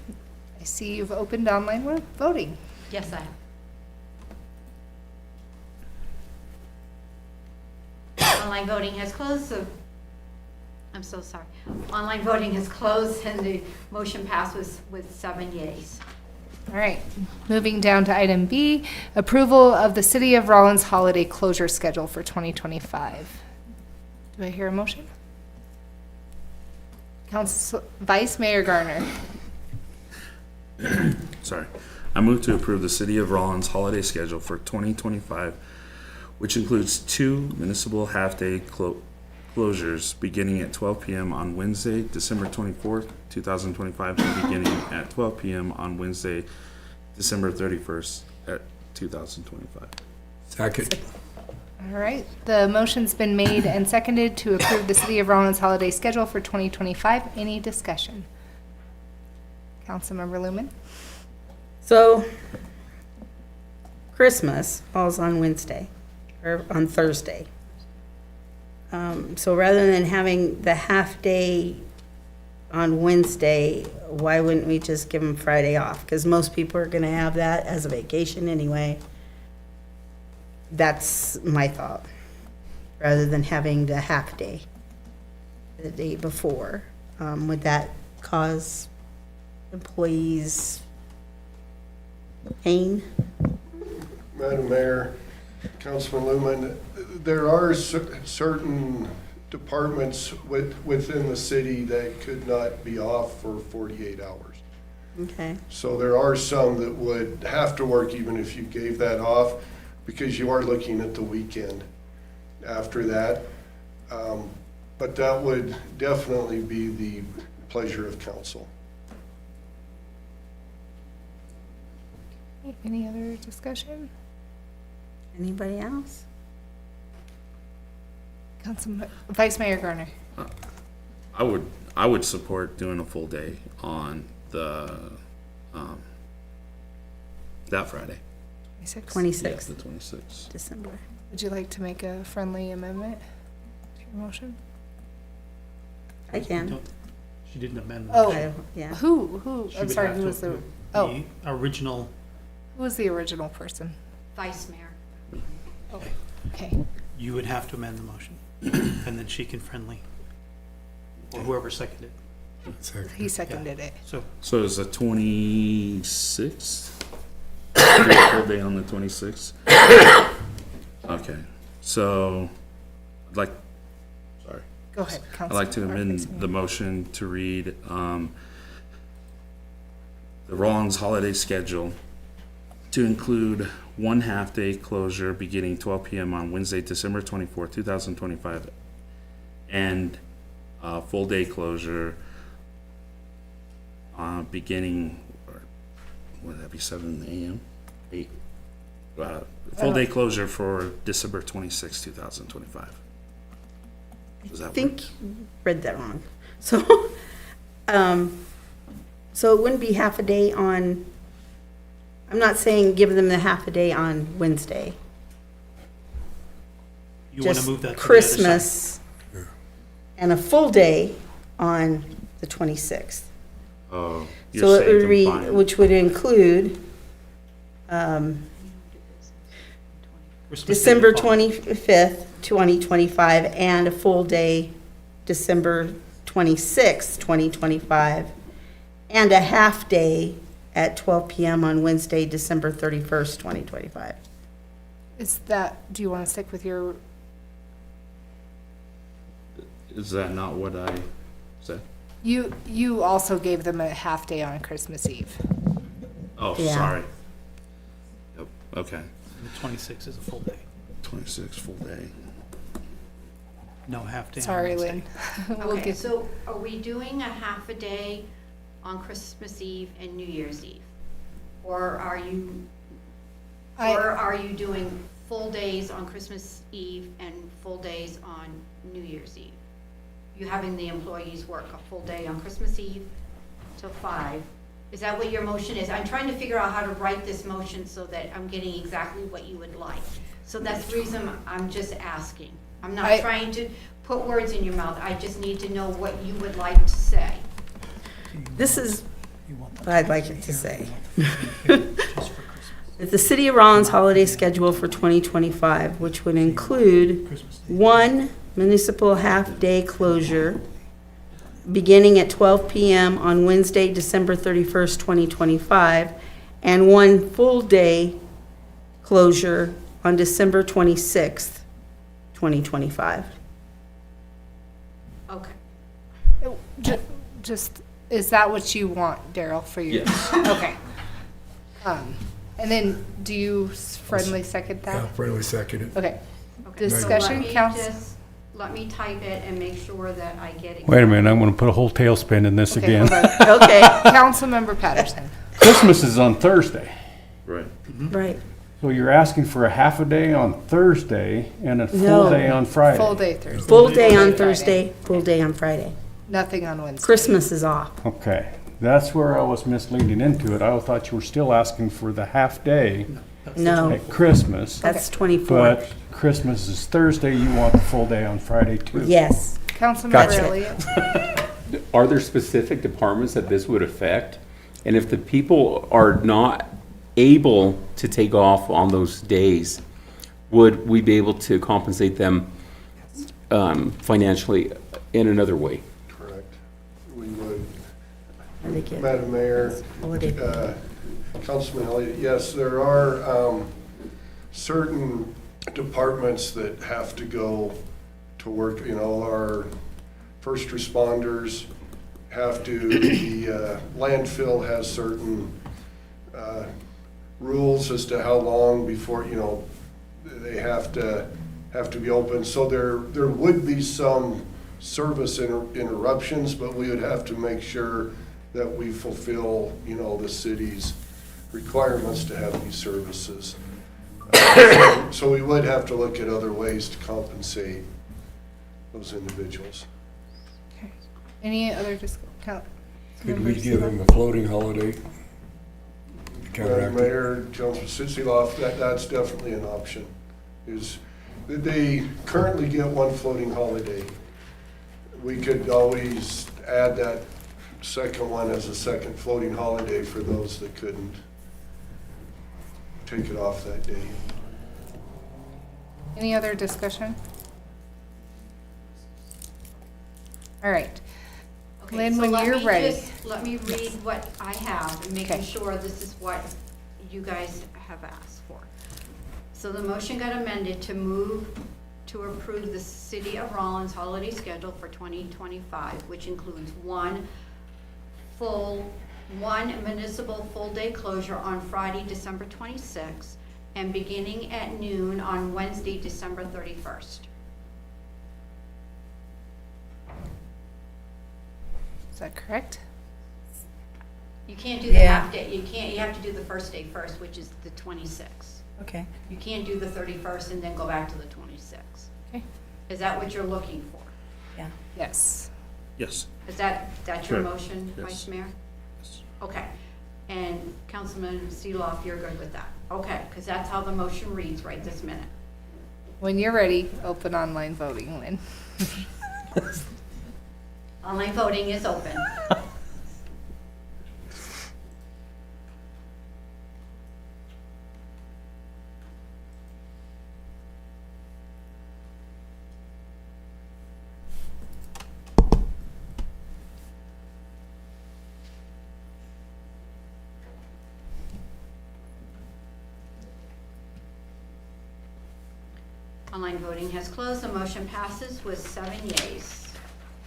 I see you've opened online voting. Yes, I have. Online voting has closed, so, I'm so sorry. Online voting has closed and the motion passed with 7 yeas. All right, moving down to item B, approval of the City of Rawlins holiday closure schedule for 2025. Do I hear a motion? Vice Mayor Garner. Sorry. I move to approve the City of Rawlins holiday schedule for 2025, which includes 2 municipal half-day closures beginning at 12 p.m. on Wednesday, December 24th, 2025, and beginning at 12 p.m. on Wednesday, December 31st at 2025. Second. All right, the motion's been made and seconded to approve the City of Rawlins holiday schedule for 2025. Any discussion? Councilmember Lumen? So, Christmas falls on Wednesday, or on Thursday. So rather than having the half-day on Wednesday, why wouldn't we just give them Friday off? Because most people are gonna have that as a vacation anyway. That's my thought, rather than having the half-day the day before. Would that cause employees pain? Madam Mayor, Councilman Lumen, there are certain departments within the city that could not be off for 48 hours. Okay. So there are some that would have to work even if you gave that off, because you are looking at the weekend after that. But that would definitely be the pleasure of council. Any other discussion? Anybody else? Vice Mayor Garner? I would support doing a full day on the that Friday. 26th. The 26th. December. Would you like to make a friendly amendment to your motion? I can. Don't- She didn't amend. the Oh. motion. Yeah. Who? She I'm would sorry, have who to was the, approve oh, original. who was the original person? Vice Mayor. Okay, You would have to amend the motion, and then she can friendly, or whoever seconded. he seconded it. So is the 26th? Do a full day on the 26th? Okay, so I'd like, sorry. Go ahead, I'd like to Councilmember amend Vice Mayor. the motion to read the Rawlins holiday schedule to include 1 half-day closure beginning 12 p.m. on Wednesday, December 24th, 2025, and full day closure beginning, or would that be 7 a.m.? 8. Full day closure for December 26, 2025. Does that I think work? you read that wrong. So, so it wouldn't be half a day on, I'm not saying give them the half a day on Wednesday. You want to Just move that to the other side. Christmas and a full day on the 26th. Oh, you're So it saying would read, combine. which would include Christmas Day December would fall. 25th 2025, and a full day December 26th, 2025, and a half day at 12 p.m. on Wednesday, December 31st, 2025. Do you want to stick with your, Is that not what I said? you also gave them a half day on Christmas Eve. Oh, Yeah. sorry. Yep, okay. The 26th is a full day, 26 full day. no half day on Sorry, Wednesday. Lynn. We'll Okay, get- so are we doing a half a day on Christmas Eve and New Year's Eve? Or are you doing full days on Christmas Eve and full days on New Year's Eve? You having the employees work a full day on Christmas Eve till 5? Is that what your motion is? I'm trying to figure out how to write this motion so that I'm getting exactly what you would like. So that's the reason I'm just asking. I'm not trying to put words in your mouth. I just need to know what you would like to say. This is what I'd like it to say. It's the City of Rawlins holiday schedule for 2025, which would include one municipal half-day closure beginning at 12 p.m. on Wednesday, December 31st, 2025, and one full-day closure on December 26th, 2025. Okay. Just, is that what you want, Daryl, for your? Yes. Okay. And then, do you friendly second Yeah, that? friendly second. Okay. Okay, so Discussion, let me type it and make sure that I get it. Wait a minute, I'm gonna put a whole tailspin in this Okay, again. hold on. Okay, Councilmember Patterson. Christmas is on Thursday, Right. right. so you're asking for a half a day on Thursday and a No. full day on Friday. Full day Thursday. Full day on Friday. Thursday, full day on Friday. Nothing on Wednesday. Christmas is off. Okay, that's where I was misleading into it. I thought you were still asking for the half day No, at Christmas, that's 24. but Christmas is Thursday, you want the full day on Friday too. Yes. Councilmember Gotcha. Elliott. Are there specific departments that this would affect? And if the people are not able to take off on those days, would we be able to compensate them financially in another way? Correct. We would. Are they getting Madam Mayor, holiday? Councilman Elliott, yes, there are certain departments that have to go to work, you know, our first responders have to, the landfill has certain rules as to how long before, you know, they have to be open. So there would be some service interruptions, but we would have to make sure that we fulfill, you know, the city's requirements to have these services. So we would have to look at other ways to compensate those individuals. Okay. Any other discussion? Could we give them a floating holiday? Madam Mayor, Councilman Sitsiloff, that's definitely an option. They currently get one floating holiday. We could always add that second one as a second floating holiday for those that couldn't take it off that day. Any other discussion? All right. Okay, Lynn, so when let you're me ready. let me read what I have and making Okay. sure this is what you guys have asked for. So the motion got amended to move to approve the City of Rawlins holiday schedule for 2025, which includes one municipal full-day closure on Friday, December 26th, and beginning at noon on Wednesday, December 31st. Is that correct? You can't do the half day, you have to do the first day first, which is the 26th. Okay. You can't do the 31st and then go back to the 26th. Okay. Is that what you're looking for? Yes. Yes. Is that your Sure. motion, Yes. Vice Mayor? Okay. And Councilman Seeloff, you're good with that? Okay, because that's how the motion reads right this minute. When you're ready, open online voting, Lynn. Online voting is open. Online voting has closed. The motion passes with 7 yeas.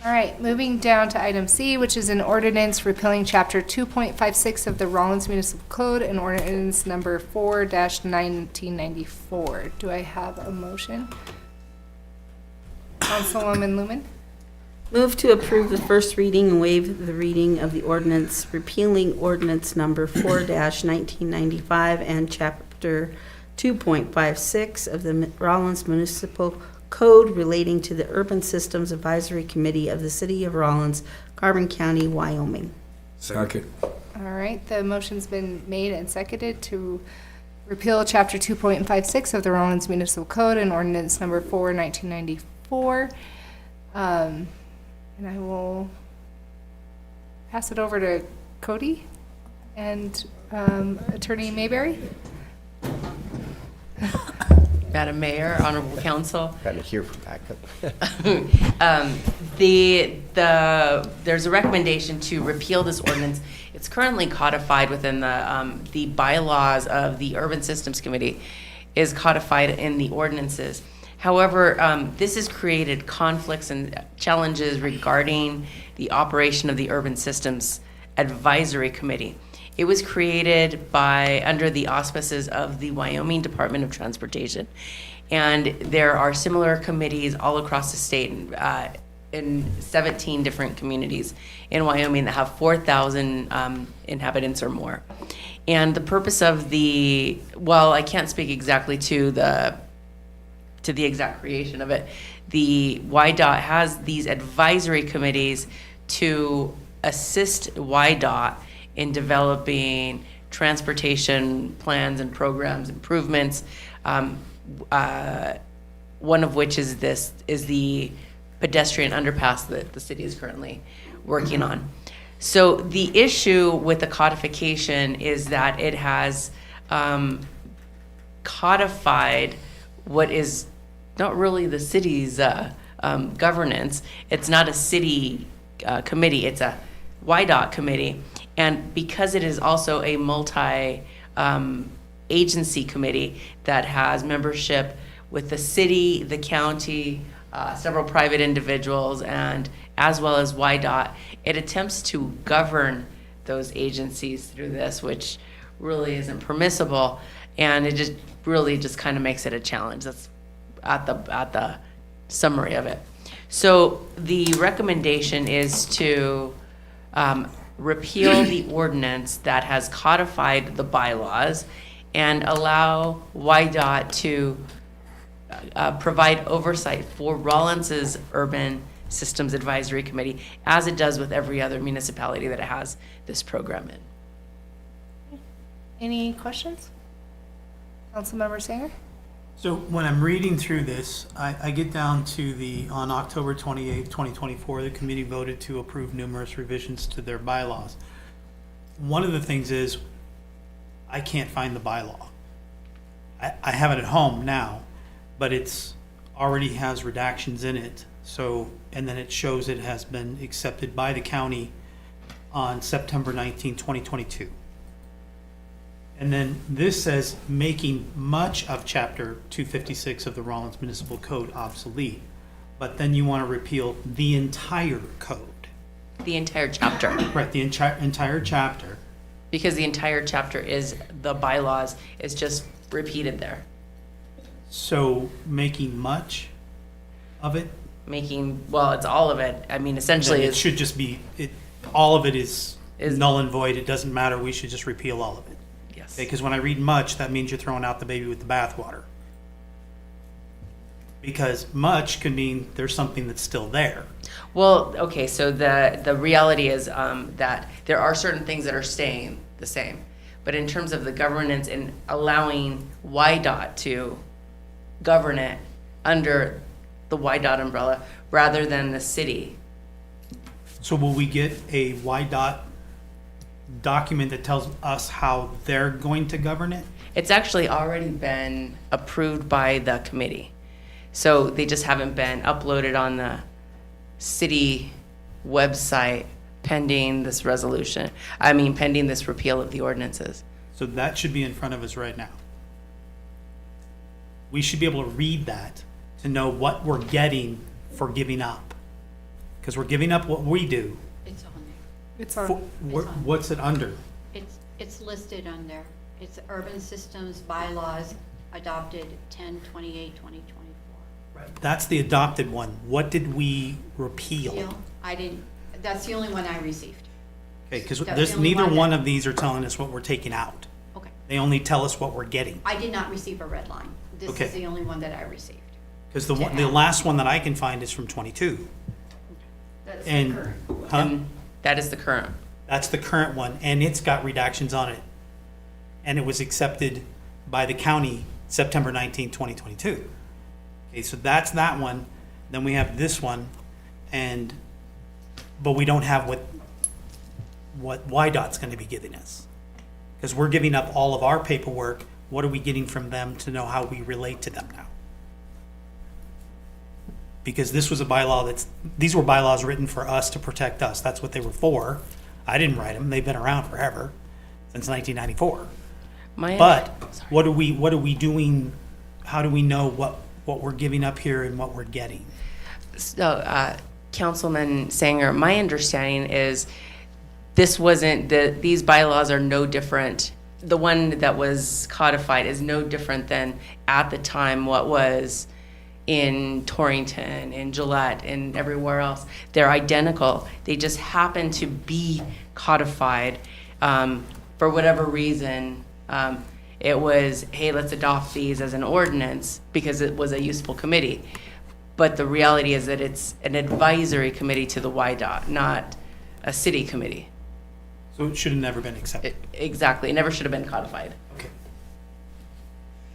All right, moving down to item C, which is an ordinance repealing chapter 2.56 of the Rawlins Municipal Code and ordinance number 4-1994. Do I have a motion? Councilwoman Lumen? Move to approve the first reading and waive the reading of the ordinance repealing ordinance number 4-1995 and chapter 2.56 of the Rawlins Municipal Code relating to the Urban Systems Advisory Committee of the City of Rawlins, Carbon County, Wyoming. Second. All right, the motion's been made and seconded to repeal chapter 2.56 of the Rawlins Municipal Code and ordinance number 4-1994. And I will pass it over to Cody and Attorney Mayberry. Madam Mayor, Honorable Council. Kind of here for backup. There's a recommendation to repeal this ordinance. It's currently codified within the bylaws of the Urban Systems Committee, is codified in the ordinances. However, this has created conflicts and challenges regarding the operation of the Urban Systems Advisory Committee. It was created under the auspices of the Wyoming Department of Transportation. And there are similar committees all across the state in 17 different communities in Wyoming that have 4,000 inhabitants or more. And the purpose of I can't speak exactly to the exact creation of it. The YDOT has these advisory committees to assist YDOT in developing transportation plans and programs, improvements. One of which is the pedestrian underpass that the city is currently working on. So the issue with the codification is that it has codified what is not really the city's governance. It's not a city committee, it's a YDOT committee. And because it is also a multi-agency committee that has membership with the city, the county, several private individuals, and as well as YDOT, it attempts to govern those agencies through this, which really isn't permissible, and it just really just kind of makes it a challenge. That's at the summary of it. So the recommendation is to repeal the ordinance that has codified the bylaws and allow YDOT to provide oversight for Rawlins's Urban Systems Advisory Committee, as it does with every other municipality that it has this program in. Any questions? Councilmember Sanger? So when I'm reading through this, I get down to on October 28, 2024, the committee voted to approve numerous revisions to their bylaws. One of the things is I can't find the bylaw. I have it at home now, but it's already has redactions in it. So, and then it shows it has been accepted by the county on September 19, 2022. And then this says making much of chapter 256 of the Rawlins Municipal Code obsolete. But then you want to repeal the entire code. The entire chapter. Right, the entire chapter. Because the entire chapter is the bylaws is just repeated there. So making much of it? It's all of it. I mean, essentially it should just be, all of it is null and void. It doesn't matter. We should just repeal all of it. Yes. Because when I read much, that means you're throwing out the baby with the bathwater. Because much could mean there's something that's still there. Well, okay, so the reality is that there are certain things that are staying the same. But in terms of the governance and allowing YDOT to govern it under the YDOT umbrella rather than the city. So will we get a YDOT document that tells us how they're going to govern it? It's actually already been approved by the committee. So they just haven't been uploaded on the city website pending this resolution. Pending this repeal of the ordinances. So that should be in front of us right now. We should be able to read that to know what we're getting for giving up. Because we're giving up what we do. It's on there. It's For- on, What's it under? It's listed on there. It's urban systems bylaws adopted 10/28/2024. That's the adopted one. What did we repeal? Deal? I didn't, that's the only one I received. Okay, because That's there's the only neither one one that- of these are telling us what we're taking out. Okay. They only tell us what we're getting. I did not receive a red line. This Okay. is the only one that I received. Because the last one that I can find is from 22. That's And, huh? And that is the current. That's the current one, and it's got redactions on it. And it was accepted by the county September 19, 2022. Okay, so that's that one. Then we have this one, but we don't have what YDOT's going to be giving us. Because we're giving up all of our paperwork. What are we getting from them to know how we relate to them now? Because this was a bylaw these were bylaws written for us to protect us. That's what they were for. I didn't write them. They've been around forever, since 1994. But what are we doing? How do we know what we're giving up here and what we're getting? So, Councilman Sanger, my understanding is these bylaws are no different. The one that was codified is no different than at the time what was in Torrington, in Gillette, and everywhere else. They're identical. They just happen to be codified. For whatever reason, it was, hey, let's adopt these as an ordinance because it was a useful committee. But the reality is that it's an advisory committee to the YDOT, not a city committee. So it should have never been accepted. Exactly. It never should have been codified. Okay.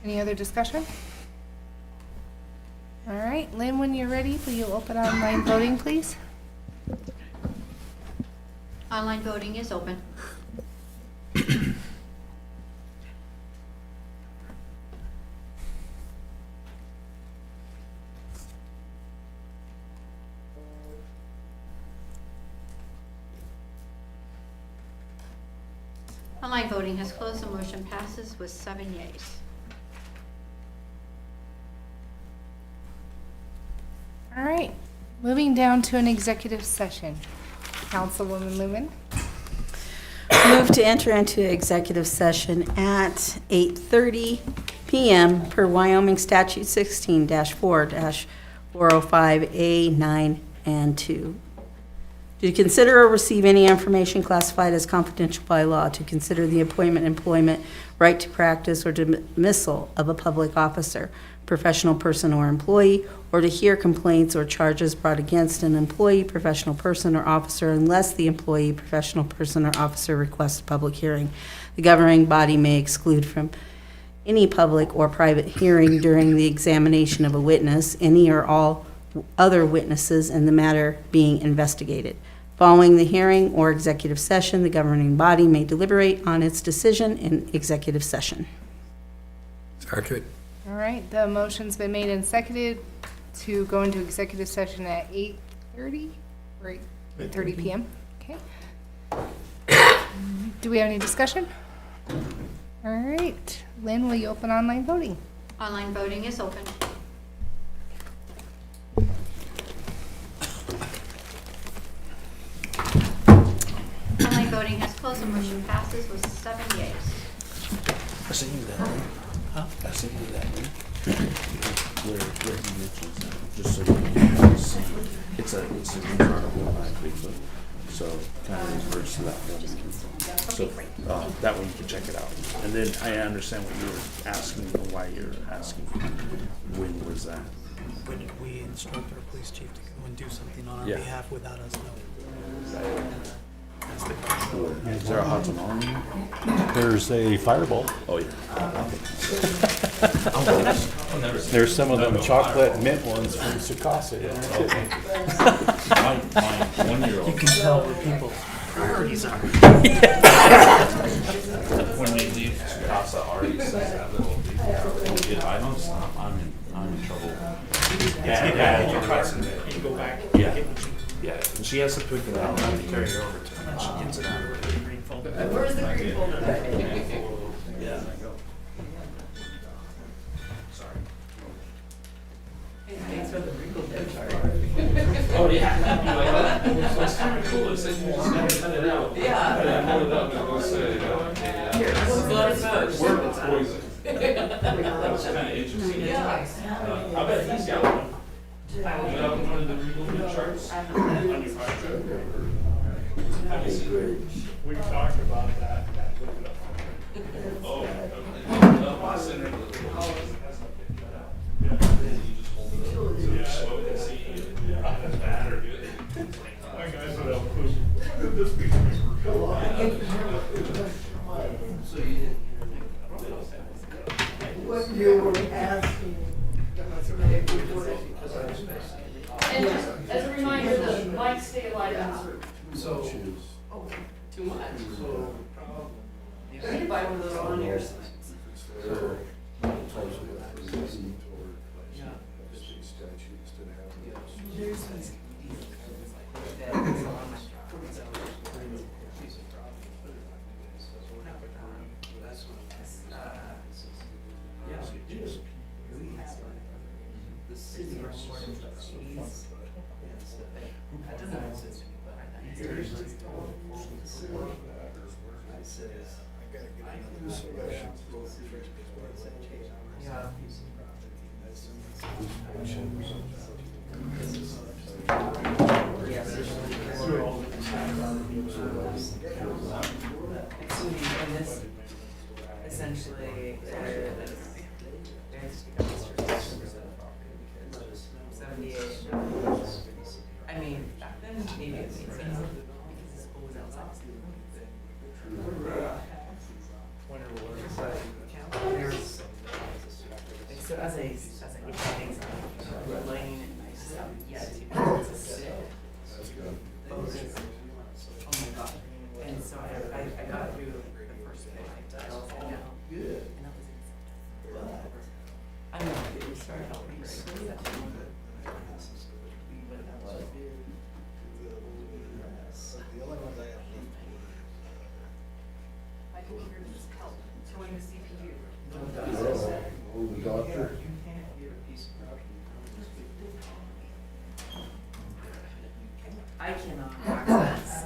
any other discussion? All right, Lynn, when you're ready, will you open online voting, please? Online voting is open. Online voting has closed. The motion passes with 7 yeas. All right, moving down to an executive session. Councilwoman Lumen. Move to enter into executive session at 8:30 PM per Wyoming Statute 16-4-405A9 and 2. To consider or receive any information classified as confidential by law, to consider the appointment, employment, right to practice, or dismissal of a public officer, professional person, or employee, or to hear complaints or charges brought against an employee, professional person, or officer unless the employee, professional person, or officer requests a public hearing. The governing body may exclude from any public or private hearing during the examination of a witness, any or all other witnesses in the matter being investigated. Following the hearing or executive session, the governing body may deliberate on its decision in executive session. Second. All right, the motion's been made and seconded to go into executive session at 8:30, or 8:30 PM, okay. Do we have any discussion? All right, Lynn, will you open online voting? Online voting is open. Online voting has closed. The motion passes with 7 yeas. I sent you that, right? Huh? I sent you that, right? Where he mentions that, just so you can see. It's an internal one, I think, so kind of refers to that one. So, that one you can check it out. And then I understand what you were asking, or why you're asking. When was that? When did we instruct our police chief to go and do something on our Yeah. behalf without us knowing? That's the Is there a hot tamale? There's a fireball. Oh, yeah. There's some of them chocolate mint ones from Sukasa. My 1-year-old. You can tell where people's priorities are. When we leave Casa, already says that little kid, I don't stop, I'm in trouble. You go back. Yeah, yeah, and she has to pick it out, I have to carry her over to her, and she gets it out. Where's the green folder? Yeah. Sorry. I bet he's got one. You have one of the Google charts on your contract. We talked about that. Oh, My guys would help push. This week. What you were asking. And just as a reminder, the lights stay alive. So, Too much. You can buy one of those on air signs. Essentially, I mean, back then, maybe it made sense because the school was outside. There's, like, so as a things, lighting and stuff, yeah, it's a sick. Oh my god. And so I got through the first bit, I was like, no. And that was in September. I know, we started out pretty great. But that was. the only ones I have. My computer just helped throwing the CPU. Oh, the doctor. I cannot access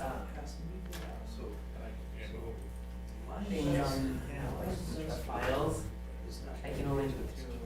things on the files. I can only do it through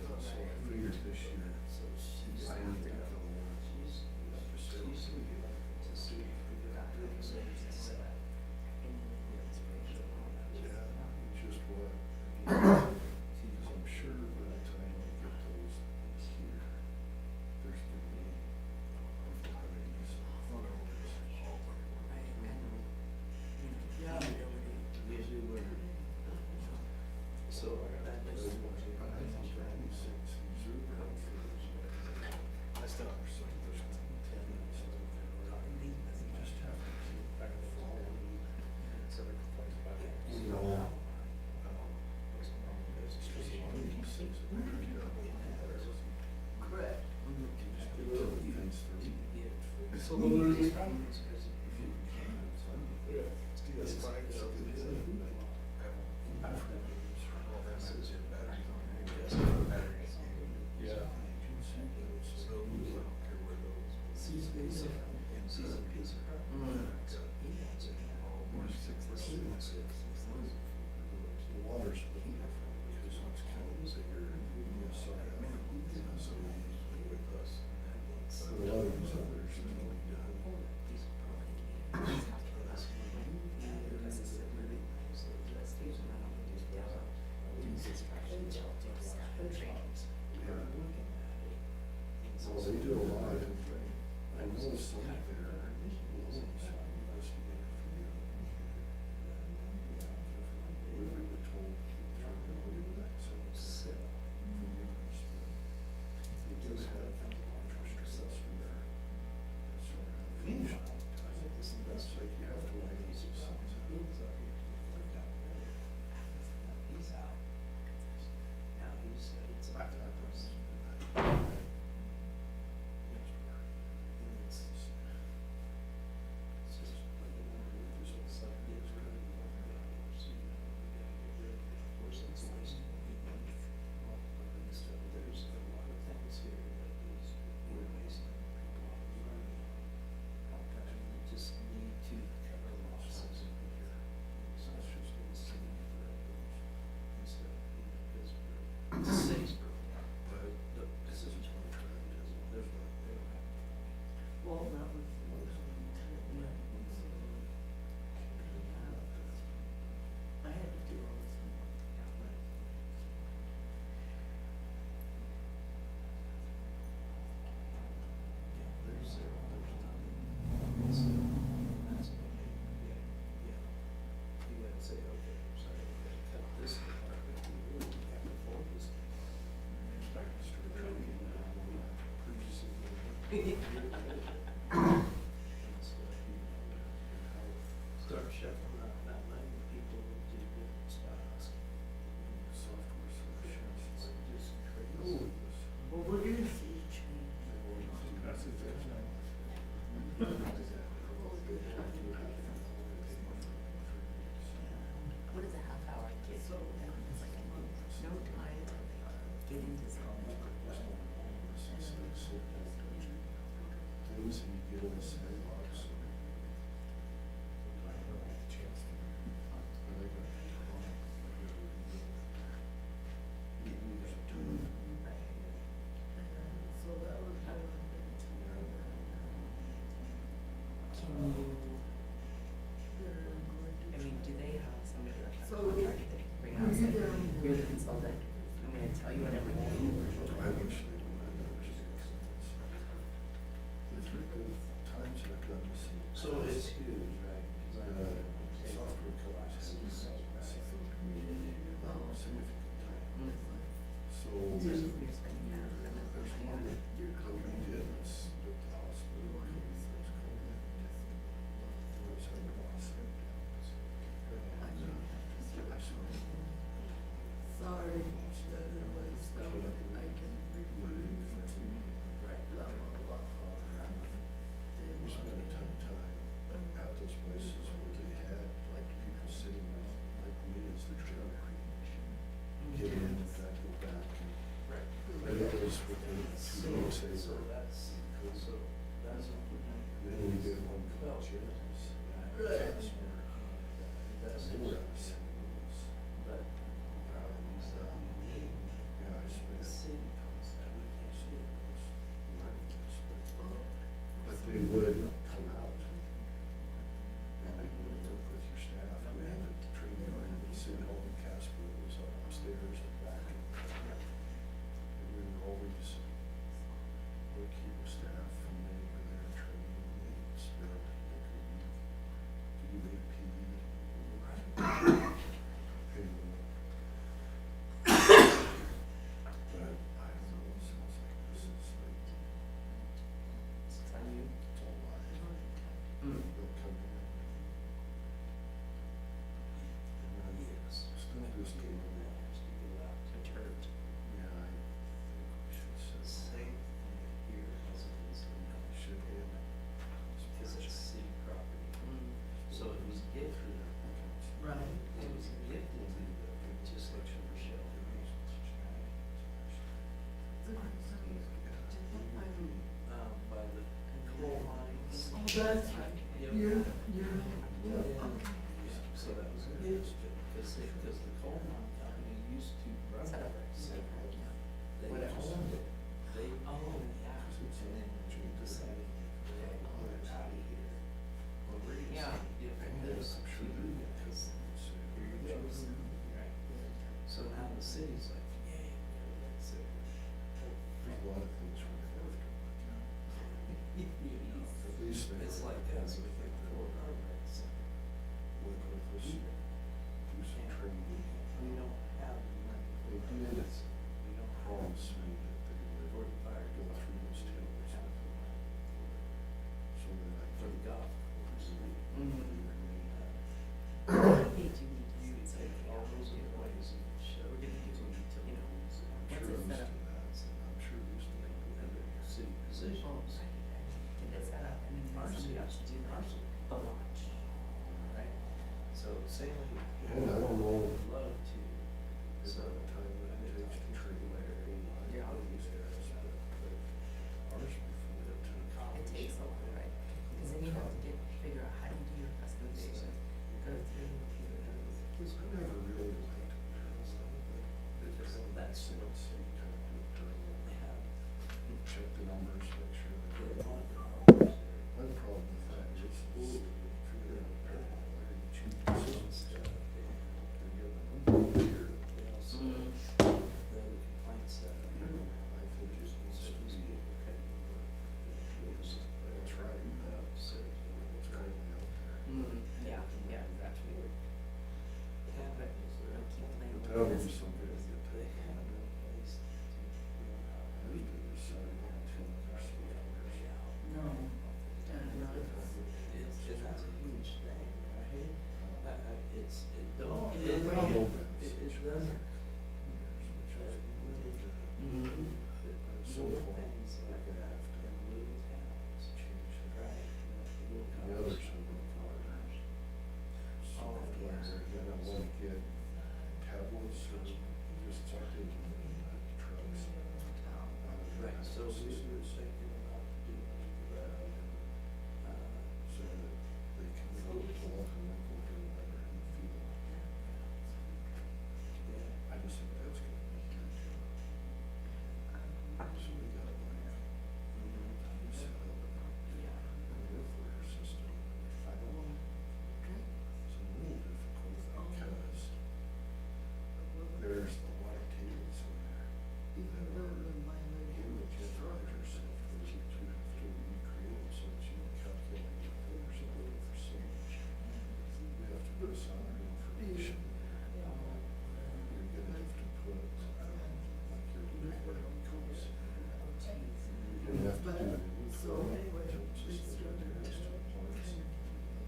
So I figured this year, I need to go. Yeah, just what? I'm sure by the time we get those here, there's gonna be so I still have some. Just have to keep back and forth. You know, correct. So water's different because it's kind of bigger. So with us, but a lot of these others are really done. Well, they do a lot of, I know some of their loans investigated for you. We were told so they do have interest rates for their sort of fees. That's like you have to wait these Start shuffling out that line of people to different spots. Software solutions. Just crazy. Well, we're gonna see a change. That's it. What is a half hour kid? It's like no time to get into something. Things and you get in the sandbox. I mean, do they have somebody like that contract that can bring out, like, you're the consultant, I'm gonna tell you what everything. I wish they would. Times I've done this. So it's huge, right? Software companies have significant time. So there's one that we did, it's the hospital. Sorry, that was so I can remove. We spent a ton of time at those places where they had like people sitting like me as the judge. Get in and go back and So that was good, because the coal mine company used to run that. They owned it. They owned it. And then we decided, hey, we're out of here. Well, we're gonna get this to you guys. You're chosen, right? So now the city's like, yeah, that's it. There's a lot of things we're going through. At least they It's like us with the core guardrails. work with us, do some training. We don't have the money. They did promise me that they would go through those tables so that I For could the golf course. You would take all those employees and show them to utilities. I'm sure most of most that, and I'm sure there's people that are city positions. Our city, a lot. Right? So say like. And I don't know Would love to. the So. amount of time that it takes to train Yeah. these guys, but ours before it took. It takes a lot, right? Because then you have to figure out how do you do your customization, go through. I never really liked it. That's City kind of do it during the check the numbers, make sure that they're on. My problem with that is figure out where you choose decisions. They're given a number here. the complaints that. I think it just needs to be. That's right. So. It's currently out there. Yeah, exactly. But that would be something to get to. No. It's that's a huge thing, right? It's, it don't, It it doesn't. doesn't. So things like that and little towns change it. Right. The other side of the software, you're gonna want to get tablets or just something in trucks. Right, so we were thinking about doing that, So that they can go pull up and look over whatever in the field. I just think that's gonna be huge. So we got like, you set up a warfare system. I don't know. It's a little difficult because there's a lot of tables in there that are legit ledger software that you have to recreate so that you can calculate the percentage. You have to put salary information. You're gonna have to put, like your labor costs. You're gonna have to do an inventory, just as it is to parts.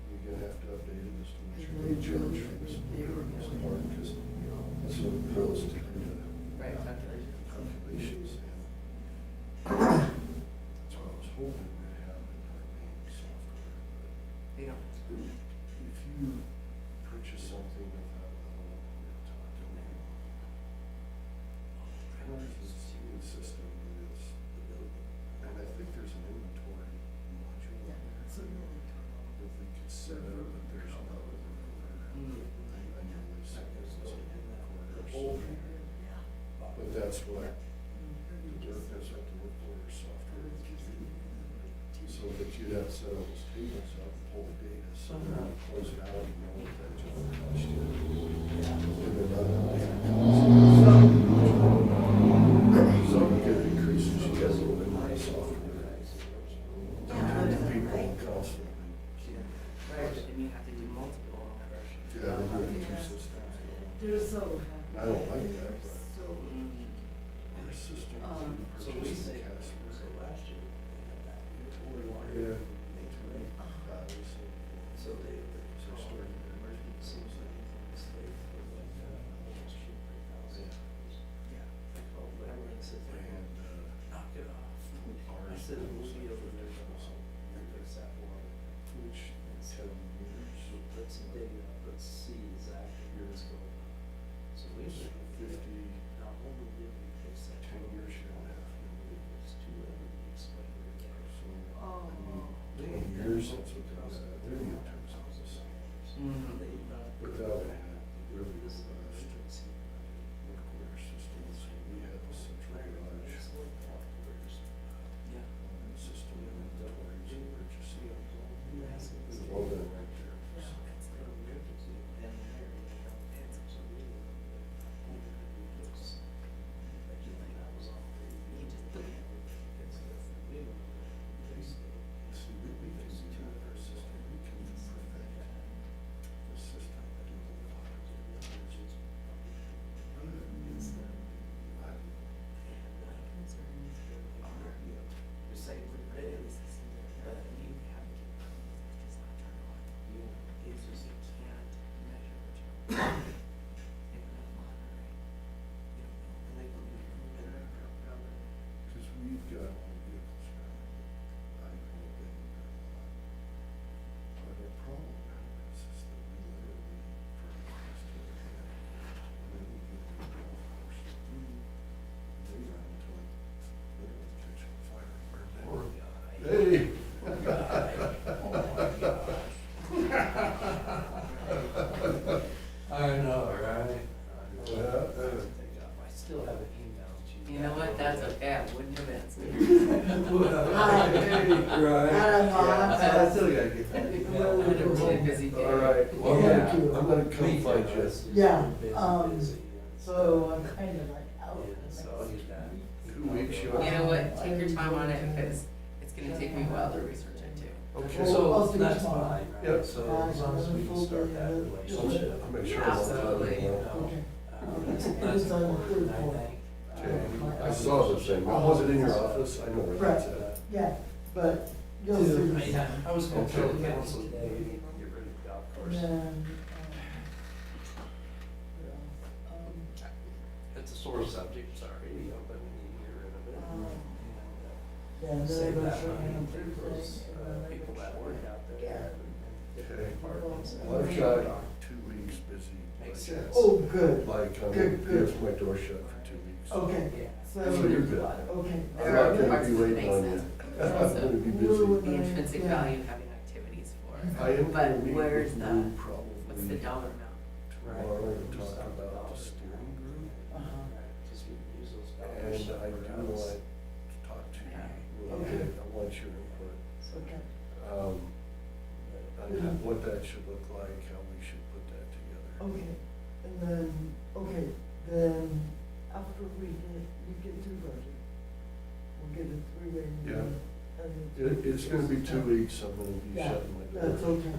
You're gonna have to update it as to what you're gonna charge for this part, because that's what it goes to do the Right, calculations. And that's what I was hoping to have in our main software, but They don't. if you purchase something of that level, we're talking. Ours is a system that is, and I think there's an inventory module in there that we could set up, but there's no. I know there's but that's what the work is at the work order software would do. So that you'd have to set all those tables up, pull the data, so when you close it out, you know what that job cost you. And then other data costs. So you get increases, you get a little bit more software. People constantly. Right, but then you have to do multiple. Yeah, they do have two systems. I don't like that, but our system, so we purchased say, the Casper. so last year, they had that. Yeah. So they started emergency. wouldn't have answered. I still gotta get that. I had a really busy day. All right, well, I'm gonna come find you. Yeah, So I'm kind of like out. 2 weeks, You know what, take your time on it, because it's gonna take me a while to research it too. Okay. so that's fine. Yep. So as long as we can start that relationship. I'll make sure I'm on time. Absolutely. That's the third point. Okay. I saw the thing. That wasn't in your office. I know where that's at. Yeah, but you'll see. I was gonna tell the council today, we need to get rid of the golf course. It's a sore subject, sorry, but we need to get rid of it. And save that money for those people that work out there. Okay. Well, I've got 2 weeks busy. Makes sense. Oh, good. Like, I'm Good, gonna good. have my door shut for 2 weeks. Okay. So you're good. Okay. I'm not gonna be waiting on you. I'm Also, gonna be busy. the intrinsic value of having activities for. I am gonna But meet where's with the, Lou probably what's the dollar amount? tomorrow and talk about the steering group. Just use those And dollars. I do want to talk to you a little bit. I want your input. Okay. On what that should look like, how we should put that together. Okay, and then after you get through budget, we'll get a three-way. Yeah. It's gonna be 2 weeks. I'm gonna be Yeah, shutting my door. that's okay.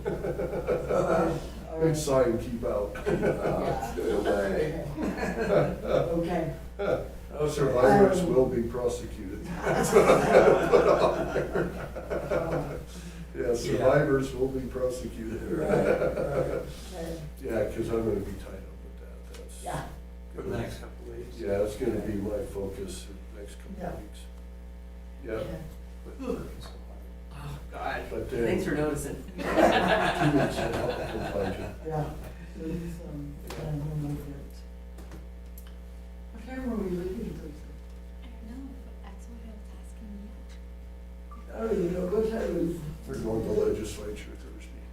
All Big right. sign, keep out. Okay. Survivors will be prosecuted. That's what I'm gonna put on there. Yeah, survivors will be prosecuted. Okay. Yeah, because I'm gonna be tied up with that. That's. Yeah. For the next couple of weeks. Yeah, it's gonna be my focus the next couple Yeah. of weeks. Yeah. Okay. Oh, God, But, thanks for noticing. 2 weeks, I'll come find you. Yeah. There's, and then we'll get. What time are we leaving Thursday? I don't know, but that's what I was asking you. I don't even know what time is. We're going to the legislature Thursday.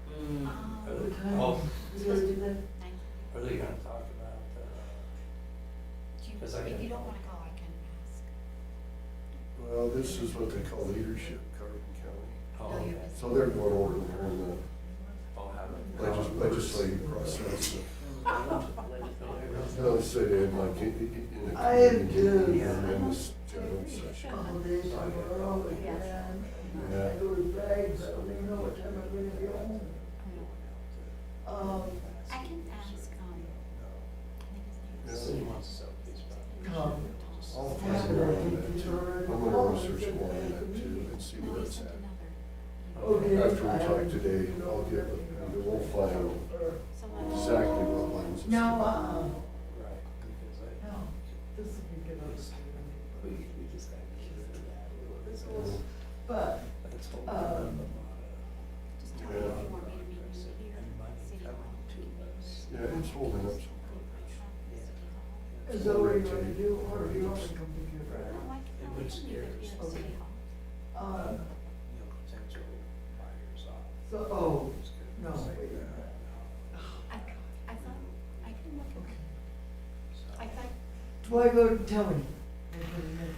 What time? Oh. Is it today? Are they gonna talk about, Because I If can- you don't wanna go, I can ask. Well, this is what they call leadership, Carbon County. oh, okay. So they're going over there in I'll have it. the legislative process. They'll sit in like in a. I am committee too. And then this general session. All day tomorrow again. Yeah. I go to bags, I don't even know what time I'm gonna be home. I can ask, I think his name is. City wants to sell a piece of property. I'll find out on that too. I'm gonna research more on that too and see where it's at. Okay. After we talk today, I'll get, we'll find exactly what lines. it's- No, Right, because no, this will be good. we just got to keep it that way. But, That's what Just tell me if you want me to meet you here, City Hall. Yeah, it's holding up some is that what you wanna do, or do you want to come together? I don't like it, It no, would we can scare meet us. here at City Hall. potential buyers off. So, oh, no, wait a minute. I thought, I can look at it. I thought, Do I go, tell me. Wait a minute.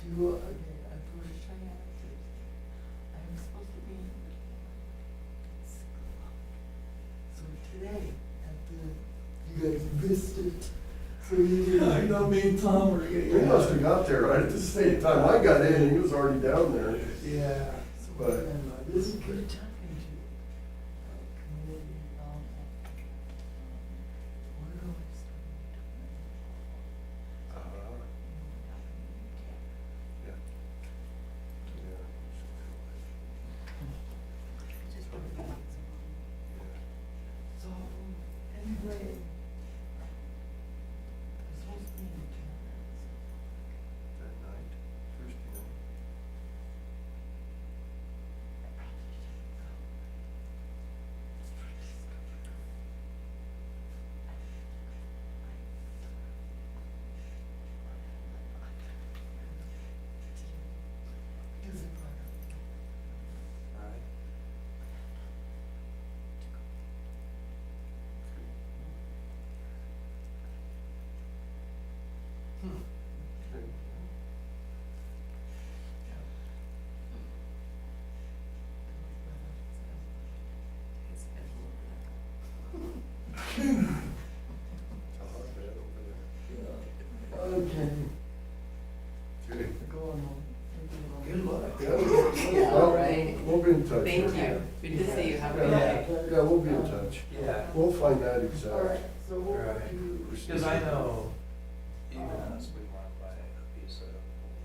Do, okay, I go to Cheyenne Thursday. I'm supposed to be in. So today, at the, you guys missed it. So you didn't. I know me and Tom were getting. We must have got there right at the same time. I got in and he was already down there. Yeah. But- This is good talking to you. Community development. What do I start? Yeah. So, anyway. I'm supposed to be in That night, Thursday night. All right. Okay. Okay. Good luck. Yeah, All right. we'll be in touch. Thank you. Yeah. Good to see you. Have a good Yeah, day. yeah, we'll be in touch. Yeah. We'll find that exact. Right. Because I know, even us, we want to buy a piece of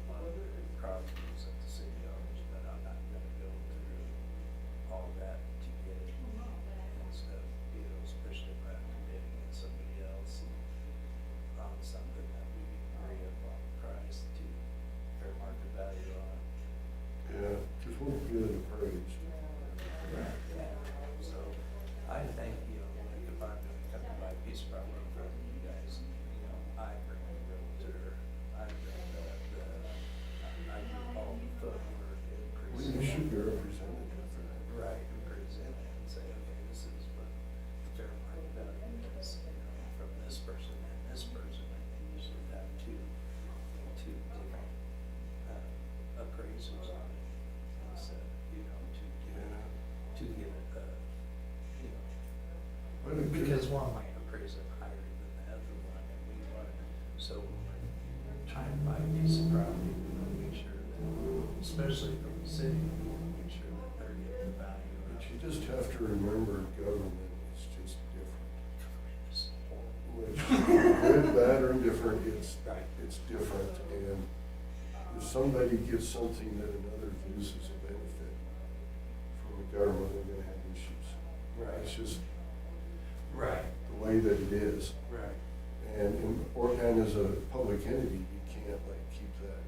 one of the properties that the city owns, but I'm not gonna go through all that to get it. And stuff, especially if I'm bidding at somebody else on something that we agree upon price to fair market value on. Yeah, because we'll get it appraised. Right, yeah. So I think, like if I'm gonna come and buy a piece of property from you guys, I bring the realtor, I bring I do all the footwork and Well, you should be represented for that. right, and present it and say, okay, this is what the fair market value is, from this person and this person, and they usually have two different, appraisers on it. And so, to get it, But it could- because one might appraise it higher than the other one, and we want, so when we're trying to buy a piece of property, we want to make sure that, especially from the city, we want to make sure that they're getting the value But of you just have to remember, government is just different. it's horrible. Which, good, bad, or indifferent, Right. it's different. And if somebody gets something that another views as a benefit from the government, we're gonna have issues. Right. It's just Right, the way that it is. right. And as a public entity, you can't like keep that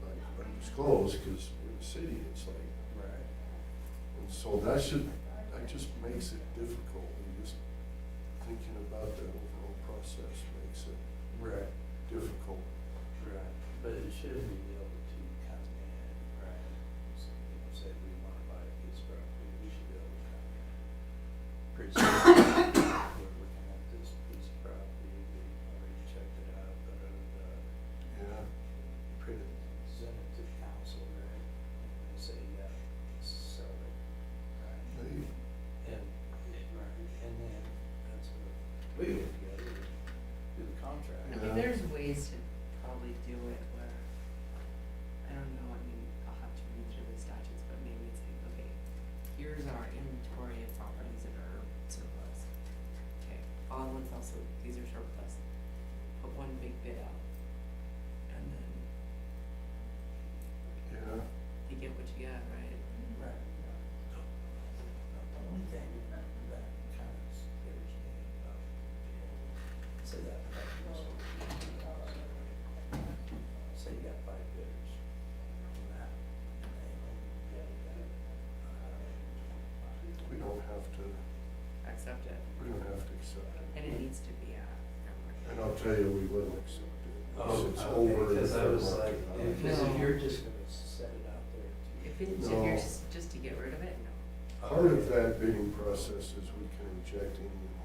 like undisclosed, because we're the city, it's like, Right. and so that just makes it difficult. And just thinking about the overall process makes it Right. difficult. Right, but it should be able to come in, right, so, say we want to buy a piece of property, we should be able to come in. Pretty soon, we're looking at this piece of property, we already checked it out, Yeah. present it to the council, right? And they say, yeah, sell it, right? They- And then, that's what we get together, do the contract. I mean, there's ways to probably do it where, I don't know, I mean, I'll have to read through the statutes, but maybe it's like, okay, here's our inventory of properties that are surplus. Okay, all ones also, these are surplus, put one big bid out, and then Yeah. you get what you get, right? Right. The only thing that kind of scares me about, say that, say you got 5 bidders on that, and they only get that, We don't have to, Accept it, we don't have to accept it. and it needs to be at fair market. And I'll tell you, we wouldn't accept it. Oh, It's okay, over the because I fair was market like, value. because if No. you're just gonna set it out there to. If it's, No. if you're just to get rid of it, no. Part of that bidding process is we can reject any and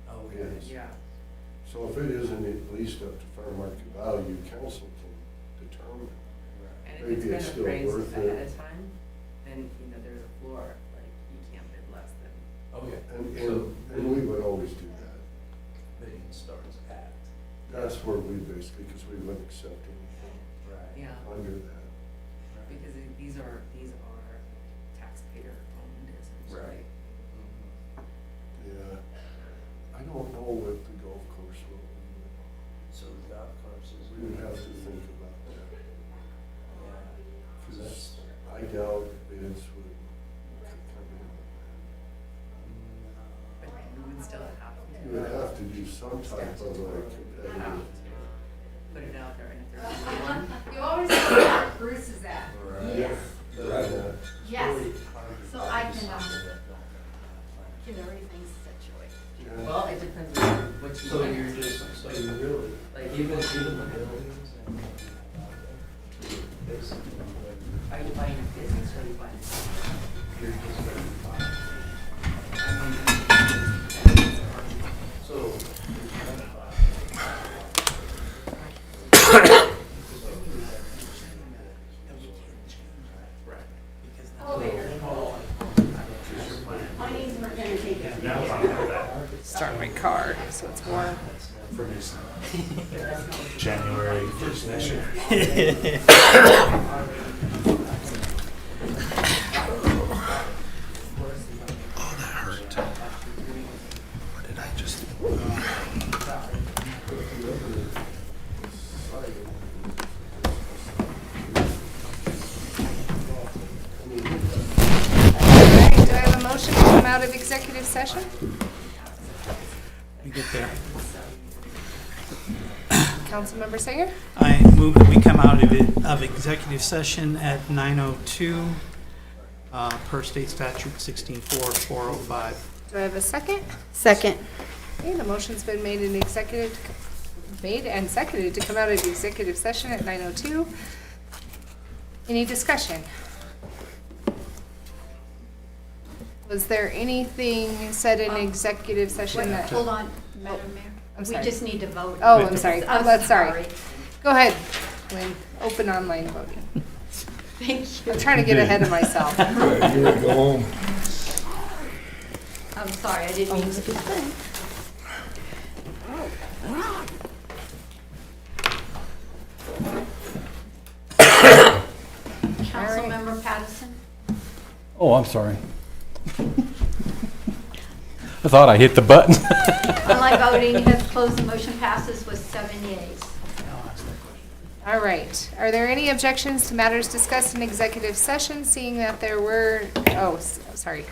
all Oh, bids. Yeah, So if it isn't at least up to fair market value, council can determine. and if Maybe it's it's been still appraised worth ahead it. of time, then, there's a floor, like, you can't bid less than. Okay. And we would always do that. Bidding starts at. That's where we basically, because we wouldn't accept anything Right. Yeah, under that. because these are taxpayer owned essentially. Right. Yeah. I don't know what the golf course will be. So the golf courses. We would have to think about that. Yeah. Because I doubt bids would come in. But we would still have to. You would have to do some type of like competitive. Put it out there, and if there's one, You always know where Bruce is at. Yes. Yes, so I can, get everything situated. well, it depends on what you. So you're just, so you really, Like, even the buildings and basically, are you buying a business or are you buying a house? you're just gonna buy. So. you're gonna buy. Start my car, so it's warm. For next January 1st next year. Oh, that hurt. What did I just? Alright, do I have a motion to come out of executive session? We get there. Councilmember Singer? I move that we come out of executive session at 9:02, per state statute 16-405. Do I have a second? Second. Okay, the motion's been made and seconded to come out of the executive session at 9:02. Any discussion? Was there anything said in executive session that? Hold on, Madam Mayor. I'm We sorry. just need to vote. Oh, I'm sorry. I'm That's sorry. sorry. Go ahead, Lynn. Open online voting. Thank you. I'm trying to get ahead of myself. You would go home. I'm sorry, I didn't mean to. Councilmember Patterson? Oh, I'm sorry. I thought I hit the button. Online voting has closed. The motion passes with 7 yeas. All right. Are there any objections to matters discussed in executive session, seeing that there were, sorry.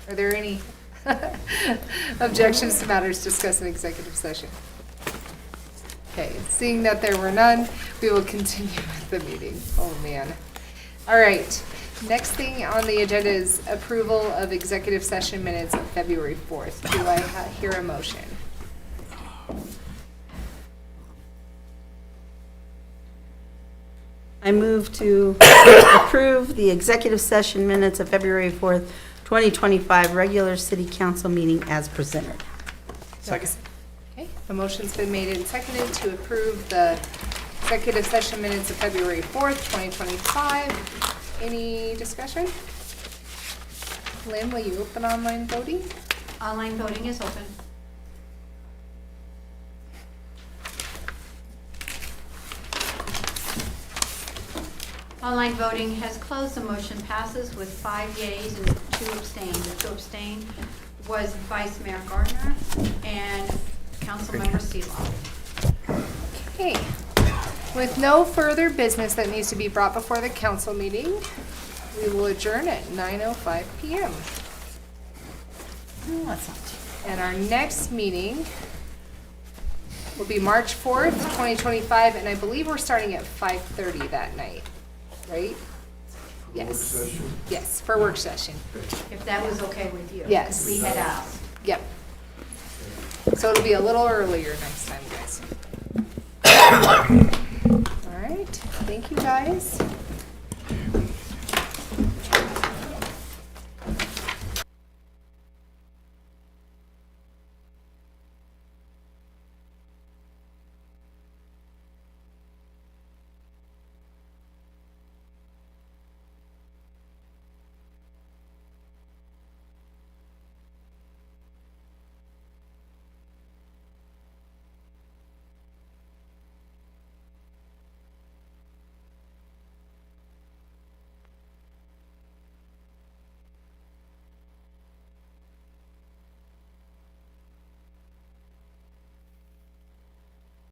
Are there any objections to matters discussed in executive session? Okay, seeing that there were none, we will continue with the meeting. Oh, man. All right. Next thing on the agenda is approval of executive session minutes of February 4th. Do I hear a motion? I move to approve the executive session minutes of February 4th, 2025 regular city council meeting as presented. Second. Okay, the motion's been made and seconded to approve the executive session minutes of February 4th, 2025. Any discussion? Lynn, will you open online voting? Online voting is open. Online voting has closed. The motion passes with 5 yeas and 2 abstained. The 2 abstained was Vice Mayor Gardner and Councilmember Seelow. Okay. With no further business that needs to be brought before the council meeting, we will adjourn at 9:05 p.m. Oh, that's not too And our next meeting will be March 4th, 2025, and I believe we're starting at 5:30 that night, right? Yes. Yes, for work session. If that was okay with you. Yes. We had asked. Yep. So it'll be a little earlier next time, guys. All right, thank you, guys.